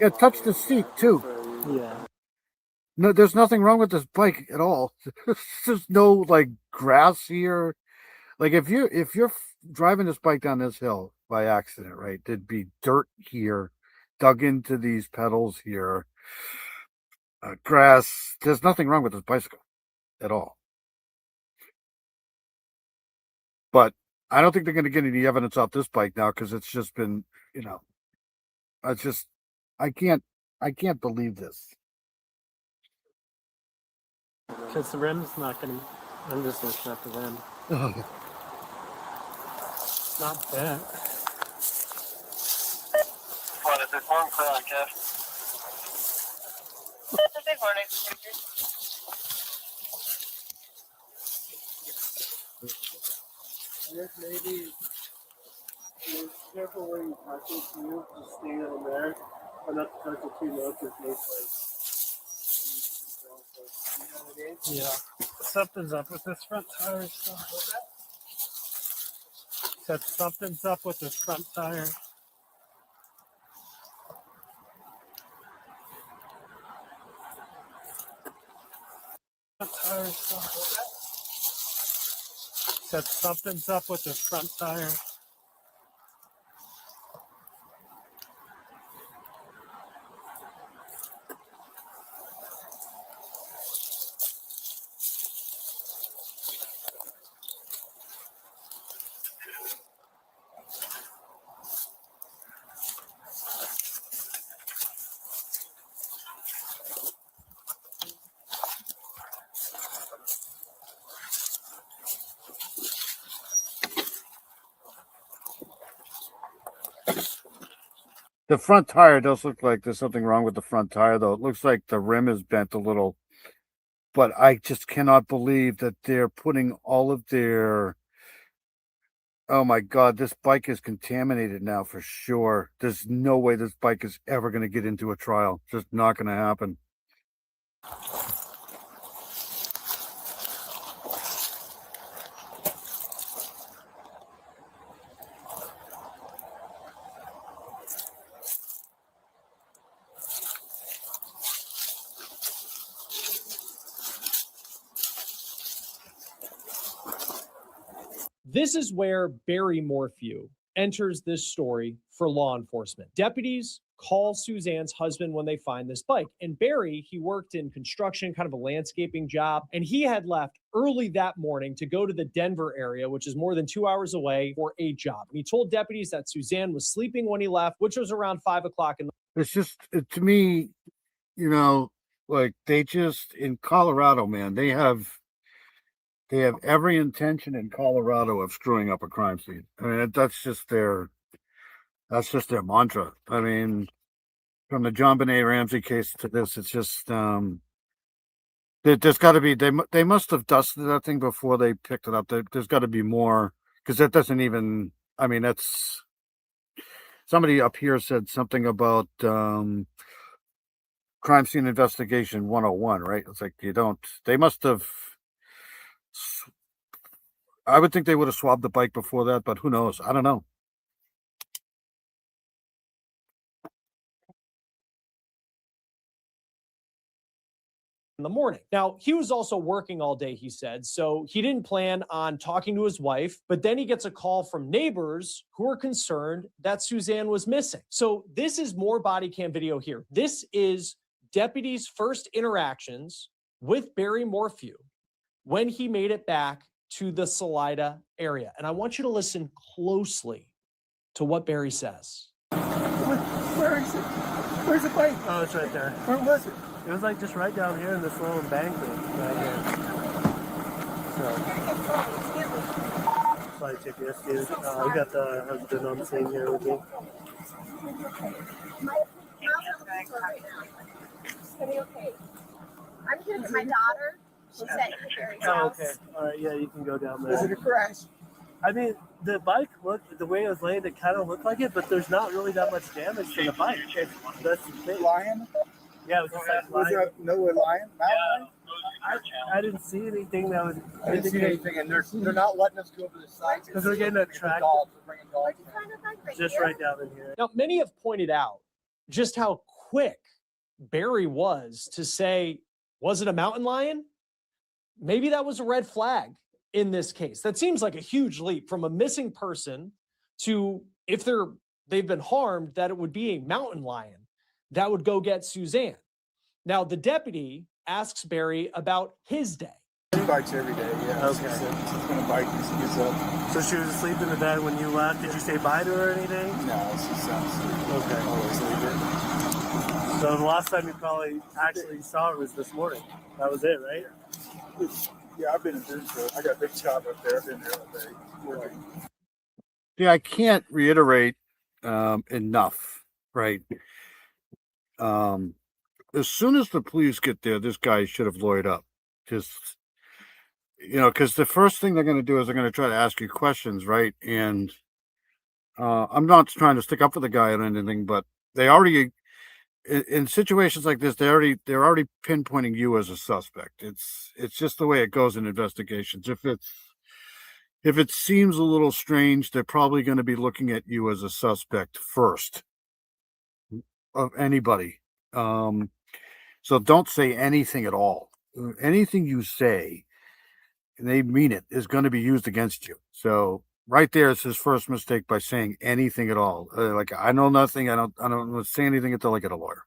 Yeah, touch the seat too. Yeah. No, there's nothing wrong with this bike at all. There's no like grass here. Like if you're driving this bike down this hill by accident, right? There'd be dirt here, dug into these pedals here, grass. There's nothing wrong with this bicycle at all. But I don't think they're going to get any evidence off this bike now because it's just been, I can't believe this. Because the rim's not going to, I'm just looking at the rim. It's not bad. What is it? One crown, Kev. Yes, maybe. Be careful where you touch it. You just stay on there, but not to touch it too much. It's no place. You know what I mean? Yeah. Something's up with this front tire stuff. Said something's up with the front tire. Said something's up with the front tire. The front tire does look like there's something wrong with the front tire, though. It looks like the rim is bent a little. But I just cannot believe that they're putting all of their. Oh my God, this bike is contaminated now for sure. There's no way this bike is ever going to get into a trial. Just not going to happen. This is where Barry Morphew enters this story for law enforcement. Deputies call Suzanne's husband when they find this bike. And Barry, he worked in construction, kind of a landscaping job, and he had left early that morning to go to the Denver area, which is more than 2 hours away, for a job. And he told deputies that Suzanne was sleeping when he left, which was around 5 o'clock in the It's just, to me, you know, like they just, in Colorado, man, they have every intention in Colorado of screwing up a crime scene. I mean, that's just their mantra. I mean, from the John Benet Ramsey case to this, it's just, there's got to be, they must have dusted that thing before they picked it up. There's got to be more, because that doesn't even, I mean, that's, somebody up here said something about crime scene investigation 101, right? It's like, they must have, I would think they would have swabbed the bike before that, but who knows? I don't know. in the morning. Now, he was also working all day, he said, so he didn't plan on talking to his wife, but then he gets a call from neighbors who are concerned that Suzanne was missing. So this is more body cam video here. This is deputies' first interactions with Barry Morphew when he made it back to the Salida area. And I want you to listen closely to what Barry says. Where is it? Where's the bike? Oh, it's right there. Where was it? It was like just right down here in this little embankment right here. So, flight tickets, dude. We got the husband on the scene here with me. I'm here with my daughter. She's at Barry's house. Okay. All right. Yeah, you can go down there. Was it a crash? I mean, the bike looked, the way it was laying, it kind of looked like it, but there's not really that much damage to the bike. That's the thing. Lion? Yeah, it was just like Was there no lion? Yeah. I didn't see anything that would. I didn't see anything, and they're not letting us go over the side because we're getting attracted. Bringing dogs in. Just right down in here. Now, many have pointed out just how quick Barry was to say, was it a mountain lion? Maybe that was a red flag in this case. That seems like a huge leap from a missing person to, if they've been harmed, that it would be a mountain lion that would go get Suzanne. Now, the deputy asks Barry about his day. She bikes every day, yeah. Okay. She's gonna bike when she gets up. So she was asleep in the bed when you left. Did you say bye to her or anything? No, she sounds asleep. Okay. Always leave her. So the last time you probably actually saw her was this morning. That was it, right? Yeah, I've been in business. I got a big job up there. I've been there all day working. Yeah, I can't reiterate enough, right? As soon as the police get there, this guy should have lawyered up. Just, because the first thing they're going to do is they're going to try to ask you questions, right? And I'm not trying to stick up for the guy or anything, but they already, in situations like this, they're already pinpointing you as a suspect. It's just the way it goes in investigations. If it's, if it seems a little strange, they're probably going to be looking at you as a suspect first of anybody. So don't say anything at all. Anything you say, and they mean it, is going to be used against you. So right there is his first mistake by saying anything at all. Like, I know nothing. I don't say anything until I get a lawyer.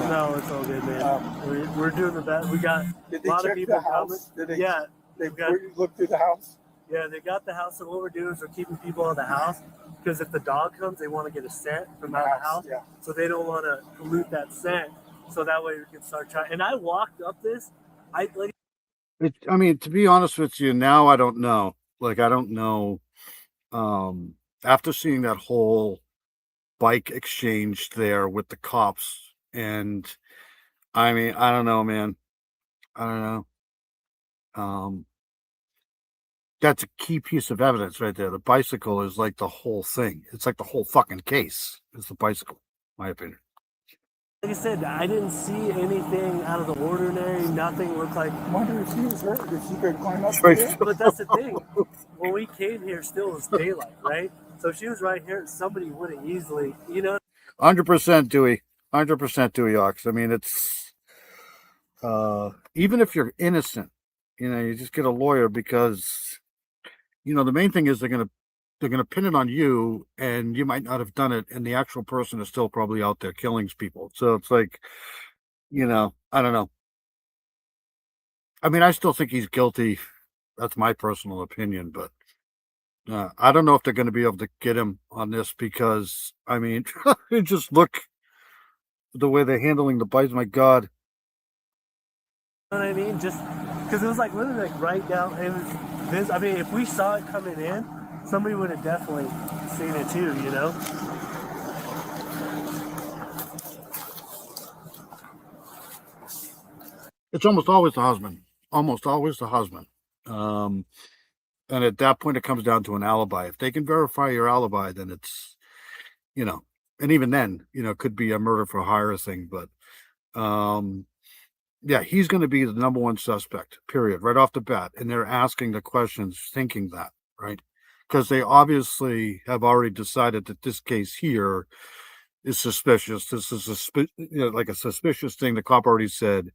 No, it's all good, man. We're doing the best. We got a lot of people coming. Yeah, they've got. Look through the house. Yeah, they got the house, and what we're doing is we're keeping people out of the house because if the dog comes, they want to get a scent from out of the house. Yeah. So they don't want to pollute that scent. So that way we can start trying. And I walked up this. I mean, to be honest with you, now I don't know. Like, I don't know. After seeing that whole bike exchange there with the cops, and I mean, I don't know, man. I don't know. That's a key piece of evidence right there. The bicycle is like the whole thing. It's like the whole fucking case is the bicycle, in my opinion. Like I said, I didn't see anything out of the ordinary. Nothing looked like. I wonder if she was hurt. If she could climb up Right. here. But that's the thing. When we came here, still was daylight, right? So if she was right here, somebody would have easily, 100% Dewey. 100% Dewey Ox. I mean, it's even if you're innocent, you just get a lawyer because the main thing is they're gonna pin it on you, and you might not have done it, and the actual person is still probably out there killing people. So it's like, I don't know. I mean, I still think he's guilty. That's my personal opinion, but I don't know if they're going to be able to get him on this because, I mean, just look the way they're handling the bites. My God. You know what I mean? Just because it was like literally like right down. It was this. I mean, if we saw it coming in, somebody would have definitely seen it too. It's almost always the husband. Almost always the husband. And at that point, it comes down to an alibi. If they can verify your alibi, then it's, and even then, it could be a murder for hire thing. But yeah, he's going to be the number one suspect, period, right off the bat. And they're asking the questions thinking that, right? Because they obviously have already decided that this case here is suspicious. This is like a suspicious thing. The cop already said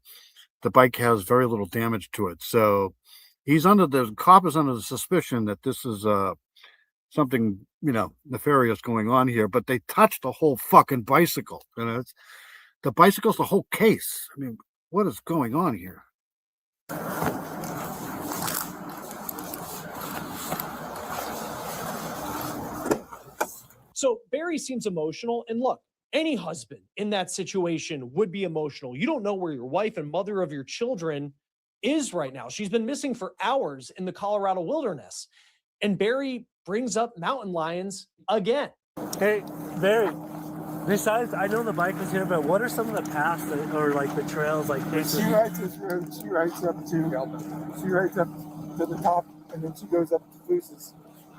the bike has very little damage to it. So the cop is under the suspicion that this is something, nefarious going on here, but they touched the whole fucking bicycle. The bicycle's the whole case. I mean, what is going on here? So Barry seems emotional. And look, any husband in that situation would be emotional. You don't know where your wife and mother of your children is right now. She's been missing for hours in the Colorado wilderness. And Barry brings up mountain lions again. Hey, Barry, besides, I know the bike was here, but what are some of the paths or like the trails? Like She rides this road. She rides up to the top, and then she goes up to Fluces.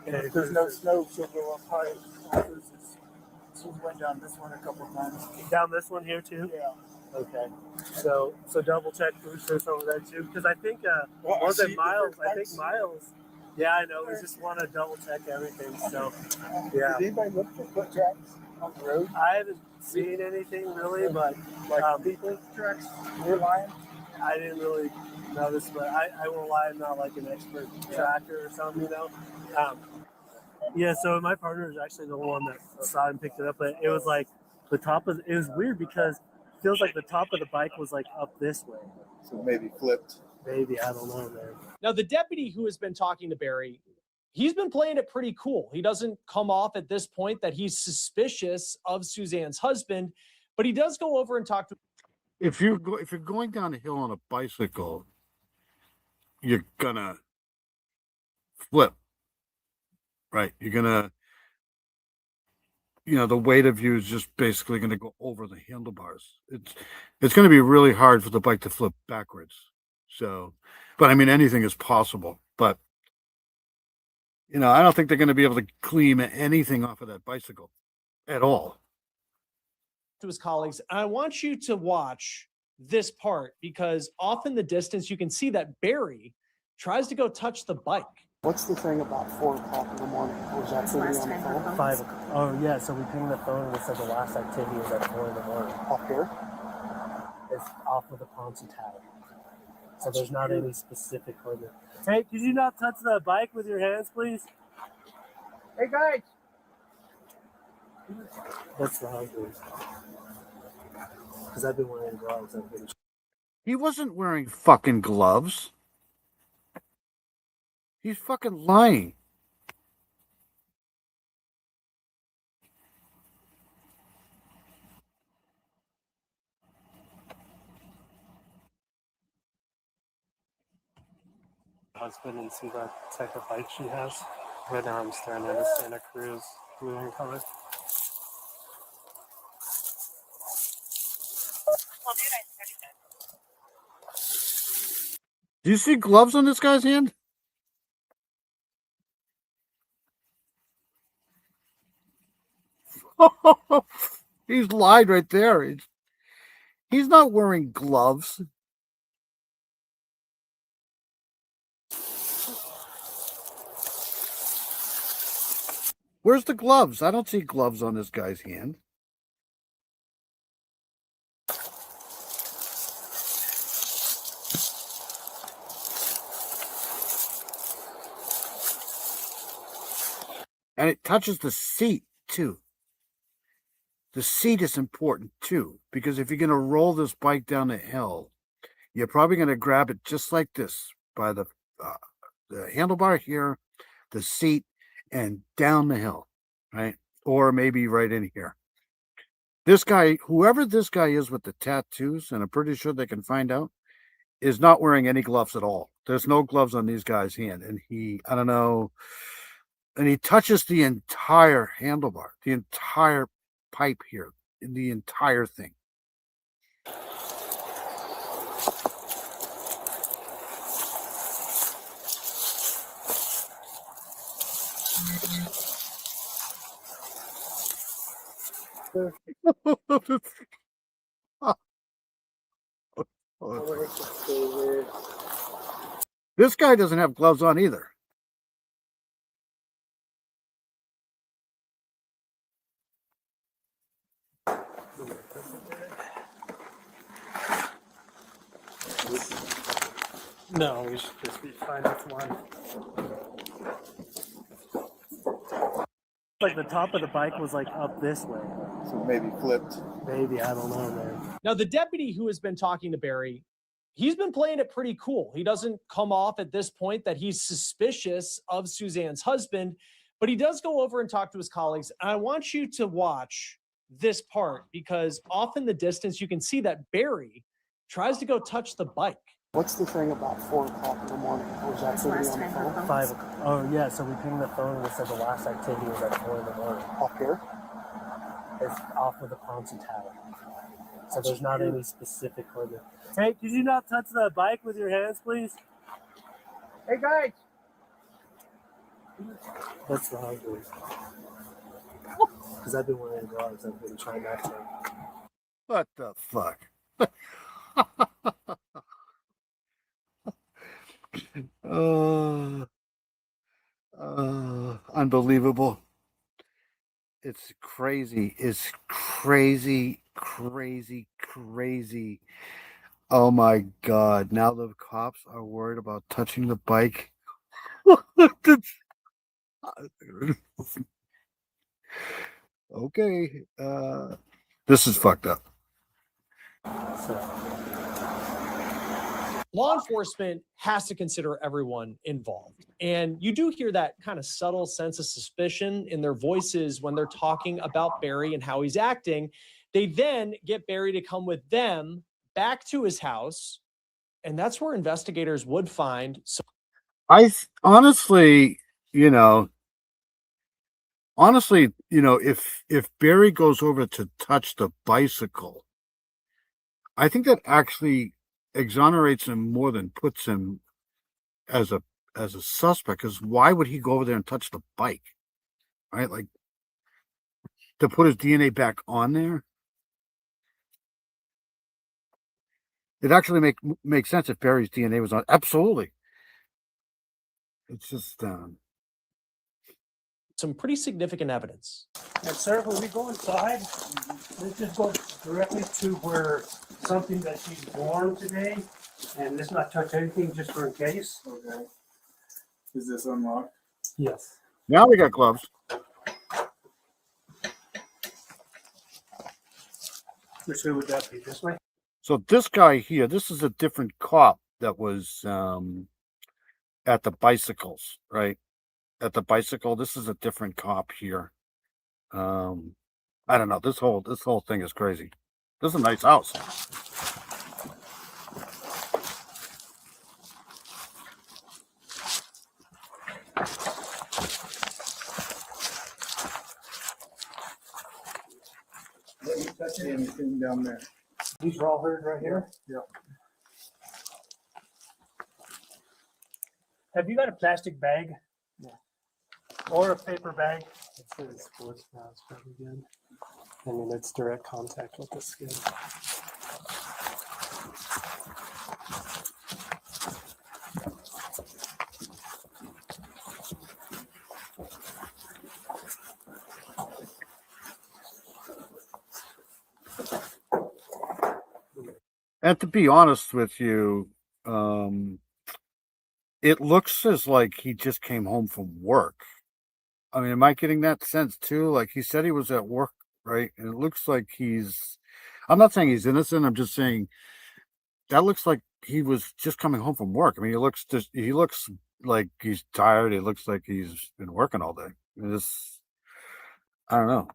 And if there's no snow, she'll go up high on Fluces. She's went down this one a couple of times. Down this one here too? Yeah. Okay. So double check Fluces over there too, because I think was it Miles? I think Miles. Yeah, I know. We just want to double check everything. So yeah. Did anybody look for foot tracks on the road? I haven't seen anything really, but people tracks near lion. I didn't really notice, but I won't lie, I'm not like an expert tracker or something, Yeah, so my partner is actually the one that saw it and picked it up, but it was like it was weird because it feels like the top of the bike was like up this way. So maybe flipped. Maybe, I don't know, man. Now, the deputy who has been talking to Barry, he's been playing it pretty cool. He doesn't come off at this point that he's suspicious of Suzanne's husband, but he does go over and talk to. If you're going down a hill on a bicycle, you're gonna flip, right? You're gonna, the weight of you is just basically gonna go over the handlebars. It's gonna be really hard for the bike to flip backwards. So, but I mean, anything is possible. But I don't think they're gonna be able to clean anything off of that bicycle at all. To his colleagues, and I want you to watch this part because off in the distance, you can see that Barry tries to go touch the bike. What's the thing about 4 o'clock in the morning? Was that somebody on the phone? 5 o'clock. Oh, yeah. So we pinged the phone and it said the last activity was at 4 in the morning. Up here? It's off of the Ponce Tower. So there's not any specific limit. Hey, could you not touch the bike with your hands, please? Hey, guys. That's the husband. Because I've been wearing gloves. He wasn't wearing fucking gloves. He's fucking lying. Husband and see what type of bike she has. Right now I'm staring at a Santa Cruz blue in color. Do you see gloves on this guy's hand? He's lied right there. He's not wearing gloves. Where's the gloves? I don't see gloves on this guy's hand. And it touches the seat too. The seat is important too, because if you're going to roll this bike down the hill, you're probably going to grab it just like this by the handlebar here, the seat, and down the hill, right? Or maybe right in here. This guy, whoever this guy is with the tattoos, and I'm pretty sure they can find out, is not wearing any gloves at all. There's no gloves on these guys' hand. And I don't know, and he touches the entire handlebar, the entire pipe here, the entire thing. This guy doesn't have gloves on either. No, we should just be fine with one. Like the top of the bike was like up this way. So maybe flipped. Maybe, I don't know, man. Now, the deputy who has been talking to Barry, he's been playing it pretty cool. He doesn't come off at this point that he's suspicious of Suzanne's husband, but he does go over and talk to his colleagues. And I want you to watch this part because off in the distance, you can see that Barry tries to go touch the bike. What's the thing about 4 o'clock in the morning? Was that somebody on the phone? 5 o'clock. Oh, yeah. So we pinged the phone and it said the last activity was at 4 in the morning. Up here? It's off of the Ponce Tower. So there's not any specific limit. Hey, could you not touch the bike with your hands, please? Hey, guys. That's the husband. Because I've been wearing gloves. I've been trying not to. What the fuck? Unbelievable. It's crazy. It's crazy, crazy, crazy. Oh my God. Now the cops are worried about touching the bike. Okay. This is fucked up. Law enforcement has to consider everyone involved. And you do hear that kind of subtle sense of suspicion in their voices when they're talking about Barry and how he's acting. They then get Barry to come with them back to his house. And that's where investigators would find. Honestly, if Barry goes over to touch the bicycle, I think that actually exonerates him more than puts him as a suspect. Because why would he go over there and touch the bike, right? Like to put his DNA back on there. it actually makes sense if Barry's DNA was on. Absolutely. It's just Some pretty significant evidence. And sir, when we go inside, let's just go directly to where something that she's born today, and let's not touch anything just for in case. Okay. Is this unlocked? Yes. now we got gloves. Which way would that be? This way? So this guy here, this is a different cop that was at the bicycles, right? At the bicycle. This is a different cop here. I don't know. This whole thing is crazy. This is a nice house. Let me touch anything down there. These are all hers right here? Yeah. Have you got a plastic bag? Yeah. Or a paper bag? It's a sports bra, it's probably good. I mean, it's direct contact with the skin. And to be honest with you, it looks as like he just came home from work. I mean, am I getting that sense too? Like he said he was at work, right? And it looks like I'm not saying he's innocent. I'm just saying that looks like he was just coming home from work. I mean, he looks like he's tired. He looks like he's been working all day. I don't know.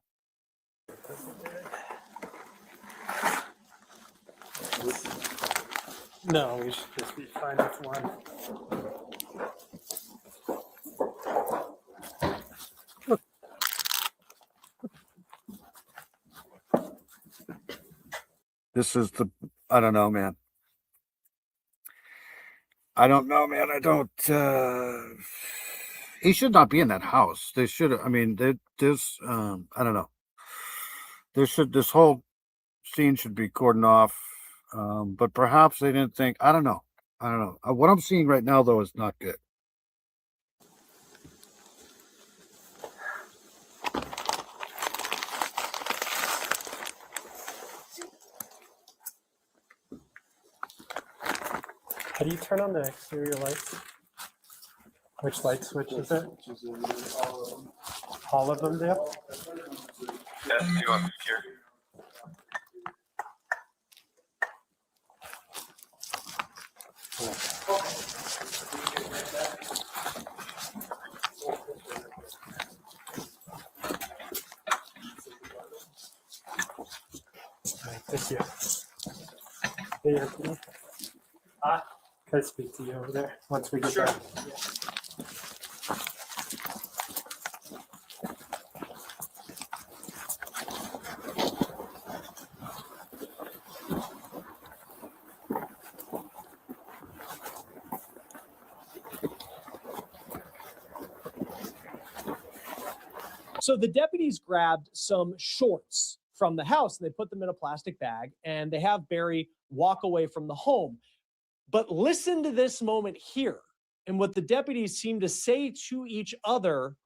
No, we should just be fine with one. I don't know, man. I don't know, man. He should not be in that house. They should, I mean, there's, I don't know. This whole scene should be cordoned off. But perhaps they didn't think, I don't know. What I'm seeing right now, though, is not good. How do you turn on the exterior lights? Which light switch is it? All of them do? Yes, you want secure. Thank you. Hey, Anthony. Can I speak to you over there once we get back? So the deputies grabbed some shorts from the house and they put them in a plastic bag and they have Barry walk away from the home. But listen to this moment here and what the deputies seem to say to each other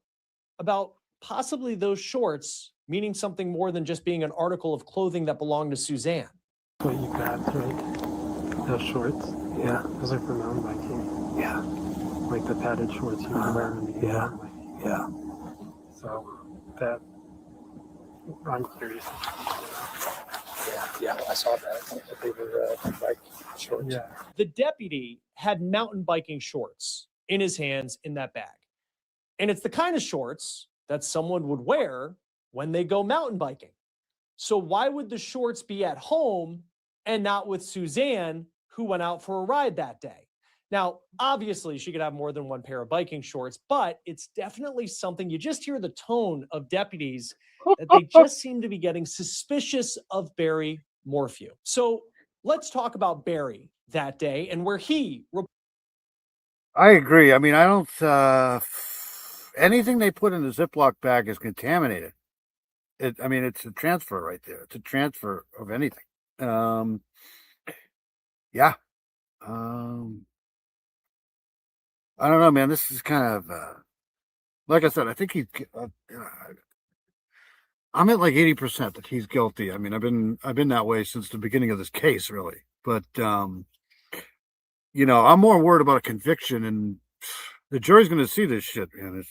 about possibly those shorts meaning something more than just being an article of clothing that belonged to Suzanne. What you grabbed, right? Those shorts? Yeah. Those are for mountain biking. Yeah. Like the padded shorts you were wearing. Yeah. Yeah. So that, I'm curious. Yeah, I saw that. They were bike shorts. Yeah. The deputy had mountain biking shorts in his hands in that bag. And it's the kind of shorts that someone would wear when they go mountain biking. So why would the shorts be at home and not with Suzanne, who went out for a ride that day? Now, obviously, she could have more than one pair of biking shorts, but it's definitely something. You just hear the tone of deputies that they just seem to be getting suspicious of Barry Morphew. So let's talk about Barry that day and where he. I agree. I mean, I don't. Anything they put in the Ziploc bag is contaminated. I mean, it's a transfer right there. It's a transfer of anything. yeah. I don't know, man. This is kind of like I said. I think I'm at like 80% that he's guilty. I mean, I've been that way since the beginning of this case, really. But I'm more worried about a conviction, and the jury's going to see this shit, man.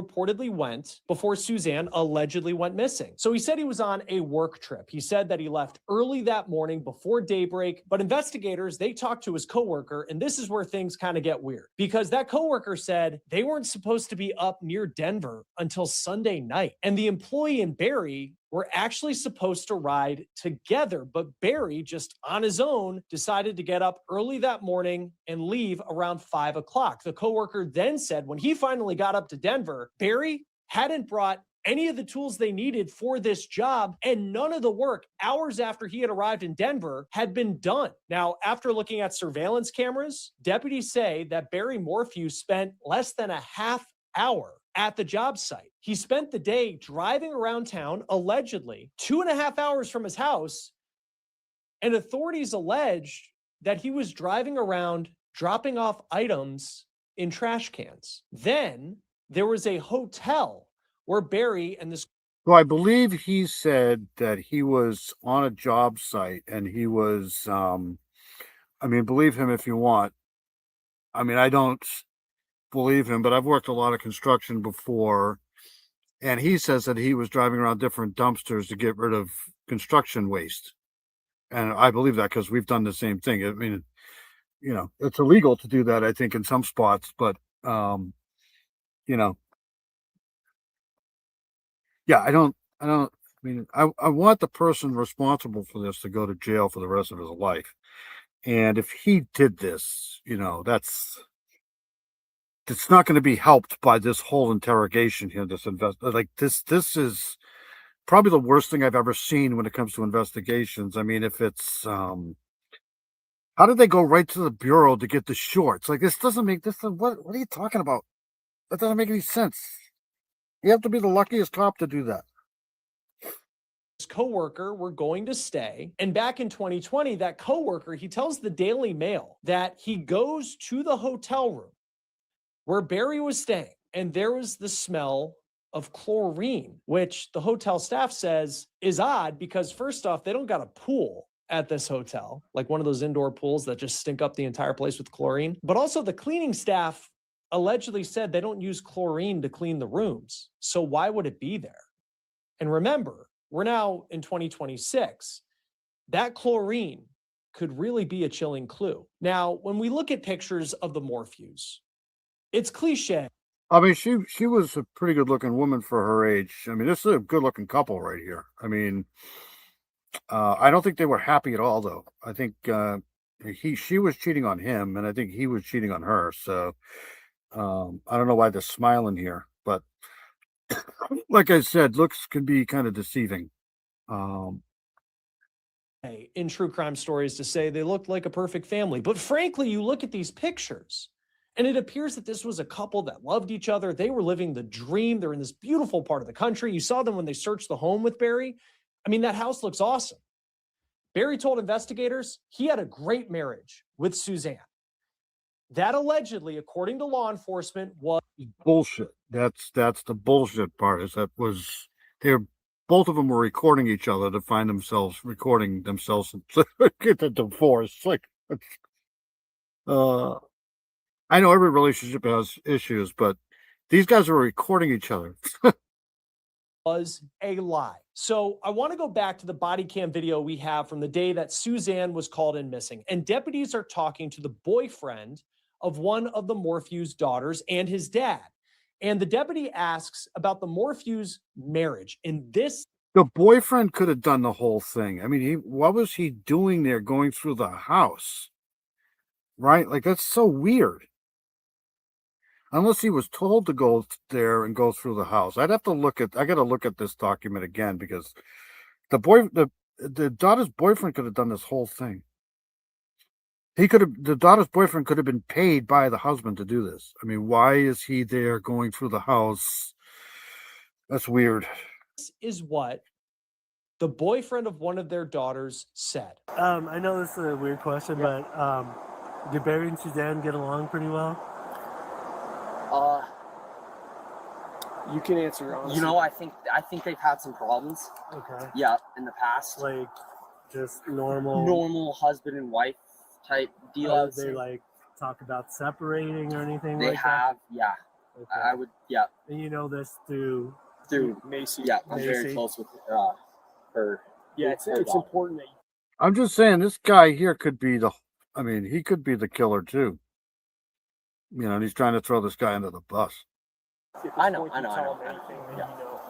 Reportedly went before Suzanne allegedly went missing. So he said he was on a work trip. He said that he left early that morning before daybreak, but investigators, they talked to his coworker, and this is where things kind of get weird because that coworker said they weren't supposed to be up near Denver until Sunday night. And the employee and Barry were actually supposed to ride together, but Barry, just on his own, decided to get up early that morning and leave around 5 o'clock. The coworker then said when he finally got up to Denver, Barry hadn't brought any of the tools they needed for this job, and none of the work hours after he had arrived in Denver had been done. Now, after looking at surveillance cameras, deputies say that Barry Morphew spent less than a half hour at the job site. He spent the day driving around town, allegedly 2.5 hours from his house, and authorities alleged that he was driving around dropping off items in trash cans. Then there was a hotel where Barry and this. Well, I believe he said that he was on a job site and he was, believe him if you want. I don't believe him, but I've worked a lot of construction before, and he says that he was driving around different dumpsters to get rid of construction waste. And I believe that because we've done the same thing. I mean, it's illegal to do that, I think, in some spots, but, yeah, I want the person responsible for this to go to jail for the rest of his life. And if he did this, it's not going to be helped by this whole interrogation here. This is probably the worst thing I've ever seen when it comes to investigations. I mean, if it's, how did they go right to the bureau to get the shorts? Like, this doesn't make this. What are you talking about? That doesn't make any sense. You have to be the luckiest cop to do that. His coworker were going to stay. And back in 2020, that coworker, he tells the Daily Mail that he goes to the hotel room where Barry was staying, and there was the smell of chlorine, which the hotel staff says is odd because first off, they don't got a pool at this hotel, like one of those indoor pools that just stink up the entire place with chlorine. But also the cleaning staff allegedly said they don't use chlorine to clean the rooms. So why would it be there? And remember, we're now in 2026. That chlorine could really be a chilling clue. Now, when we look at pictures of the Morphews, it's cliche. I mean, she was a pretty good looking woman for her age. I mean, this is a good looking couple right here. I mean, I don't think they were happy at all, though. I think she was cheating on him, and I think he was cheating on her. So I don't know why they're smiling here, but like I said, looks can be kind of deceiving. In true crime stories to say they looked like a perfect family. But frankly, you look at these pictures, and it appears that this was a couple that loved each other. They were living the dream. They're in this beautiful part of the country. You saw them when they searched the home with Barry. I mean, that house looks awesome. Barry told investigators he had a great marriage with Suzanne. That allegedly, according to law enforcement, was bullshit. That's the bullshit part. Both of them were recording each other to find themselves recording themselves and get the divorce. Like, I know every relationship has issues, but these guys were recording each other. Was a lie. So I want to go back to the body cam video we have from the day that Suzanne was called in missing. And deputies are talking to the boyfriend of one of the Morphew's daughters and his dad. And the deputy asks about the Morphew's marriage. And the boyfriend could have done the whole thing. I mean, what was he doing there going through the house? Right? Like, that's so weird. Unless he was told to go there and go through the house. I got to look at this document again because the daughter's boyfriend could have done this whole thing. The daughter's boyfriend could have been paid by the husband to do this. I mean, why is he there going through the house? That's weird. This is what the boyfriend of one of their daughters said. I know this is a weird question, but do Barry and Suzanne get along pretty well? You can answer honestly. You know, I think they've had some problems. Okay. Yeah, in the past. Like just normal husband and wife type deal. I would they say. like talk about separating or anything They like have, yeah. that? I would, yeah. And you know this through Macy. Yeah, I'm very Macy. close with her. Yeah, her it's daughter. important that I'm just saying this guy here could be he could be the killer too. You know, and he's trying to throw this guy under the bus. I know. Anything that Yeah. you know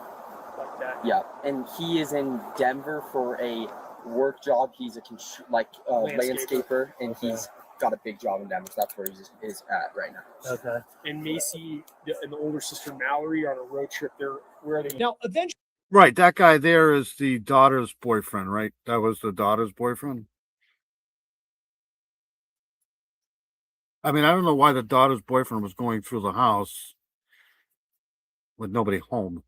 like that. Yeah, and he is in Denver for a work job. He's a landscaper, and he's got a big job in Denver. So that's where he is at right now. Okay. And Macy and the older sister Mallory are on a road trip. Where are they? Now, eventually, Right, that guy there is the daughter's boyfriend, right? That was the daughter's boyfriend. I mean, I don't know why the daughter's boyfriend was going through the house with nobody home.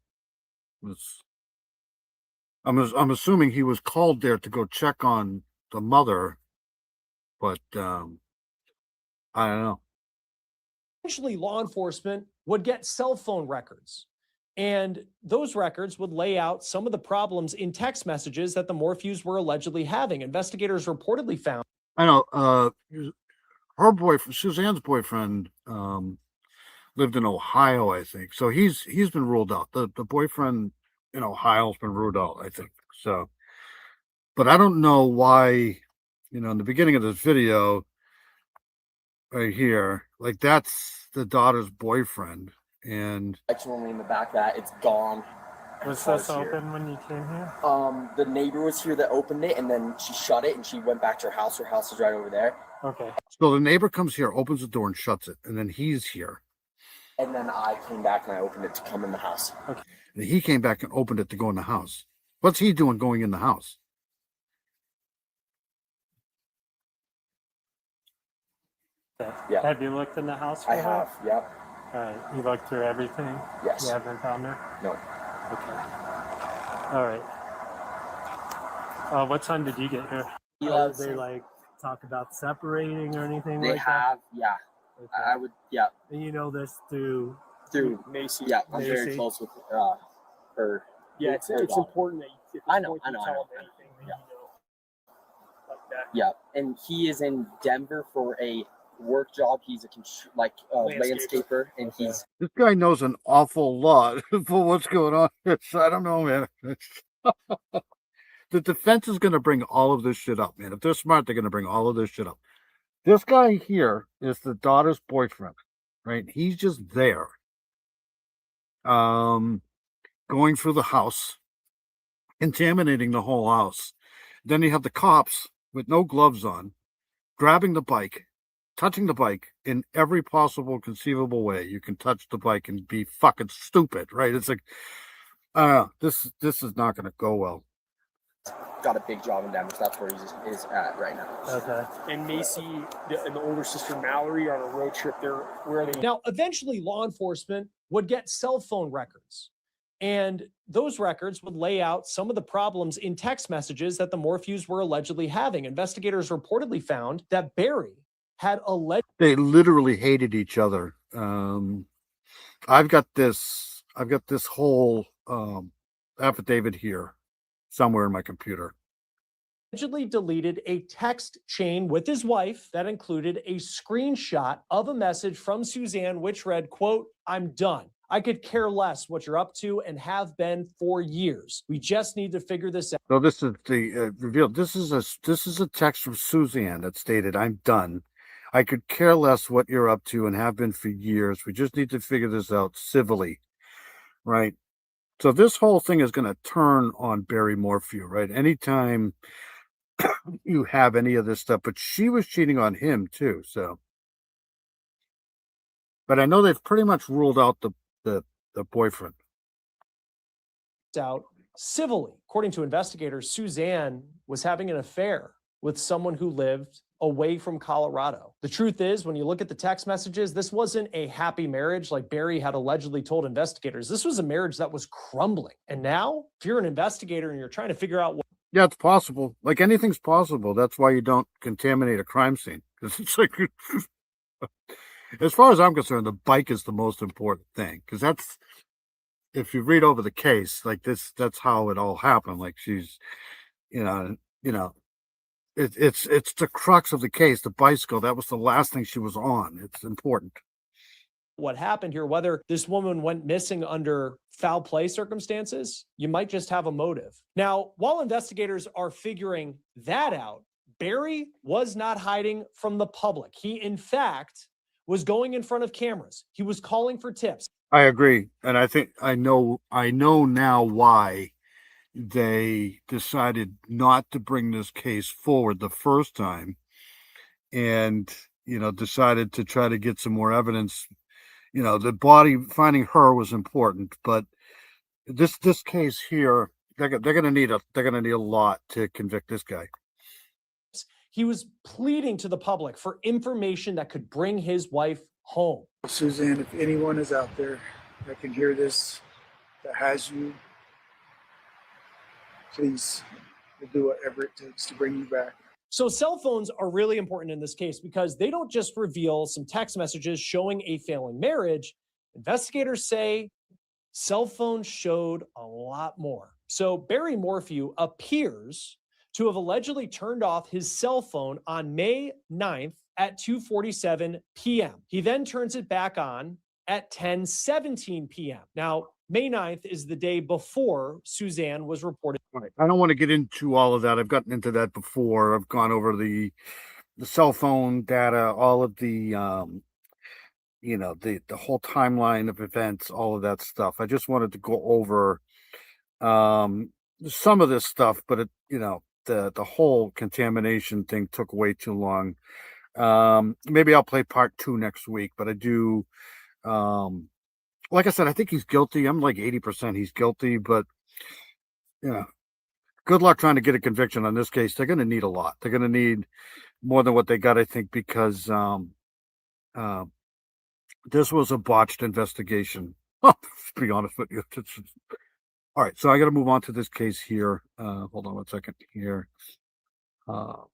I'm assuming he was called there to go check on the mother, but I don't know. eventually law enforcement would get cell phone records. And those records would lay out some of the problems in text messages that the Morphews were allegedly having. Investigators reportedly found. I know. Her boyfriend, Suzanne's boyfriend, lived in Ohio, I think. So he's been ruled out. The boyfriend in Ohio's been ruled out, I think. So, but I don't know why. You know, in the beginning of this video, right here, like that's the daughter's boyfriend, and Actually, in the back of that, it's gone. Was Car's this here. open when you came here? The neighbor was here that opened it, and then she shut it, and she went back to her house. Her house is right over there. Okay. so the neighbor comes here, opens the door, and shuts it, and then he's here, And then I came back and I opened it to come in the house. and he came back and opened it to go in the house. What's he doing going in the house? Yeah. Have you looked in the house for I her? have. Yep. All right. You looked through everything? Yes. You haven't found her? No. Okay. All right. What time did you get here? He Did loves they it. like talk about separating or anything They like have. Yeah. that? Okay. I would. Yeah. And you know this through Macy. Yeah. I'm Macy. very close with her. Yeah, it's her daughter. important that you. I know. Tell them anything that you know like that. Yeah, and he is in Denver for a work job. He's a landscaper, and he's This guy knows an awful lot for what's going on here. So I don't know, man. The defense is going to bring all of this shit up, man. If they're smart, they're going to bring all of this shit up. This guy here is the daughter's boyfriend, right? He's just there, going through the house, contaminating the whole house. Then you have the cops with no gloves on, grabbing the bike, touching the bike in every possible conceivable way. You can touch the bike and be fucking stupid, right? It's like, this is not going to go well. got a big job in Denver. So that's where he is at right now. Okay. And Macy and the older sister Mallory are on a road trip. Where are they? Now, eventually law enforcement would get cell phone records. And those records would lay out some of the problems in text messages that the Morphews were allegedly having. Investigators reportedly found that Barry had alleged. They literally hated each other. I've got this whole affidavit here somewhere in my computer. Allegedly deleted a text chain with his wife that included a screenshot of a message from Suzanne, which read, quote, "I'm done. I could care less what you're up to and have been for years. We just need to figure this out." So this is the reveal. This is a text from Suzanne that stated, "I'm done. I could care less what you're up to and have been for years. We just need to figure this out civilly." Right? So this whole thing is going to turn on Barry Morphew, right? Anytime you have any of this stuff, but she was cheating on him too. So, but I know they've pretty much ruled out the boyfriend. Out civilly. According to investigators, Suzanne was having an affair with someone who lived away from Colorado. The truth is, when you look at the text messages, this wasn't a happy marriage like Barry had allegedly told investigators. This was a marriage that was crumbling. And now, if you're an investigator and you're trying to figure out what Yeah, it's possible. Like anything's possible. That's why you don't contaminate a crime scene. Because it's like, as far as I'm concerned, the bike is the most important thing. Because that's, if you read over the case, like this, that's how it all happened. Like she's, it's the crux of the case. The bicycle, that was the last thing she was on. It's important. happened here, whether this woman went missing under foul play circumstances, you might just have a motive. Now, while investigators are figuring that out, Barry was not hiding from the public. He, in fact, was going in front of cameras. He was calling for tips. I agree. And I think I know now why they decided not to bring this case forward the first time and, decided to try to get some more evidence. The body, finding her was important, but this case here, they're gonna need a lot to convict this guy. He was pleading to the public for information that could bring his wife home. Suzanne, if anyone is out there that can hear this, that has you, please do whatever it takes to bring you back. So cell phones are really important in this case because they don't just reveal some text messages showing a failing marriage. Investigators say cell phones showed a lot more. So Barry Morphew appears to have allegedly turned off his cell phone on May 9th at 2:47 p.m. He then turns it back on at 10:17 p.m. Now, May 9th is the day before Suzanne was reported. Right. I don't want to get into all of that. I've gotten into that before. I've gone over the cell phone data, all of the the whole timeline of events, all of that stuff. I just wanted to go over some of this stuff, but the whole contamination thing took way too long. Maybe I'll play part 2 next week, but I do like I said, I think he's guilty. I'm like 80% he's guilty, but good luck trying to get a conviction on this case. They're going to need a lot. They're going to need more than what they got, I think, because this was a botched investigation. To be honest with you. All right, so I got to move on to this case here. Hold on one second here. I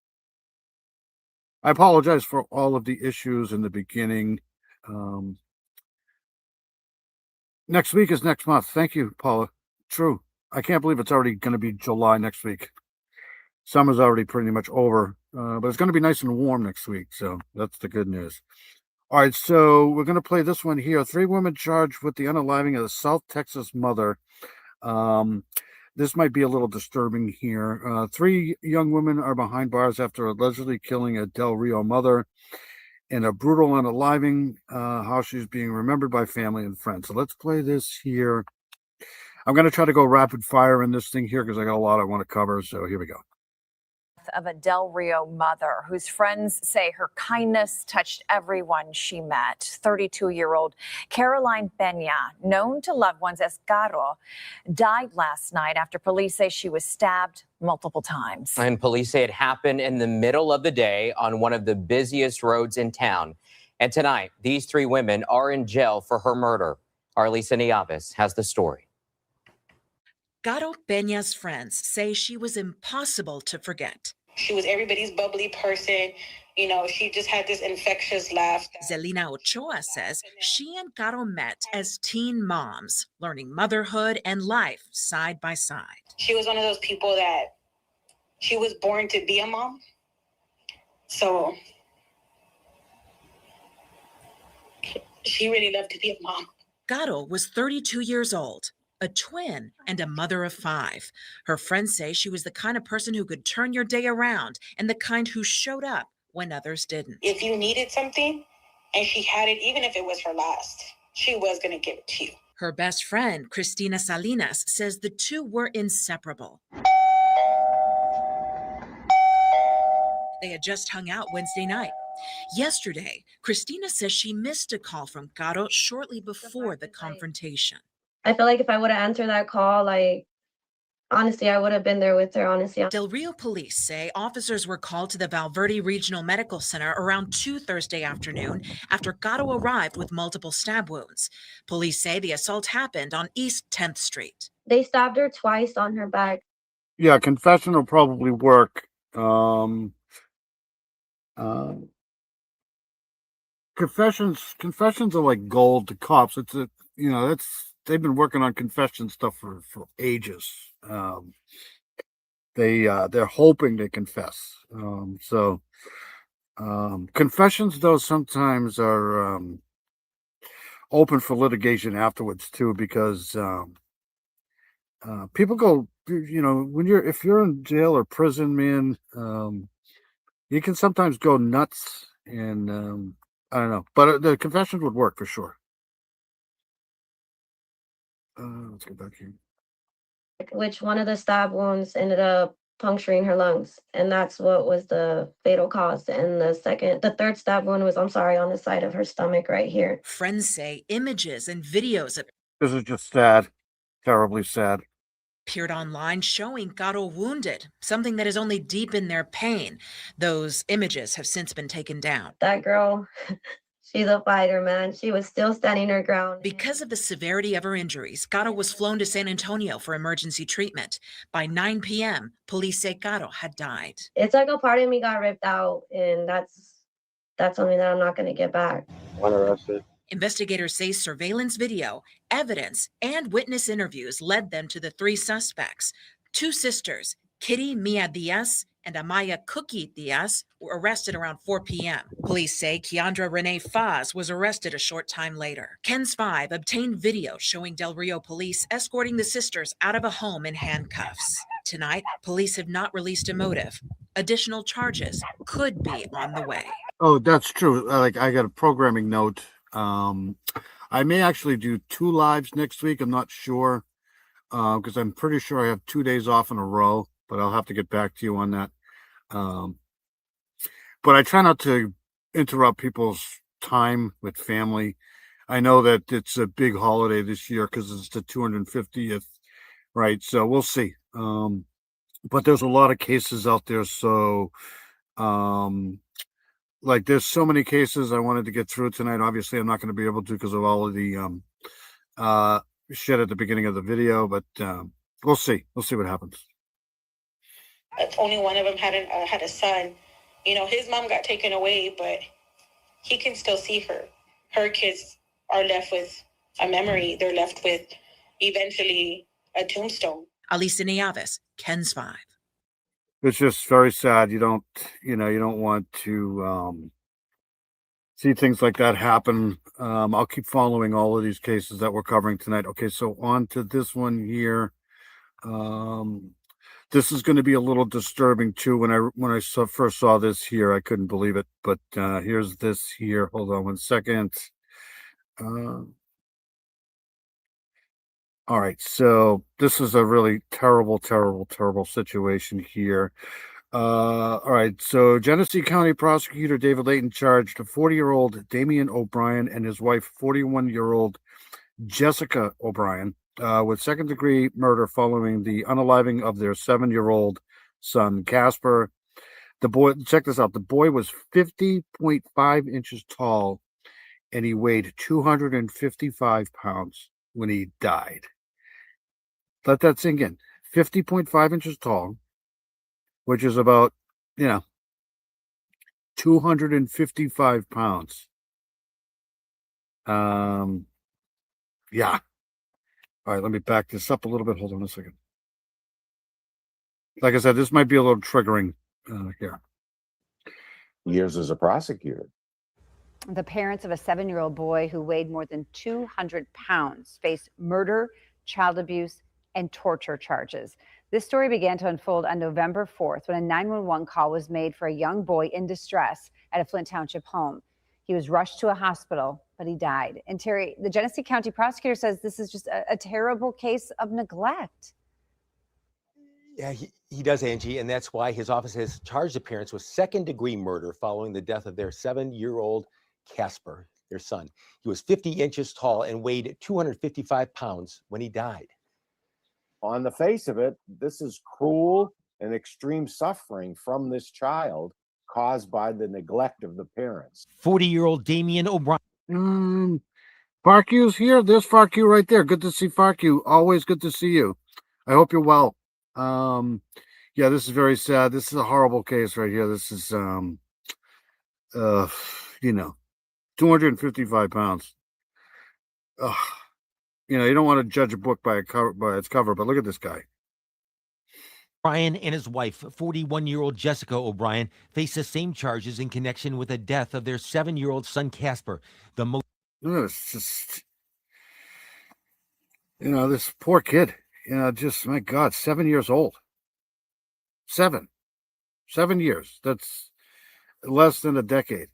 apologize for all of the issues in the beginning. Next week is next month. Thank you, Paula. True. I can't believe it's already going to be July next week. Summer's already pretty much over, but it's going to be nice and warm next week, so that's the good news. All right, so we're going to play this one here. 3 women charged with the unaliving of a South Texas mother. This might be a little disturbing here. 3 young women are behind bars after allegedly killing a Del Rio mother in a brutal unaliving, how she's being remembered by family and friends. So let's play this here. I'm going to try to go rapid fire in this thing here because I got a lot I want to cover. So here we go. Of a Del Rio mother whose friends say her kindness touched everyone she met. 32-year-old Caroline Peña, known to loved ones as Caro, died last night after police say she was stabbed multiple times. And police say it happened in the middle of the day on one of the busiest roads in town. And tonight, these 3 women are in jail for her murder. Arlisa Nieves has the story. Caro Peña's friends say she was impossible to forget. She was everybody's bubbly person. She just had this infectious laugh. Zelina Ochoa says she and Caro met as teen moms, learning motherhood and life side by side. She was one of those people that she was born to be a mom. So she really loved to be a mom. Caro was 32 years old, a twin and a mother of 5. Her friends say she was the kind of person who could turn your day around and the kind who showed up when others didn't. If you needed something and she had it, even if it was her last, she was going to give it to you. Her best friend, Cristina Salinas, says the two were inseparable. They had just hung out Wednesday night. Yesterday, Cristina says she missed a call from Caro shortly before the confrontation. I feel like if I would have answered that call, I honestly, I would have been there with her, honestly. Del Rio police say officers were called to the Valverde Regional Medical Center around 2 Thursday afternoon after Gatto arrived with multiple stab wounds. Police say the assault happened on East 10th Street. They stabbed her twice on her back. Yeah, confession will probably work. Confessions are like gold to cops. It's a, they've been working on confession stuff for ages. They're hoping to confess. Confessions though sometimes are open for litigation afterwards too, because people go, if you're in jail or prison, man, you can sometimes go nuts, and I don't know, but the confessions would work for sure. Let's go back here. Which one of the stab wounds ended up puncturing her lungs, and that's what was the fatal cause. And the third stab wound was, on the side of her stomach right here. Friends say images and videos This is just sad, terribly sad. appeared online showing Gatto wounded, something that has only deepened their pain. Those images have since been taken down. That girl, she's a fighter, man. She was still standing her ground. Because of the severity of her injuries, Gatto was flown to San Antonio for emergency treatment. By 9 p.m., police say Gatto had died. It's like a part of me got ripped out, and that's something that I'm not going to get back. When arrested. Investigators say surveillance video, evidence, and witness interviews led them to the three suspects. Two sisters, Kitty Mia Diaz and Amaya Cookie Diaz, were arrested around 4 p.m. Police say Keandra Renee Faz was arrested a short time later. KENS 5 obtained video showing Del Rio police escorting the sisters out of a home in handcuffs. Tonight, police have not released a motive. Additional charges could be on the way. Oh, that's true. I got a programming note. I may actually do 2 lives next week. I'm not sure, because I'm pretty sure I have 2 days off in a row, but I'll have to get back to you on that. But I try not to interrupt people's time with family. I know that it's a big holiday this year because it's the 250th, right? So we'll see. But there's a lot of cases out there, so there's so many cases I wanted to get through tonight. Obviously, I'm not going to be able to because of all of the shit at the beginning of the video, but we'll see. We'll see what happens. Only one of them had a son. His mom got taken away, but he can still see her. Her kids are left with a memory. They're left with eventually a tombstone. Alisa Nieves, KENS 5. It's just very sad. You don't want to see things like that happen. I'll keep following all of these cases that we're covering tonight. Okay, so on to this one here. This is going to be a little disturbing too. When I first saw this here, I couldn't believe it. But here's this here. Hold on 1 second. All right, so this is a really terrible, terrible, terrible situation here. All right, so Genesee County Prosecutor David Layton charged a 40-year-old Damian O'Brien and his wife, 41-year-old Jessica O'Brien, with second-degree murder following the unaliving of their 7-year-old son, Casper. The boy, check this out, the boy was 50.5 inches tall, and he weighed 255 pounds when he died. Let that sink in. 50.5 inches tall, which is about, 255 pounds. Yeah. All right, let me back this up a little bit. Hold on a second. Like I said, this might be a little triggering here. Years as a prosecutor. The parents of a 7-year-old boy who weighed more than 200 pounds face murder, child abuse, and torture charges. This story began to unfold on November 4th when a 911 call was made for a young boy in distress at a Flint Township home. He was rushed to a hospital, but he died. And Terry, the Genesee County prosecutor says this is just a terrible case of neglect. Yeah, he does, Angie, and that's why his office has charged the parents with second-degree murder following the death of their 7-year-old Casper, their son. He was 50 inches tall and weighed 255 pounds when he died. on the face of it, this is cruel and extreme suffering from this child caused by the neglect of the parents. 40-year-old Damian O'Brien. Farku's here. There's Farku right there. Good to see Farku. Always good to see you. I hope you're well. Yeah, this is very sad. This is a horrible case right here. This is, 255 pounds. You don't want to judge a book by its cover, but look at this guy. O'Brien and his wife, 41-year-old Jessica O'Brien, face the same charges in connection with the death of their 7-year-old son, Casper. It's just, this poor kid, just, my God, 7 years old. 7 years. That's less than a decade.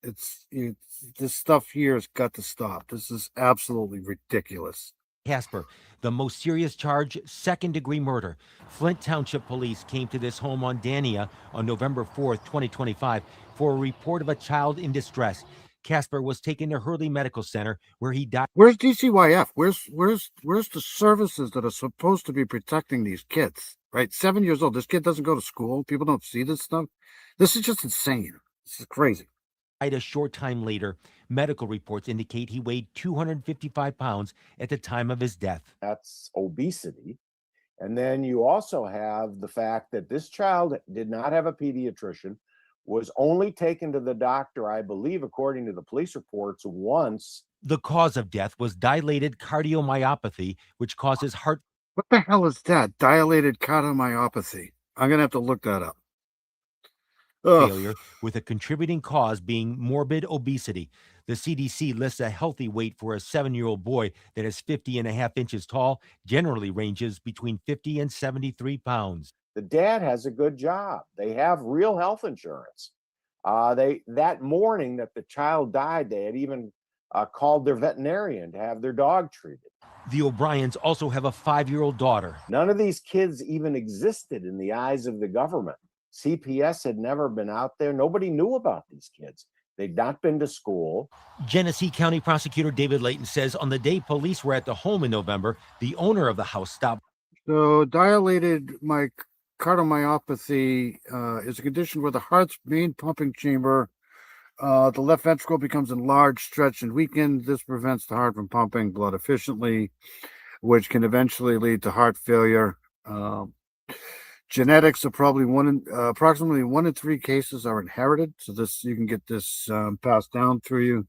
This stuff here has got to stop. This is absolutely ridiculous. Casper, the most serious charge, second-degree murder. Flint Township Police came to this home on Dania on November 4th, 2025, for a report of a child in distress. Casper was taken to Hurley Medical Center, where he died. Where's DCYF? Where's the services that are supposed to be protecting these kids? Right, 7 years old. This kid doesn't go to school. People don't see this stuff. This is just insane. This is crazy. A short time later, medical reports indicate he weighed 255 pounds at the time of his death. That's obesity. And then you also have the fact that this child did not have a pediatrician, was only taken to the doctor, I believe, according to the police reports, once. The cause of death was dilated cardiomyopathy, which causes heart. What the hell is that? Dilated cardiomyopathy. I'm going to have to look that up. Failure, with a contributing cause being morbid obesity. The CDC lists a healthy weight for a 7-year-old boy that is 50.5 inches tall, generally ranges between 50 and 73 pounds. The dad has a good job. They have real health insurance. That morning that the child died, they had even called their veterinarian to have their dog treated. The O'Briens also have a 5-year-old daughter. None of these kids even existed in the eyes of the government. CPS had never been out there. Nobody knew about these kids. They'd not been to school. Genesee County Prosecutor David Layton says on the day police were at the home in November, the owner of the house stopped. So dilated cardiomyopathy is a condition where the heart's main pumping chamber, the left ventricle, becomes enlarged, stretched, and weakened. This prevents the heart from pumping blood efficiently, which can eventually lead to heart failure. Genetics are probably approximately 1 in 3 cases are inherited. So you can get this passed down through you.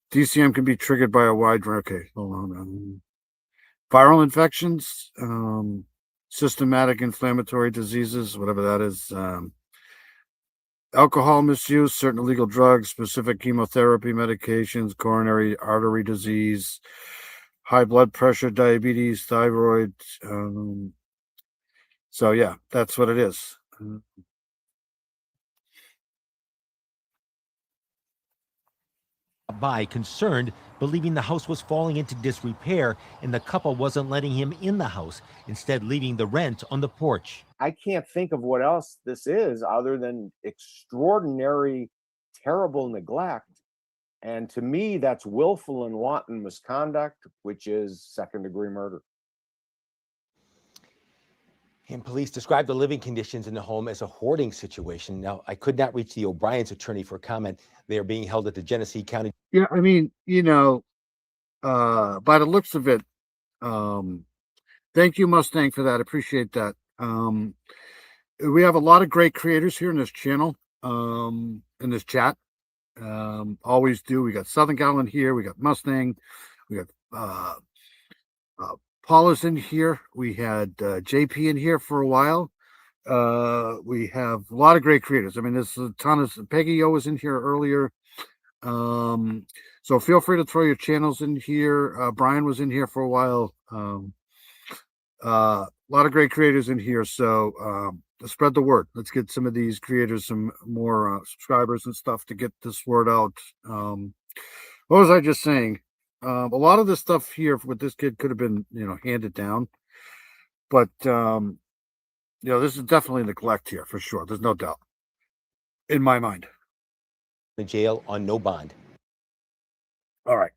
DCM can be triggered by a wide range. Okay, hold on. Viral infections, systematic inflammatory diseases, whatever that is. Alcohol misuse, certain illegal drugs, specific chemotherapy medications, coronary artery disease, high blood pressure, diabetes, thyroid. So yeah, that's what it is. By concerned, believing the house was falling into disrepair and the couple wasn't letting him in the house, instead leaving the rent on the porch. I can't think of what else this is other than extraordinary, terrible neglect. And to me, that's willful and wanton misconduct, which is second-degree murder. And police described the living conditions in the home as a hoarding situation. Now, I could not reach the O'Brien's attorney for comment. They are being held at the Genesee County. Yeah, I mean, by the looks of it, thank you, Mustang, for that. Appreciate that. We have a lot of great creators here in this channel, in this chat. Always do. We got Southern Gal in here. We got Mustang. We got Paula's in here. We had JP in here for a while. We have a lot of great creators. I mean, there's a ton of Peggy O was in here earlier. So feel free to throw your channels in here. Brian was in here for a while. A lot of great creators in here. So spread the word. Let's get some of these creators some more subscribers and stuff to get this word out. What was I just saying? A lot of this stuff here with this kid could have been, handed down, but this is definitely neglect here for sure. There's no doubt in my mind. In jail on no bond. All right.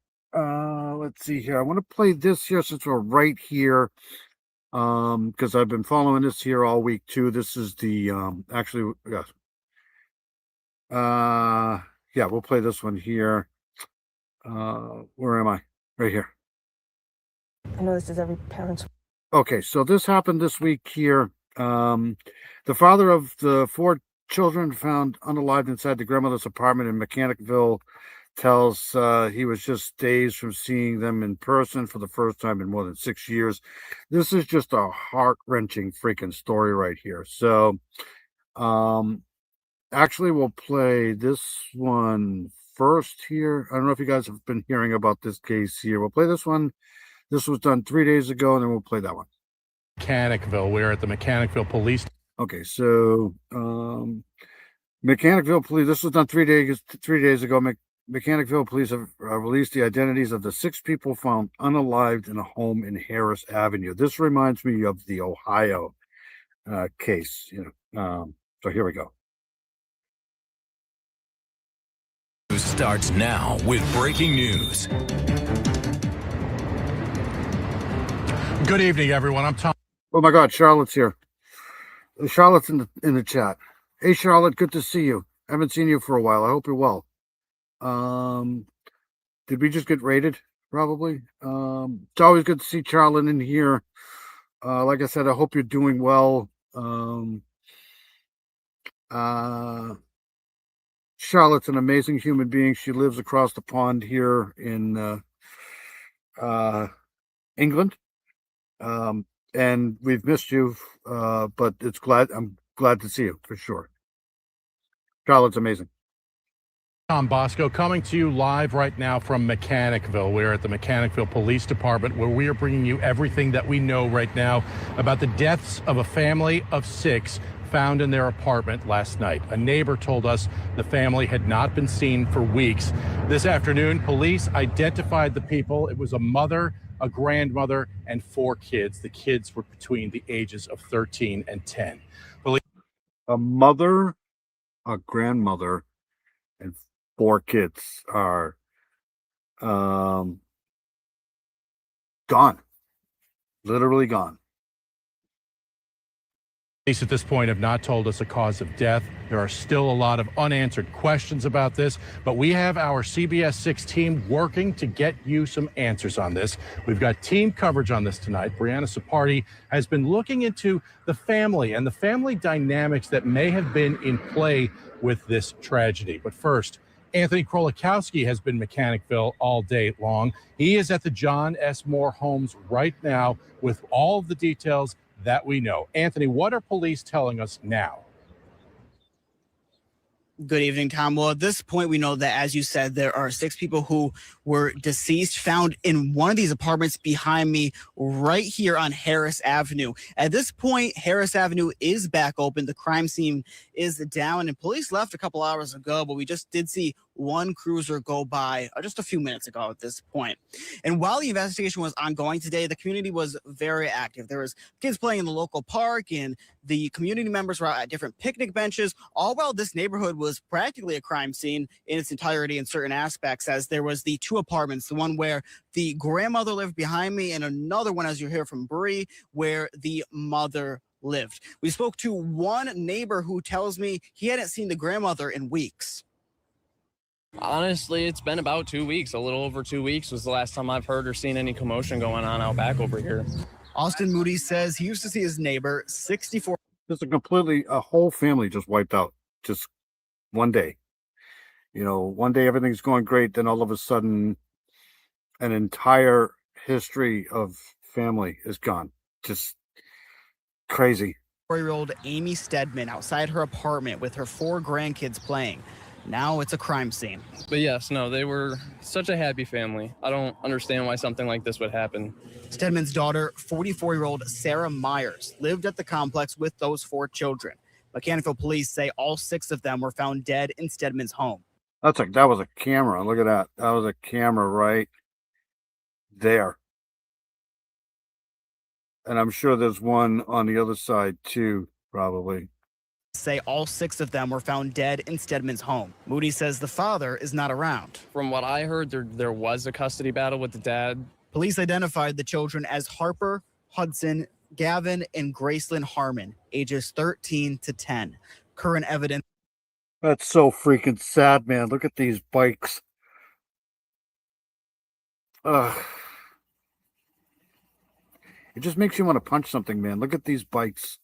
let's see here. I want to play this here since we're right here. Because I've been following this here all week too. This is the actually, yeah. Yeah, we'll play this one here. Where am I? Right here. I know this is every parent's. Okay, so this happened this week here. The father of the 4 children found unalived inside the grandmother's apartment in Mechanicville tells he was just days from seeing them in person for the first time in more than 6 years. This is just a heart-wrenching freaking story right here. So actually we'll play this one first here. I don't know if you guys have been hearing about this case here. We'll play this one. This was done 3 days ago, and then we'll play that one. Mechanicville. We're at the Mechanicville Police. Okay, so Mechanicville Police. This was done 3 days ago. Mechanicville Police have released the identities of the 6 people found unalived in a home in Harris Avenue. This reminds me of the Ohio case. So here we go. News starts now with breaking news. Good evening, everyone. I'm Tom. Oh my God, Charlotte's here. Charlotte's in the chat. Hey, Charlotte, good to see you. I haven't seen you for a while. I hope you're well. Did we just get raided? Probably. It's always good to see Charlotte in here. Like I said, I hope you're doing well. Charlotte's an amazing human being. She lives across the pond here in England. And we've missed you, but I'm glad to see you for sure. Charlotte's amazing. Tom Bosco coming to you live right now from Mechanicville. We're at the Mechanicville Police Department, where we are bringing you everything that we know right now about the deaths of a family of 6 found in their apartment last night. A neighbor told us the family had not been seen for weeks. This afternoon, police identified the people. It was a mother, a grandmother, and 4 kids. The kids were between the ages of 13 and 10. A mother, a grandmother, and 4 kids are gone. Literally gone. Police at this point have not told us a cause of death. There are still a lot of unanswered questions about this, but we have our CBS 6 team working to get you some answers on this. We've got team coverage on this tonight. Brianna Sapardi has been looking into the family and the family dynamics that may have been in play with this tragedy. But first, Anthony Krolikowski has been in Mechanicville all day long. He is at the John S. Moore Homes right now with all of the details that we know. Anthony, what are police telling us now? Good evening, Tom. Well, at this point, we know that, as you said, there are 6 people who were deceased, found in one of these apartments behind me right here on Harris Avenue. At this point, Harris Avenue is back open. The crime scene is down, and police left a couple hours ago, but we just did see one cruiser go by just a few minutes ago at this point. And while the investigation was ongoing today, the community was very active. There was kids playing in the local park, and the community members were out at different picnic benches, all while this neighborhood was practically a crime scene in its entirety in certain aspects, as there was the 2 apartments, the one where the grandmother lived behind me and another one, as you hear from Bree, where the mother lived. We spoke to one neighbor who tells me he hadn't seen the grandmother in weeks. Honestly, it's been about 2 weeks. A little over 2 weeks was the last time I've heard or seen any commotion going on out back over here. Austin Moody says he used to see his neighbor, 64. Just a whole family just wiped out. Just one day. One day everything's going great. Then all of a sudden, an entire history of family is gone. Just crazy. 4-year-old Amy Stedman outside her apartment with her 4 grandkids playing. Now it's a crime scene. But yes, no, they were such a happy family. I don't understand why something like this would happen. Stedman's daughter, 44-year-old Sarah Myers, lived at the complex with those 4 children. Mechanicville police say all 6 of them were found dead in Stedman's home. That was a camera. Look at that. That was a camera right there. And I'm sure there's one on the other side too, probably. say all 6 of them were found dead in Stedman's home. Moody says the father is not around. From what I heard, there was a custody battle with the dad. Police identified the children as Harper, Hudson, Gavin, and Gracelyn Harmon, ages 13 to 10. Current evidence. That's so freaking sad, man. Look at these bikes. Ugh. It just makes you want to punch something, man. Look at these bikes.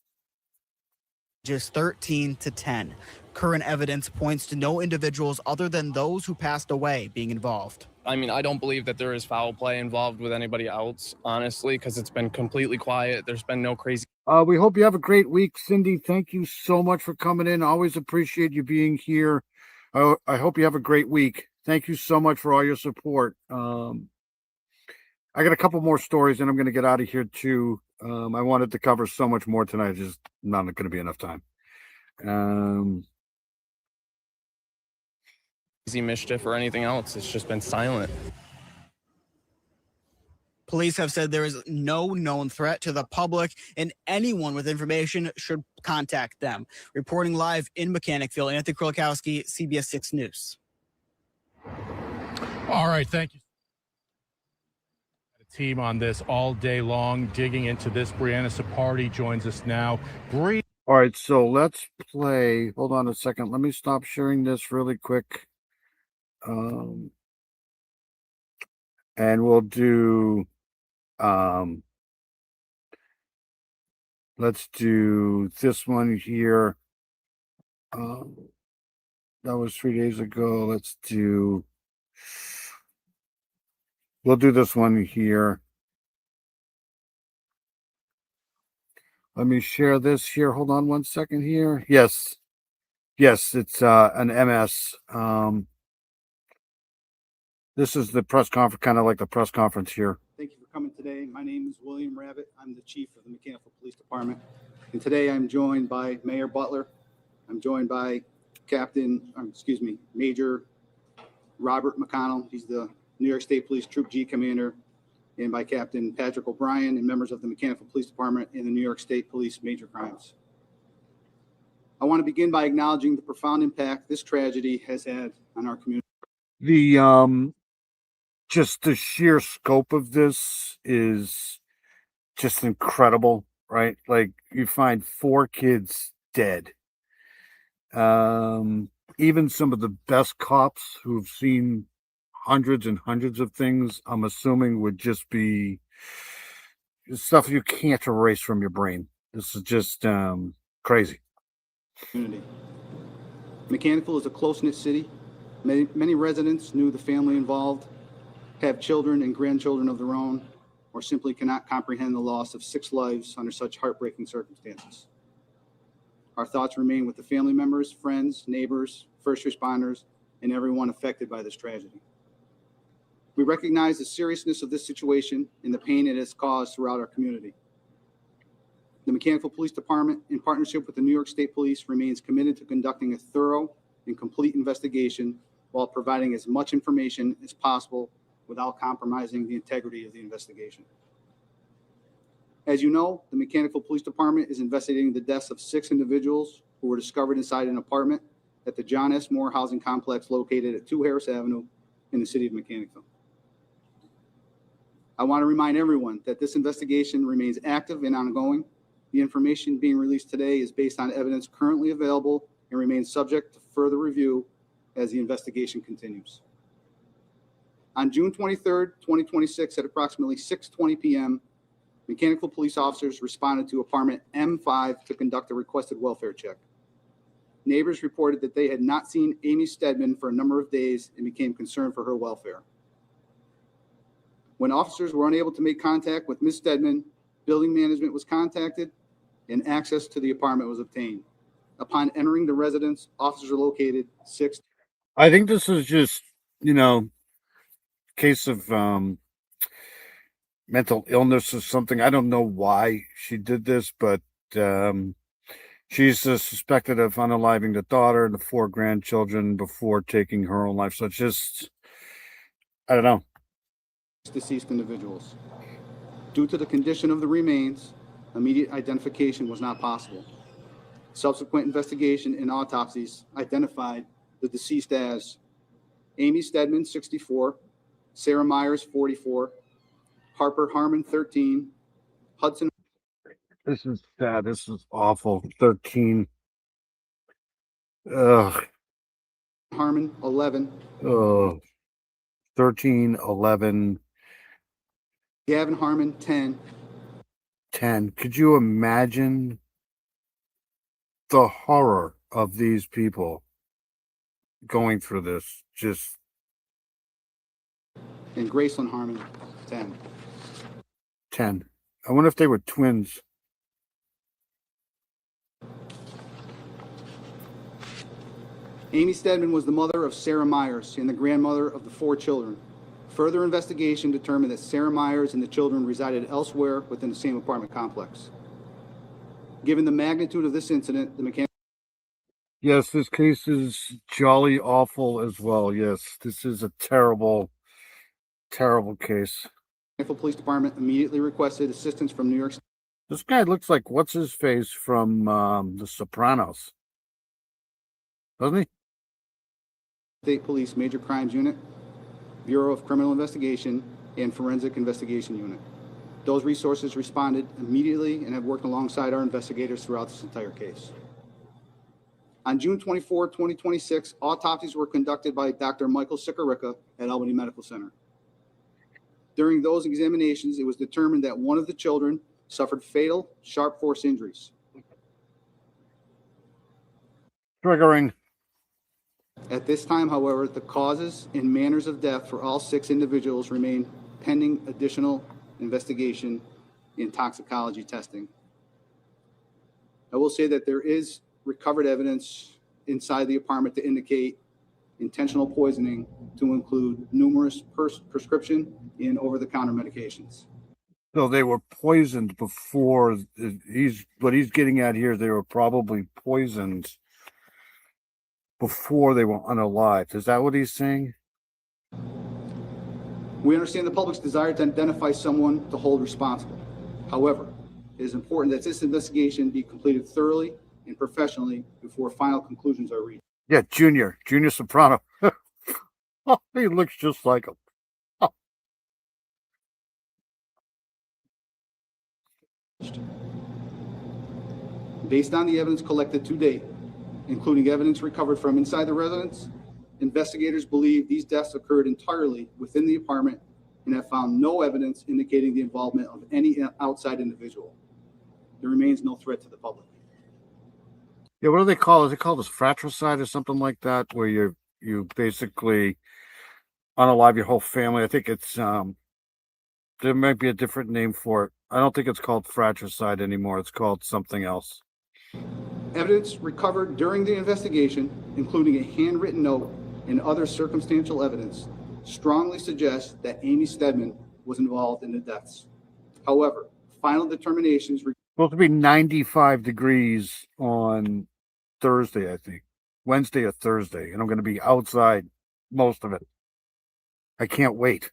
Just 13 to 10. Current evidence points to no individuals other than those who passed away being involved. I mean, I don't believe that there is foul play involved with anybody else, honestly, because it's been completely quiet. There's been no crazy. We hope you have a great week, Cindy. Thank you so much for coming in. Always appreciate you being here. I hope you have a great week. Thank you so much for all your support. I got a couple more stories and I'm going to get out of here too. I wanted to cover so much more tonight. Just not going to be enough time. Mischief or anything else. It's just been silent. Police have said there is no known threat to the public and anyone with information should contact them. Reporting live in Mechanicville, Anthony Krolikowski, CBS 6 News. All right, thank you. Team on this all day long, digging into this. Brianna Sapardi joins us now. All right, so let's play. Hold on a second. Let me stop sharing this really quick. And we'll do let's do this one here. That was 3 days ago. We'll do this one here. Let me share this here. Hold on one second here. Yes, it's an MS. This is the press conference, kind of like the press conference here. Thank you for coming today. My name is William Rabbit. I'm the chief of the Mechanicville Police Department. And today I'm joined by Mayor Butler. I'm joined by Major Robert McConnell. He's the New York State Police Troop G Commander, and by Captain Patrick O'Brien and members of the Mechanicville Police Department and the New York State Police Major Crimes. I want to begin by acknowledging the profound impact this tragedy has had on our community. Just the sheer scope of this is just incredible, right? Like, you find 4 kids dead. Even some of the best cops who've seen hundreds and hundreds of things, I'm assuming, would just be stuff you can't erase from your brain. This is just crazy. Community. Mechanicville is a close-knit city. Many residents knew the family involved, have children and grandchildren of their own, or simply cannot comprehend the loss of 6 lives under such heartbreaking circumstances. Our thoughts remain with the family members, friends, neighbors, first responders, and everyone affected by this tragedy. We recognize the seriousness of this situation and the pain it has caused throughout our community. The Mechanicville Police Department, in partnership with the New York State Police, remains committed to conducting a thorough and complete investigation while providing as much information as possible without compromising the integrity of the investigation. As you know, the Mechanicville Police Department is investigating the deaths of 6 individuals who were discovered inside an apartment at the John S. Moore housing complex located at 2 Harris Avenue in the city of Mechanicville. I want to remind everyone that this investigation remains active and ongoing. The information being released today is based on evidence currently available and remains subject to further review as the investigation continues. On June 23rd, 2026, at approximately 6:20 p.m., Mechanicville police officers responded to apartment M5 to conduct a requested welfare check. Neighbors reported that they had not seen Amy Stedman for a number of days and became concerned for her welfare. When officers were unable to make contact with Ms. Stedman, building management was contacted and access to the apartment was obtained. Upon entering the residence, officers are located 6. I think this is just, case of mental illness or something. I don't know why she did this, but she's suspected of unaliving the daughter and the 4 grandchildren before taking her own life. So it's just, I don't know. Deceased individuals. Due to the condition of the remains, immediate identification was not possible. Subsequent investigation and autopsies identified the deceased as Amy Stedman, 64, Sarah Myers, 44, Harper Harmon, 13, Hudson. This is sad. This is awful. 13. Ugh. Harmon, 11. 13, 11, Gavin Harmon, 10. 10. Could you imagine the horror of these people going through this? Just. And Graceland Harmon, 10. 10. I wonder if they were twins. Amy Stedman was the mother of Sarah Myers and the grandmother of the 4 children. Further investigation determined that Sarah Myers and the children resided elsewhere within the same apartment complex. Given the magnitude of this incident, the mechanic. Yes, this case is jolly awful as well. Yes, this is a terrible, terrible case. Police Department immediately requested assistance from New York State. This guy looks like what's his face from The Sopranos, doesn't he? State Police Major Crimes Unit, Bureau of Criminal Investigation, and Forensic Investigation Unit. Those resources responded immediately and have worked alongside our investigators throughout this entire case. On June 24, 2026, autopsies were conducted by Dr. Michael Sikorica at Albany Medical Center. During those examinations, it was determined that one of the children suffered fatal sharp force injuries. Triggering. At this time, however, the causes and manners of death for all 6 individuals remain pending additional investigation in toxicology testing. I will say that there is recovered evidence inside the apartment to indicate intentional poisoning, to include numerous prescription and over-the-counter medications. So they were poisoned before. What he's getting at here, they were probably poisoned before they were unalived. Is that what he's saying? We understand the public's desire to identify someone to hold responsible. However, it is important that this investigation be completed thoroughly and professionally before final conclusions are reached. Yeah, Junior Soprano. Oh, he looks just like him. Oh. Based on the evidence collected to date, including evidence recovered from inside the residence, investigators believe these deaths occurred entirely within the apartment and have found no evidence indicating the involvement of any outside individual. There remains no threat to the public. Yeah, what do they call it? They call this fratricide or something like that, where you basically unalive your whole family. I think it's there might be a different name for it. I don't think it's called fratricide anymore. It's called something else. Evidence recovered during the investigation, including a handwritten note and other circumstantial evidence, strongly suggests that Amy Stedman was involved in the deaths. However, final determinations Supposed to be 95 degrees on Thursday, I think. Wednesday or Thursday. And I'm going to be outside most of it. I can't wait.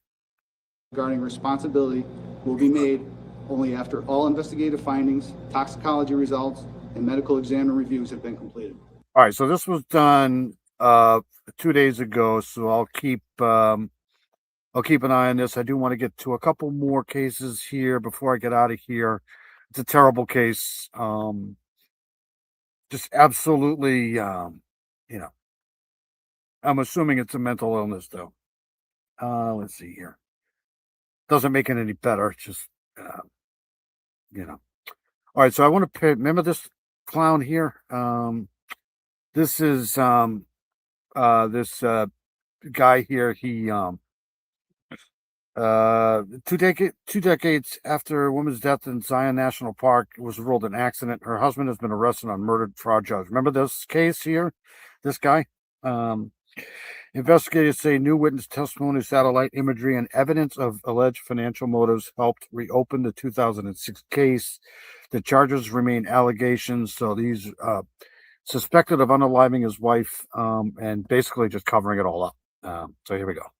regarding responsibility will be made only after all investigative findings, toxicology results, and medical examiner reviews have been completed. All right, so this was done 2 days ago, so I'll keep an eye on this. I do want to get to a couple more cases here before I get out of here. It's a terrible case. Just absolutely, I'm assuming it's a mental illness, though. Let's see here. Doesn't make it any better. It's just, All right, so I want to remember this clown here. This is this guy here. He 2 decades after a woman's death in Zion National Park, it was ruled an accident. Her husband has been arrested on murder fraud charge. Remember this case here? This guy? Investigators say new witness testimony, satellite imagery, and evidence of alleged financial motives helped reopen the 2006 case. The charges remain allegations. So these suspected of unaliving his wife and basically just covering it all up. So here we go.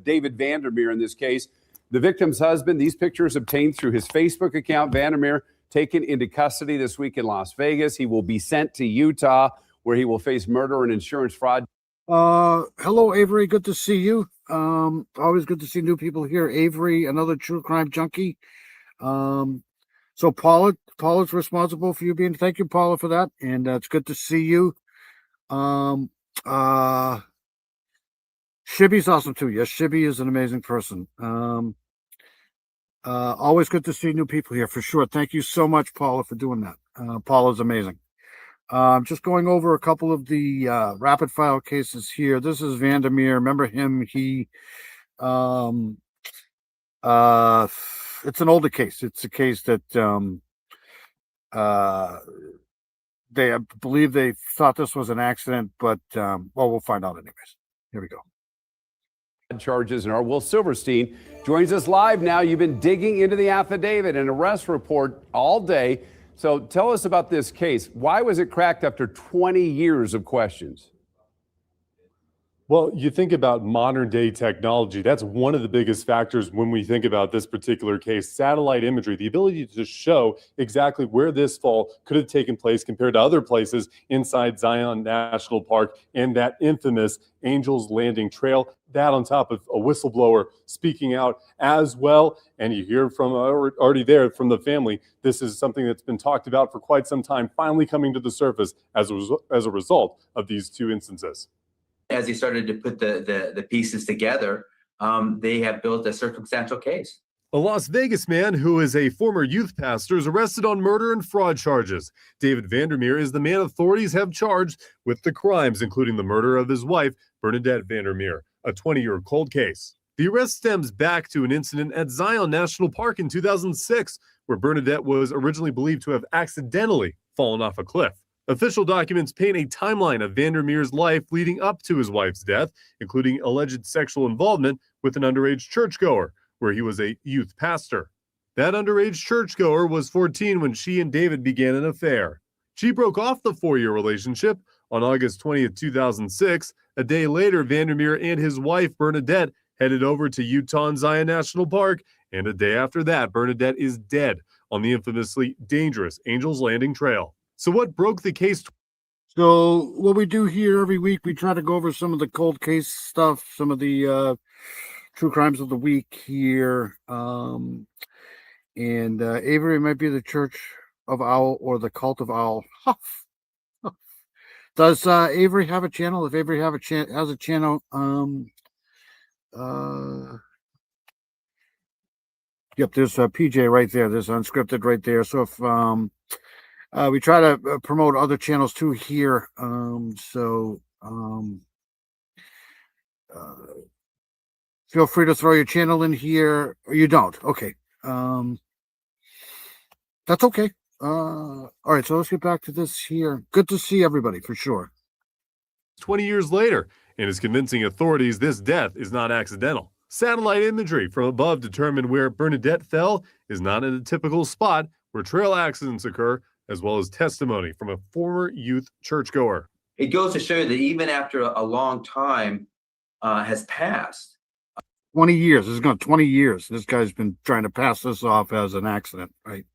David Vandermeer in this case, the victim's husband. These pictures obtained through his Facebook account. Vandermeer taken into custody this week in Las Vegas. He will be sent to Utah, where he will face murder and insurance fraud. Hello, Avery. Good to see you. Always good to see new people here. Avery, another true crime junkie. So Paula's responsible for you being. Thank you, Paula, for that. And it's good to see you. Shibby's awesome too. Yes, Shibby is an amazing person. Always good to see new people here for sure. Thank you so much, Paula, for doing that. Paula's amazing. Just going over a couple of the rapid file cases here. This is Vandermeer. Remember him? He it's an older case. It's a case that I believe they thought this was an accident, but well, we'll find out anyways. Here we go. Charges, and our Will Silverstein joins us live now. You've been digging into the affidavit and arrest report all day. So tell us about this case. Why was it cracked after 20 years of questions? Well, you think about modern day technology. That's one of the biggest factors when we think about this particular case. Satellite imagery, the ability to show exactly where this fall could have taken place compared to other places inside Zion National Park and that infamous Angels Landing Trail. That on top of a whistleblower speaking out as well. And you hear from already there from the family. This is something that's been talked about for quite some time, finally coming to the surface as a result of these two instances. As he started to put the pieces together, they have built a circumstantial case. A Las Vegas man who is a former youth pastor is arrested on murder and fraud charges. David Vandermeer is the man authorities have charged with the crimes, including the murder of his wife, Bernadette Vandermeer, a 20-year cold case. The arrest stems back to an incident at Zion National Park in 2006, where Bernadette was originally believed to have accidentally fallen off a cliff. Official documents paint a timeline of Vandermeer's life leading up to his wife's death, including alleged sexual involvement with an underage churchgoer, where he was a youth pastor. That underage churchgoer was 14 when she and David began an affair. She broke off the 4-year relationship on August 20th, 2006. A day later, Vandermeer and his wife, Bernadette, headed over to Utah and Zion National Park, and a day after that, Bernadette is dead on the infamously dangerous Angels Landing Trail. So what broke the case? So what we do here every week, we try to go over some of the cold case stuff, some of the true crimes of the week here. And Avery might be the Church of Owl or the Cult of Owl. Does Avery have a channel? If Avery has a channel, yep, there's PJ right there. There's Unscripted right there. So if we try to promote other channels too here. Feel free to throw your channel in here. Or you don't. Okay. That's okay. All right. So let's get back to this here. Good to see everybody for sure. 20 years later, and is convincing authorities this death is not accidental. Satellite imagery from above determined where Bernadette fell is not in a typical spot where trail accidents occur, as well as testimony from a former youth churchgoer. It goes to show you that even after a long time has passed. 20 years. This is going 20 years. This guy's been trying to pass this off as an accident, right?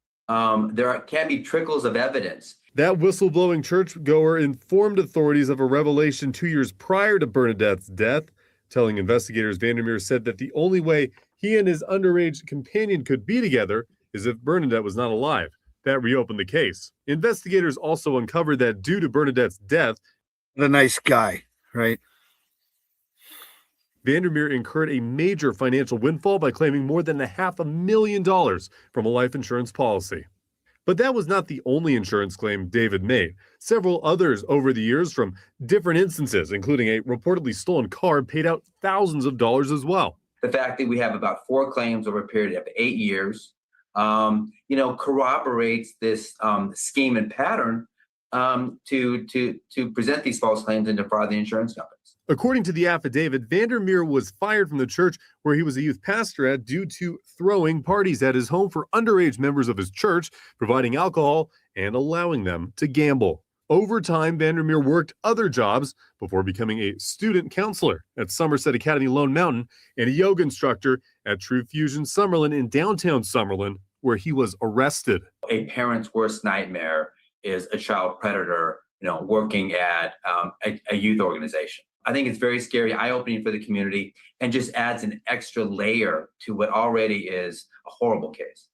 There can be trickles of evidence. That whistleblowing churchgoer informed authorities of a revelation 2 years prior to Bernadette's death, telling investigators Vandermeer said that the only way he and his underage companion could be together is if Bernadette was not alive. That reopened the case. Investigators also uncovered that due to Bernadette's death, the nice guy, right? Vandermeer incurred a major financial windfall by claiming more than $500,000 from a life insurance policy. But that was not the only insurance claim David made. Several others over the years from different instances, including a reportedly stolen car, paid out thousands of dollars as well. The fact that we have about 4 claims over a period of 8 years, corroborates this scheme and pattern to present these false claims and defraud the insurance companies. According to the affidavit, Vandermeer was fired from the church where he was a youth pastor at due to throwing parties at his home for underage members of his church, providing alcohol, and allowing them to gamble. Over time, Vandermeer worked other jobs before becoming a student counselor at Somerset Academy Lone Mountain and a yoga instructor at True Fusion Summerlin in downtown Summerlin where he was arrested. A parent's worst nightmare is a child predator, working at a youth organization. I think it's very scary, eye-opening for the community, and just adds an extra layer to what already is a horrible case.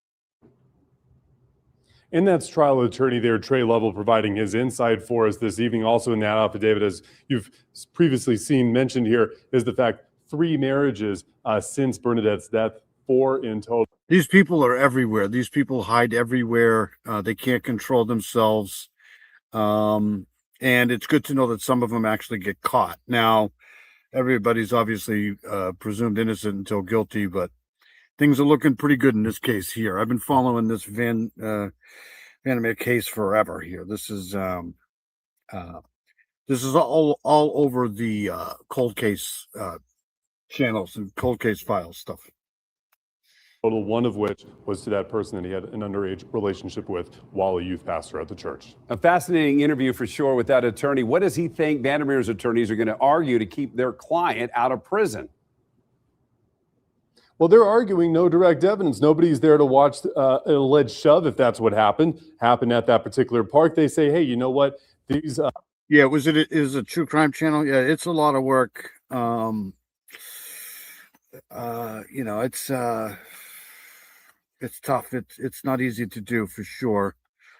And that's trial attorney there, Trey Lovell, providing his insight for us this evening. Also in that affidavit, as you've previously seen mentioned here, is the fact 3 marriages since Bernadette's death, 4 in total. These people are everywhere. These people hide everywhere. They can't control themselves. And it's good to know that some of them actually get caught. Now, everybody's obviously presumed innocent until guilty, but things are looking pretty good in this case here. I've been following this Vandermeer case forever here. This is all over the cold case channels and cold case files stuff. Total, one of which was to that person that he had an underage relationship with while a youth pastor at the church. A fascinating interview for sure with that attorney. What does he think Vandermeer's attorneys are going to argue to keep their client out of prison? Well, they're arguing no direct evidence. Nobody's there to watch an alleged shove, if that's what happened at that particular park. They say, hey, you know what? These. Yeah, it is a true crime channel. Yeah, it's a lot of work. It's tough. It's not easy to do for sure.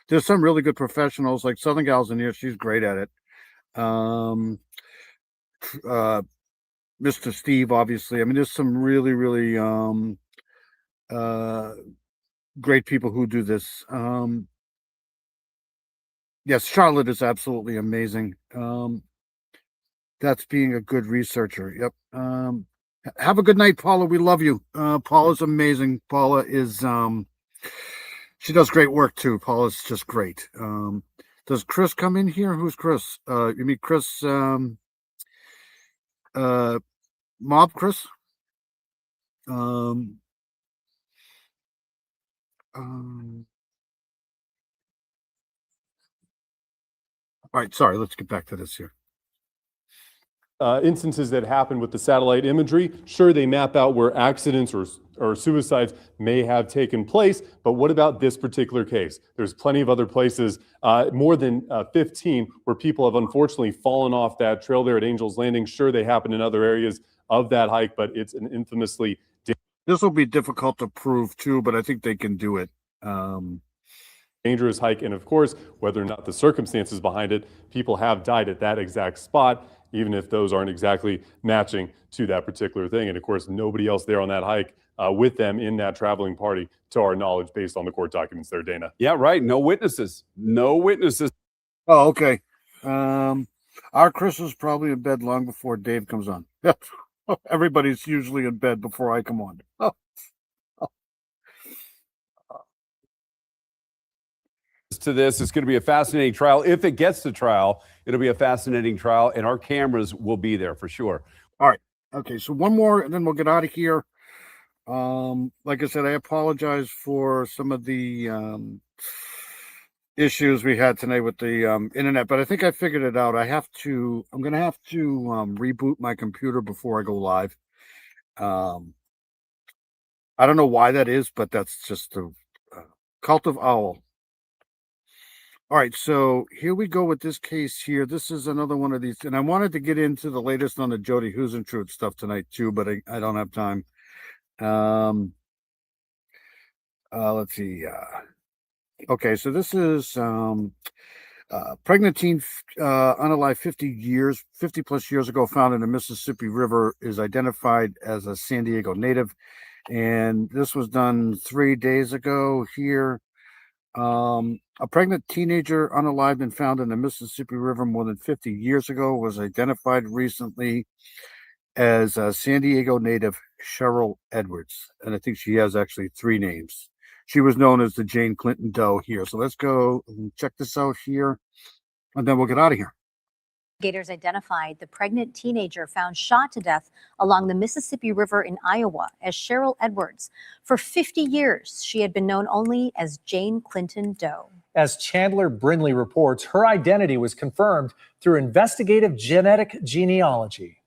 There's some really good professionals like Southern Gals in here. She's great at it. Mr. Steve, obviously. I mean, there's some really, really great people who do this. Yes, Charlotte is absolutely amazing. That's being a good researcher. Yep. Have a good night, Paula. We love you. Paula's amazing. Paula is she does great work too. Paula's just great. Does Chris come in here? Who's Chris? You mean Chris Mob Chris? All right, sorry, let's get back to this here. Instances that happen with the satellite imagery, sure, they map out where accidents or suicides may have taken place, but what about this particular case? There's plenty of other places, more than 15, where people have unfortunately fallen off that trail there at Angel's Landing. Sure, they happen in other areas of that hike, but it's an infamously... This will be difficult to prove too, but I think they can do it. Dangerous hike, and of course, whether or not the circumstances behind it, people have died at that exact spot, even if those aren't exactly matching to that particular thing. And of course, nobody else there on that hike with them in that traveling party, to our knowledge, based on the court documents there, Dana. Yeah, right. No witnesses. No witnesses. Oh, okay. Our Chris is probably in bed long before Dave comes on. Everybody's usually in bed before I come on. To this, it's going to be a fascinating trial. If it gets to trial, it'll be a fascinating trial, and our cameras will be there for sure. All right. Okay, so one more, and then we'll get out of here. Like I said, I apologize for some of the issues we had tonight with the internet, but I think I figured it out. I'm going to have to reboot my computer before I go live. I don't know why that is, but that's just the Cult of Owl. All right, so here we go with this case here. This is another one of these, and I wanted to get into the latest on the Jody Huisentruit stuff tonight too, but I don't have time. Let's see. Okay, so this is pregnant teen unalive 50 plus years ago, found in the Mississippi River, is identified as a San Diego native, and this was done 3 days ago here. A pregnant teenager unalived and found in the Mississippi River more than 50 years ago was identified recently as a San Diego native Cheryl Edwards. And I think she has actually 3 names. She was known as the Jane Clinton Doe here. So let's go and check this out here, and then we'll get out of here. Investigators identified the pregnant teenager found shot to death along the Mississippi River in Iowa as Cheryl Edwards. For 50 years, she had been known only as Jane Clinton Doe. As Chandler Brindley reports, her identity was confirmed through investigative genetic genealogy.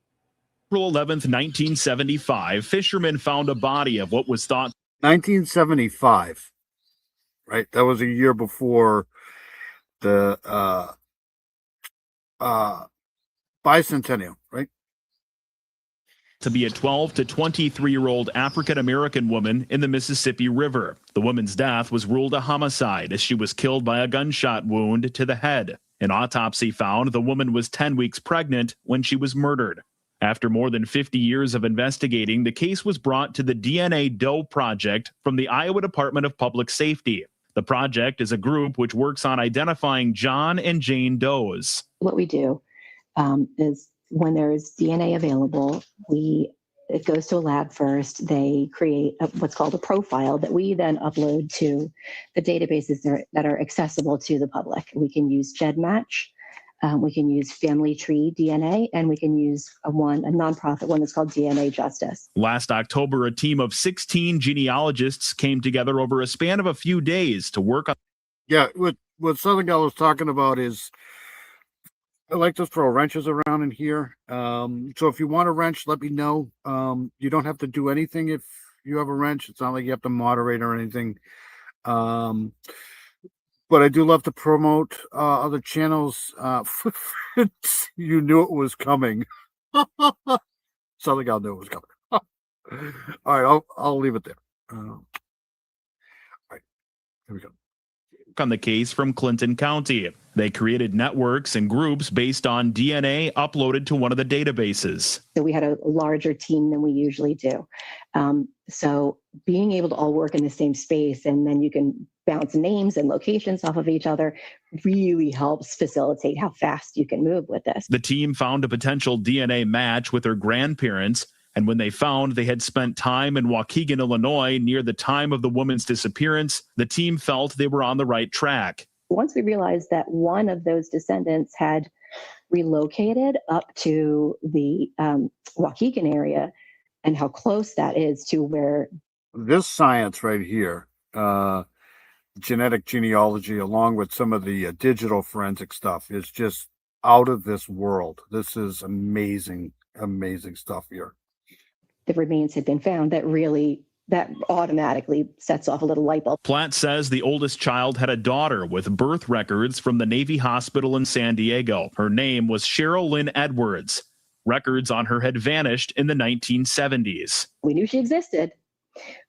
April 11th, 1975, fishermen found a body of what was thought 1975. right? That was a year before the bicentennial, right? To be a 12 to 23-year-old African-American woman in the Mississippi River. The woman's death was ruled a homicide as she was killed by a gunshot wound to the head. An autopsy found the woman was 10 weeks pregnant when she was murdered. After more than 50 years of investigating, the case was brought to the DNA Doe Project from the Iowa Department of Public Safety. The project is a group which works on identifying John and Jane Does. What we do is when there's DNA available, it goes to a lab first. They create what's called a profile that we then upload to the databases that are accessible to the public. We can use GEDmatch, we can use Family Tree DNA, and we can use a nonprofit one that's called DNA Justice. Last October, a team of 16 genealogists came together over a span of a few days to work on. Yeah, what Southern Gal was talking about is, I like to throw wrenches around in here. So if you want a wrench, let me know. You don't have to do anything if you have a wrench. It's not like you have to moderate or anything. But I do love to promote other channels. You knew it was coming. Southern Gal knew it was coming. All right, I'll leave it there. All right, here we go. On the case from Clinton County. They created networks and groups based on DNA uploaded to one of the databases. So we had a larger team than we usually do. So being able to all work in the same space, and then you can bounce names and locations off of each other, really helps facilitate how fast you can move with this. The team found a potential DNA match with her grandparents, and when they found they had spent time in Waukegan, Illinois, near the time of the woman's disappearance, the team felt they were on the right track. Once we realized that one of those descendants had relocated up to the Waukegan area and how close that is to where this science right here, genetic genealogy, along with some of the digital forensic stuff, is just out of this world. This is amazing, amazing stuff here. the remains had been found, that automatically sets off a little light bulb. Platt says the oldest child had a daughter with birth records from the Navy Hospital in San Diego. Her name was Cheryl Lynn Edwards. Records on her had vanished in the 1970s. We knew she existed,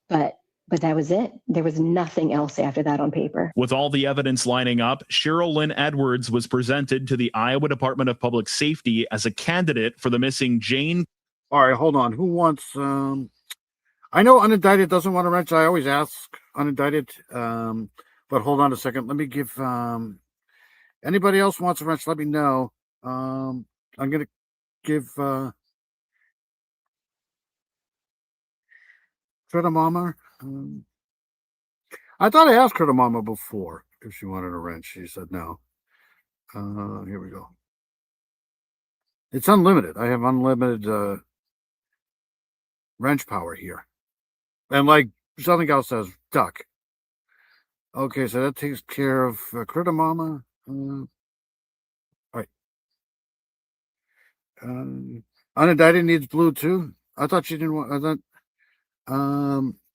but that was it. There was nothing else after that on paper. With all the evidence lining up, Cheryl Lynn Edwards was presented to the Iowa Department of Public Safety as a candidate for the missing Jane. All right, hold on. Who wants... I know unindicted doesn't want a wrench. I always ask unindicted. But hold on a second. Let me give anybody else wants a wrench, let me know. I'm gonna give Krita Mama. I thought I asked Krita Mama before if she wanted a wrench. She said no. Here we go. It's unlimited. I have unlimited wrench power here. And like Southern Gal says, duck. Okay, so that takes care of Krita Mama. All right. Unindicted needs blue too. I thought she didn't want. I thought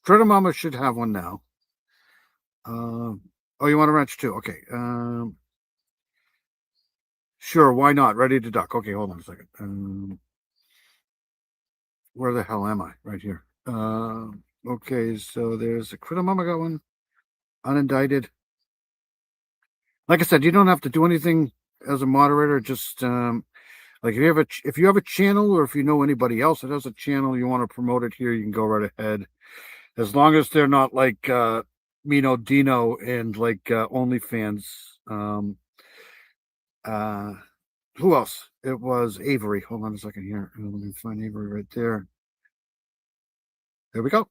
Krita Mama should have one now. Oh, you want a wrench too? Okay. Sure, why not? Ready to duck. Okay, hold on a second. Where the hell am I? Right here. Okay, so there's a Krita Mama got one. Unindicted. Like I said, you don't have to do anything as a moderator. Just like if you have a channel, or if you know anybody else that has a channel, you want to promote it here, you can go right ahead. As long as they're not like Mino Dino and like OnlyFans. Who else? It was Avery. Hold on a second here. Let me find Avery right there. There we go.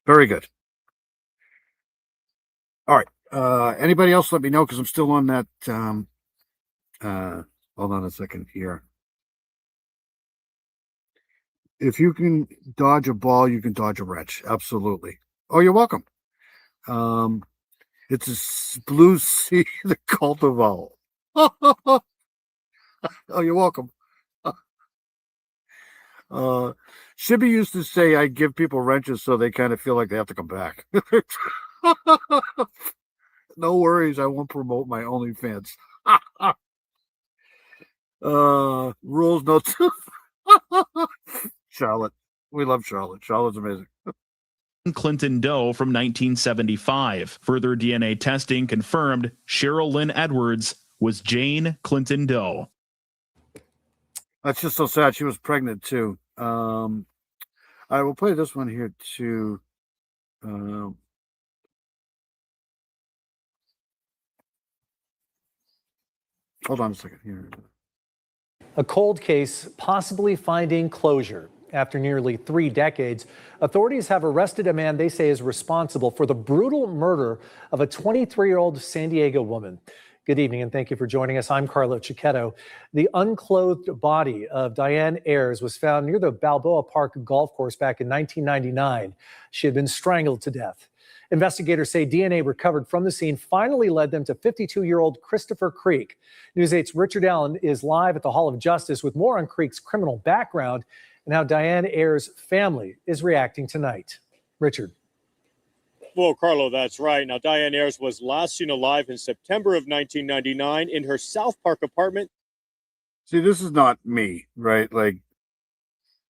Very good. All right. Anybody else let me know, because I'm still on that. Hold on a second here. If you can dodge a ball, you can dodge a wrench. Absolutely. Oh, you're welcome. It's a blue sea, the cultivar. Oh, you're welcome. Shibby used to say I give people wrenches so they kind of feel like they have to come back. No worries, I won't promote my OnlyFans. Rules no. Charlotte, we love Charlotte. Charlotte's amazing. Clinton Doe from 1975. Further DNA testing confirmed Cheryl Lynn Edwards was Jane Clinton Doe. That's just so sad. She was pregnant too. I will play this one here too. Hold on a second here. A cold case possibly finding closure. After nearly 3 decades, authorities have arrested a man they say is responsible for the brutal murder of a 23-year-old San Diego woman. Good evening, and thank you for joining us. I'm Carlo Cicchetto. The unclothed body of Diane Ayers was found near the Balboa Park golf course back in 1999. She had been strangled to death. Investigators say DNA recovered from the scene finally led them to 52-year-old Christopher Creek. News 8's Richard Allen is live at the Hall of Justice with more on Creek's criminal background and how Diane Ayers' family is reacting tonight. Richard. Well, Carlo, that's right. Now, Diane Ayers was last seen alive in September of 1999 in her South Park apartment. See, this is not me, right? Like,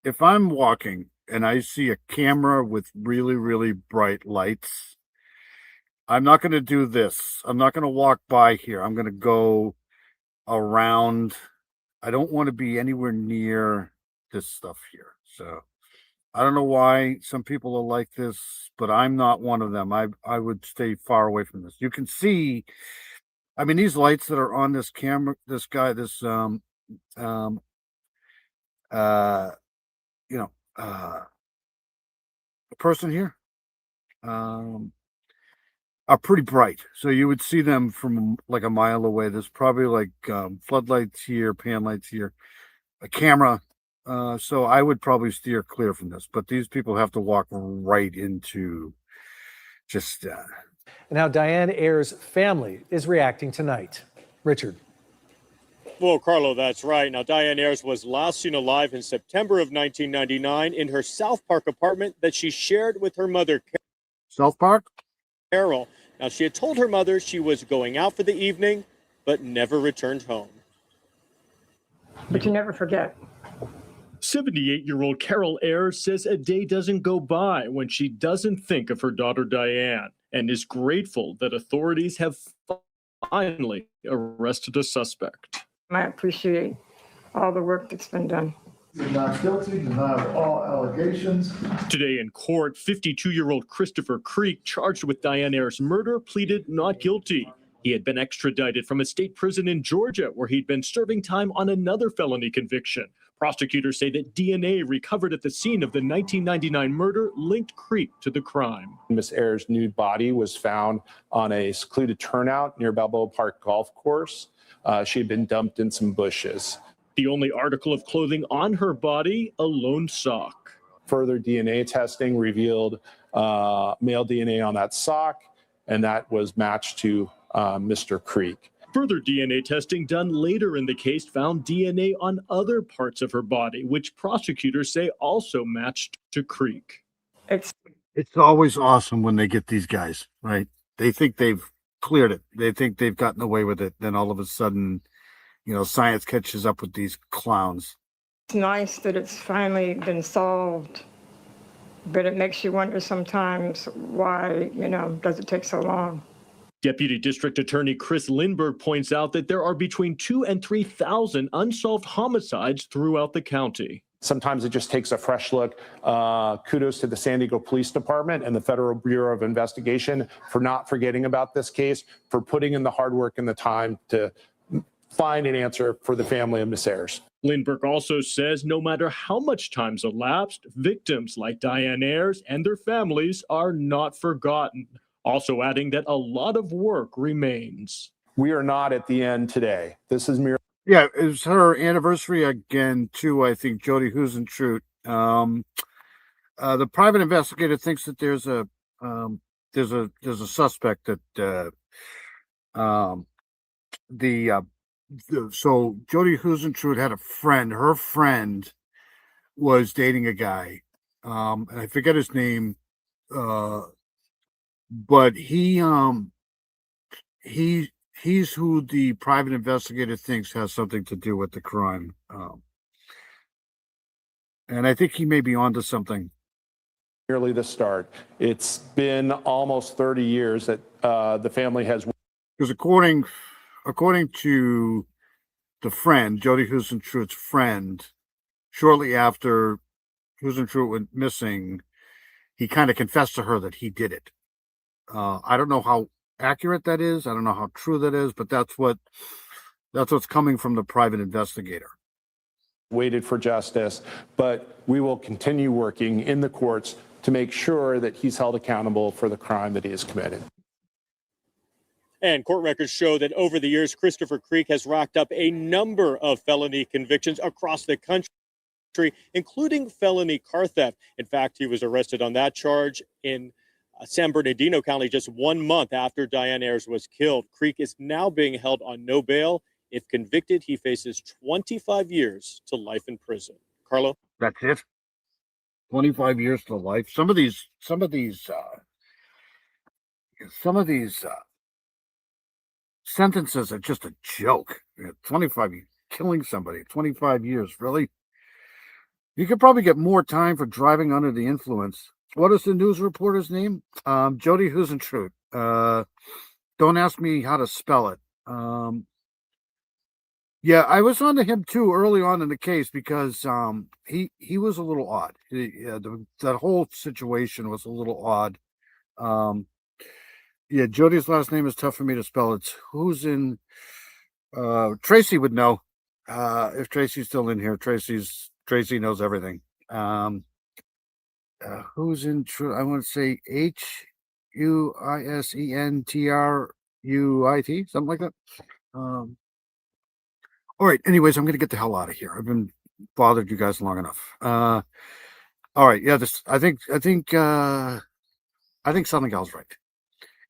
if I'm walking and I see a camera with really, really bright lights, I'm not going to do this. I'm not going to walk by here. I'm going to go around. I don't want to be anywhere near this stuff here. So I don't know why some people are like this, but I'm not one of them. I would stay far away from this. You can see, I mean, these lights that are on this camera, this guy, this the person here are pretty bright, so you would see them from like a mile away. There's probably like floodlights here, pan lights here, a camera, so I would probably steer clear from this, but these people have to walk right into just And how Diane Ayers' family is reacting tonight. Richard. Well, Carlo, that's right. Now, Diane Ayers was last seen alive in September of 1999 in her South Park apartment that she shared with her mother, South Park? Carol. Now, she had told her mother she was going out for the evening, but never returned home. But you never forget. 78-year-old Carol Ayers says a day doesn't go by when she doesn't think of her daughter Diane and is grateful that authorities have finally arrested a suspect. I appreciate all the work that's been done. You're not guilty, deny of all allegations. Today in court, 52-year-old Christopher Creek, charged with Diane Ayers' murder, pleaded not guilty. He had been extradited from a state prison in Georgia, where he'd been serving time on another felony conviction. Prosecutors say that DNA recovered at the scene of the 1999 murder linked Creek to the crime. Miss Ayers' nude body was found on a secluded turnout near Balboa Park golf course. She had been dumped in some bushes. The only article of clothing on her body, a lone sock. Further DNA testing revealed male DNA on that sock, and that was matched to Mr. Creek. Further DNA testing done later in the case found DNA on other parts of her body, which prosecutors say also matched to Creek. It's always awesome when they get these guys, right? They think they've cleared it. They think they've gotten away with it. Then all of a sudden, you know, science catches up with these clowns. It's nice that it's finally been solved, but it makes you wonder sometimes why, does it take so long? Deputy District Attorney Chris Lindberg points out that there are between 2,000 and 3,000 unsolved homicides throughout the county. Sometimes it just takes a fresh look. Kudos to the San Diego Police Department and the Federal Bureau of Investigation for not forgetting about this case, for putting in the hard work and the time to find an answer for the family of Miss Ayers. Lindberg also says no matter how much time's elapsed, victims like Diane Ayers and their families are not forgotten. Also adding that a lot of work remains. We are not at the end today. This is merely. Yeah, it's her anniversary again, too, I think, Jody Huizentrout. The private investigator thinks that there's a suspect that so Jody Huizentrout had a friend. Her friend was dating a guy, and I forget his name, but he's who the private investigator thinks has something to do with the crime. And I think he may be onto something. Merely the start. It's been almost 30 years that the family has. Because according to the friend, Jody Huisentruit's friend, shortly after Huisentruit went missing, he kind of confessed to her that he did it. I don't know how accurate that is. I don't know how true that is, but that's what's coming from the private investigator. Waited for justice, but we will continue working in the courts to make sure that he's held accountable for the crime that he has committed. And court records show that over the years, Christopher Creek has racked up a number of felony convictions across the country, including felony car theft. In fact, he was arrested on that charge in San Bernardino County just 1 month after Diane Ayers was killed. Creek is now being held on no bail. If convicted, he faces 25 years to life in prison. Carlo? That's it. 25 years to life. Some of these sentences are just a joke. 25 killing somebody, 25 years, really? You could probably get more time for driving under the influence. What is the news reporter's name? Jody Huisentruit. Don't ask me how to spell it. Yeah, I was on to him too early on in the case because he was a little odd. That whole situation was a little odd. Yeah, Jody's last name is tough for me to spell. It's Tracy would know if Tracy's still in here. Tracy knows everything. Who's in true? I want to say Huisentruit, something like that. All right. Anyways, I'm going to get the hell out of here. I've been bothered you guys long enough. All right. Yeah. I think Southern Gal's right.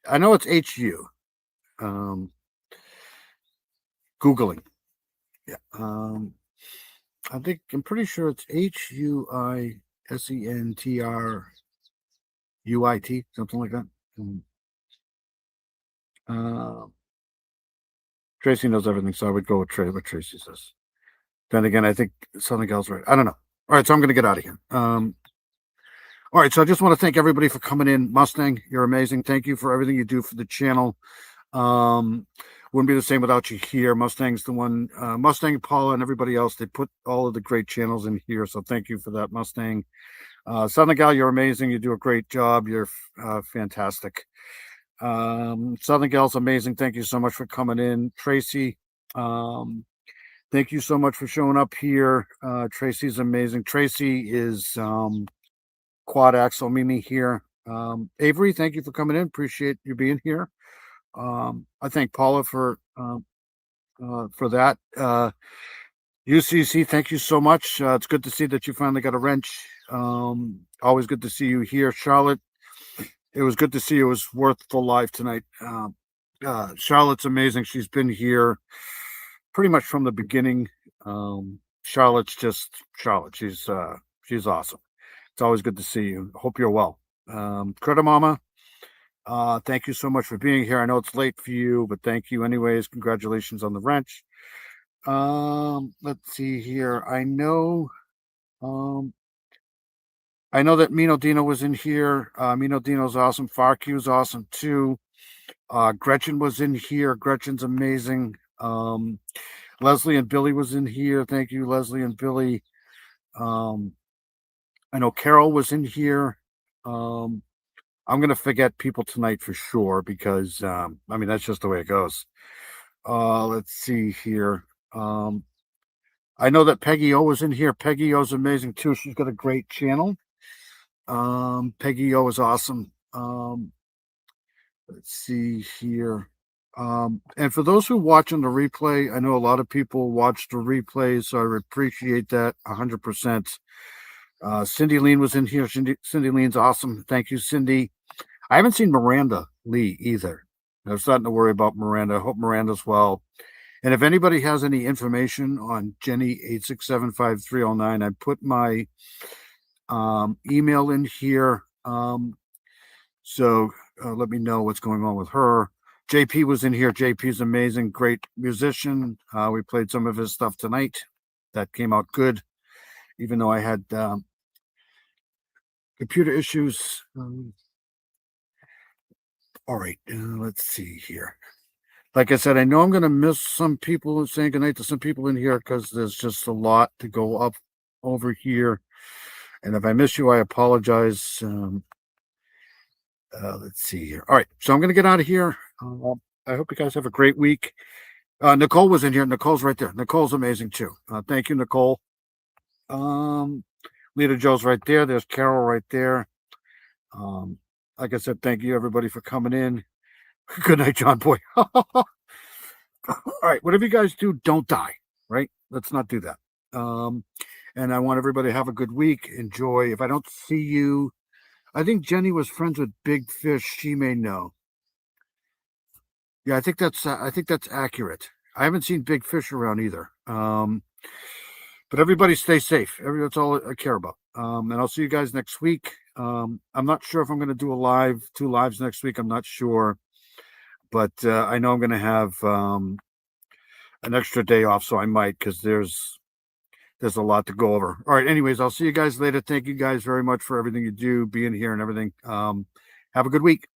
I know it's HU. Googling. Yeah. I'm pretty sure it's HUISENTRUIT, something like that. Tracy knows everything, so I would go with what Tracy says. Then again, I think Southern Gal's right. I don't know. All right, so I'm going to get out of here. All right, so I just want to thank everybody for coming in. Mustang, you're amazing. Thank you for everything you do for the channel. Wouldn't be the same without you here. Mustang's the one. Mustang, Paula, and everybody else, they put all of the great channels in here, so thank you for that, Mustang. Southern Gal, you're amazing. You do a great job. You're fantastic. Southern Gal's amazing. Thank you so much for coming in. Tracy, thank you so much for showing up here. Tracy's amazing. Tracy is quad axle Mimi here. Avery, thank you for coming in. Appreciate you being here. I thank Paula for that. UCC, thank you so much. It's good to see that you finally got a wrench. Always good to see you here. Charlotte, it was good to see you. It was worth the live tonight. Charlotte's amazing. She's been here pretty much from the beginning. Charlotte's just Charlotte. She's awesome. It's always good to see you. Hope you're well. Critter Mama, thank you so much for being here. I know it's late for you, but thank you anyways. Congratulations on the wrench. Let's see here. I know that Mino Dino was in here. Mino Dino's awesome. Farq's awesome too. Gretchen was in here. Gretchen's amazing. Leslie and Billy was in here. Thank you, Leslie and Billy. I know Carol was in here. I'm going to forget people tonight for sure because, that's just the way it goes. Let's see here. I know that Peggy O was in here. Peggy O's amazing too. She's got a great channel. Peggy O is awesome. Let's see here. And for those who watch on the replay, I know a lot of people watch the replay, so I appreciate that 100%. Cindy Lean was in here. Cindy Lean's awesome. Thank you, Cindy. I haven't seen Miranda Lee either. I'm starting to worry about Miranda. I hope Miranda's well. And if anybody has any information on Jenny 8675309, I put my email in here. So let me know what's going on with her. JP was in here. JP's amazing, great musician. We played some of his stuff tonight. That came out good, even though I had computer issues. All right, let's see here. Like I said, I know I'm going to miss some people saying goodnight to some people in here because there's just a lot to go up over here. And if I miss you, I apologize. Let's see here. All right, so I'm going to get out of here. I hope you guys have a great week. Nicole was in here. Nicole's right there. Nicole's amazing too. Thank you, Nicole. Lita Joe's right there. There's Carol right there. Like I said, thank you everybody for coming in. Good night, John Boy. All right, whatever you guys do, don't die, right? Let's not do that. And I want everybody to have a good week. Enjoy. If I don't see you, I think Jenny was friends with Big Fish. She may know. Yeah, I think that's accurate. I haven't seen Big Fish around either. But everybody stay safe. That's all I care about. And I'll see you guys next week. I'm not sure if I'm going to do two lives next week. I'm not sure. But I know I'm going to have an extra day off, so I might, because there's a lot to go over. All right, anyways, I'll see you guys later. Thank you guys very much for everything you do, being here and everything. Have a good week.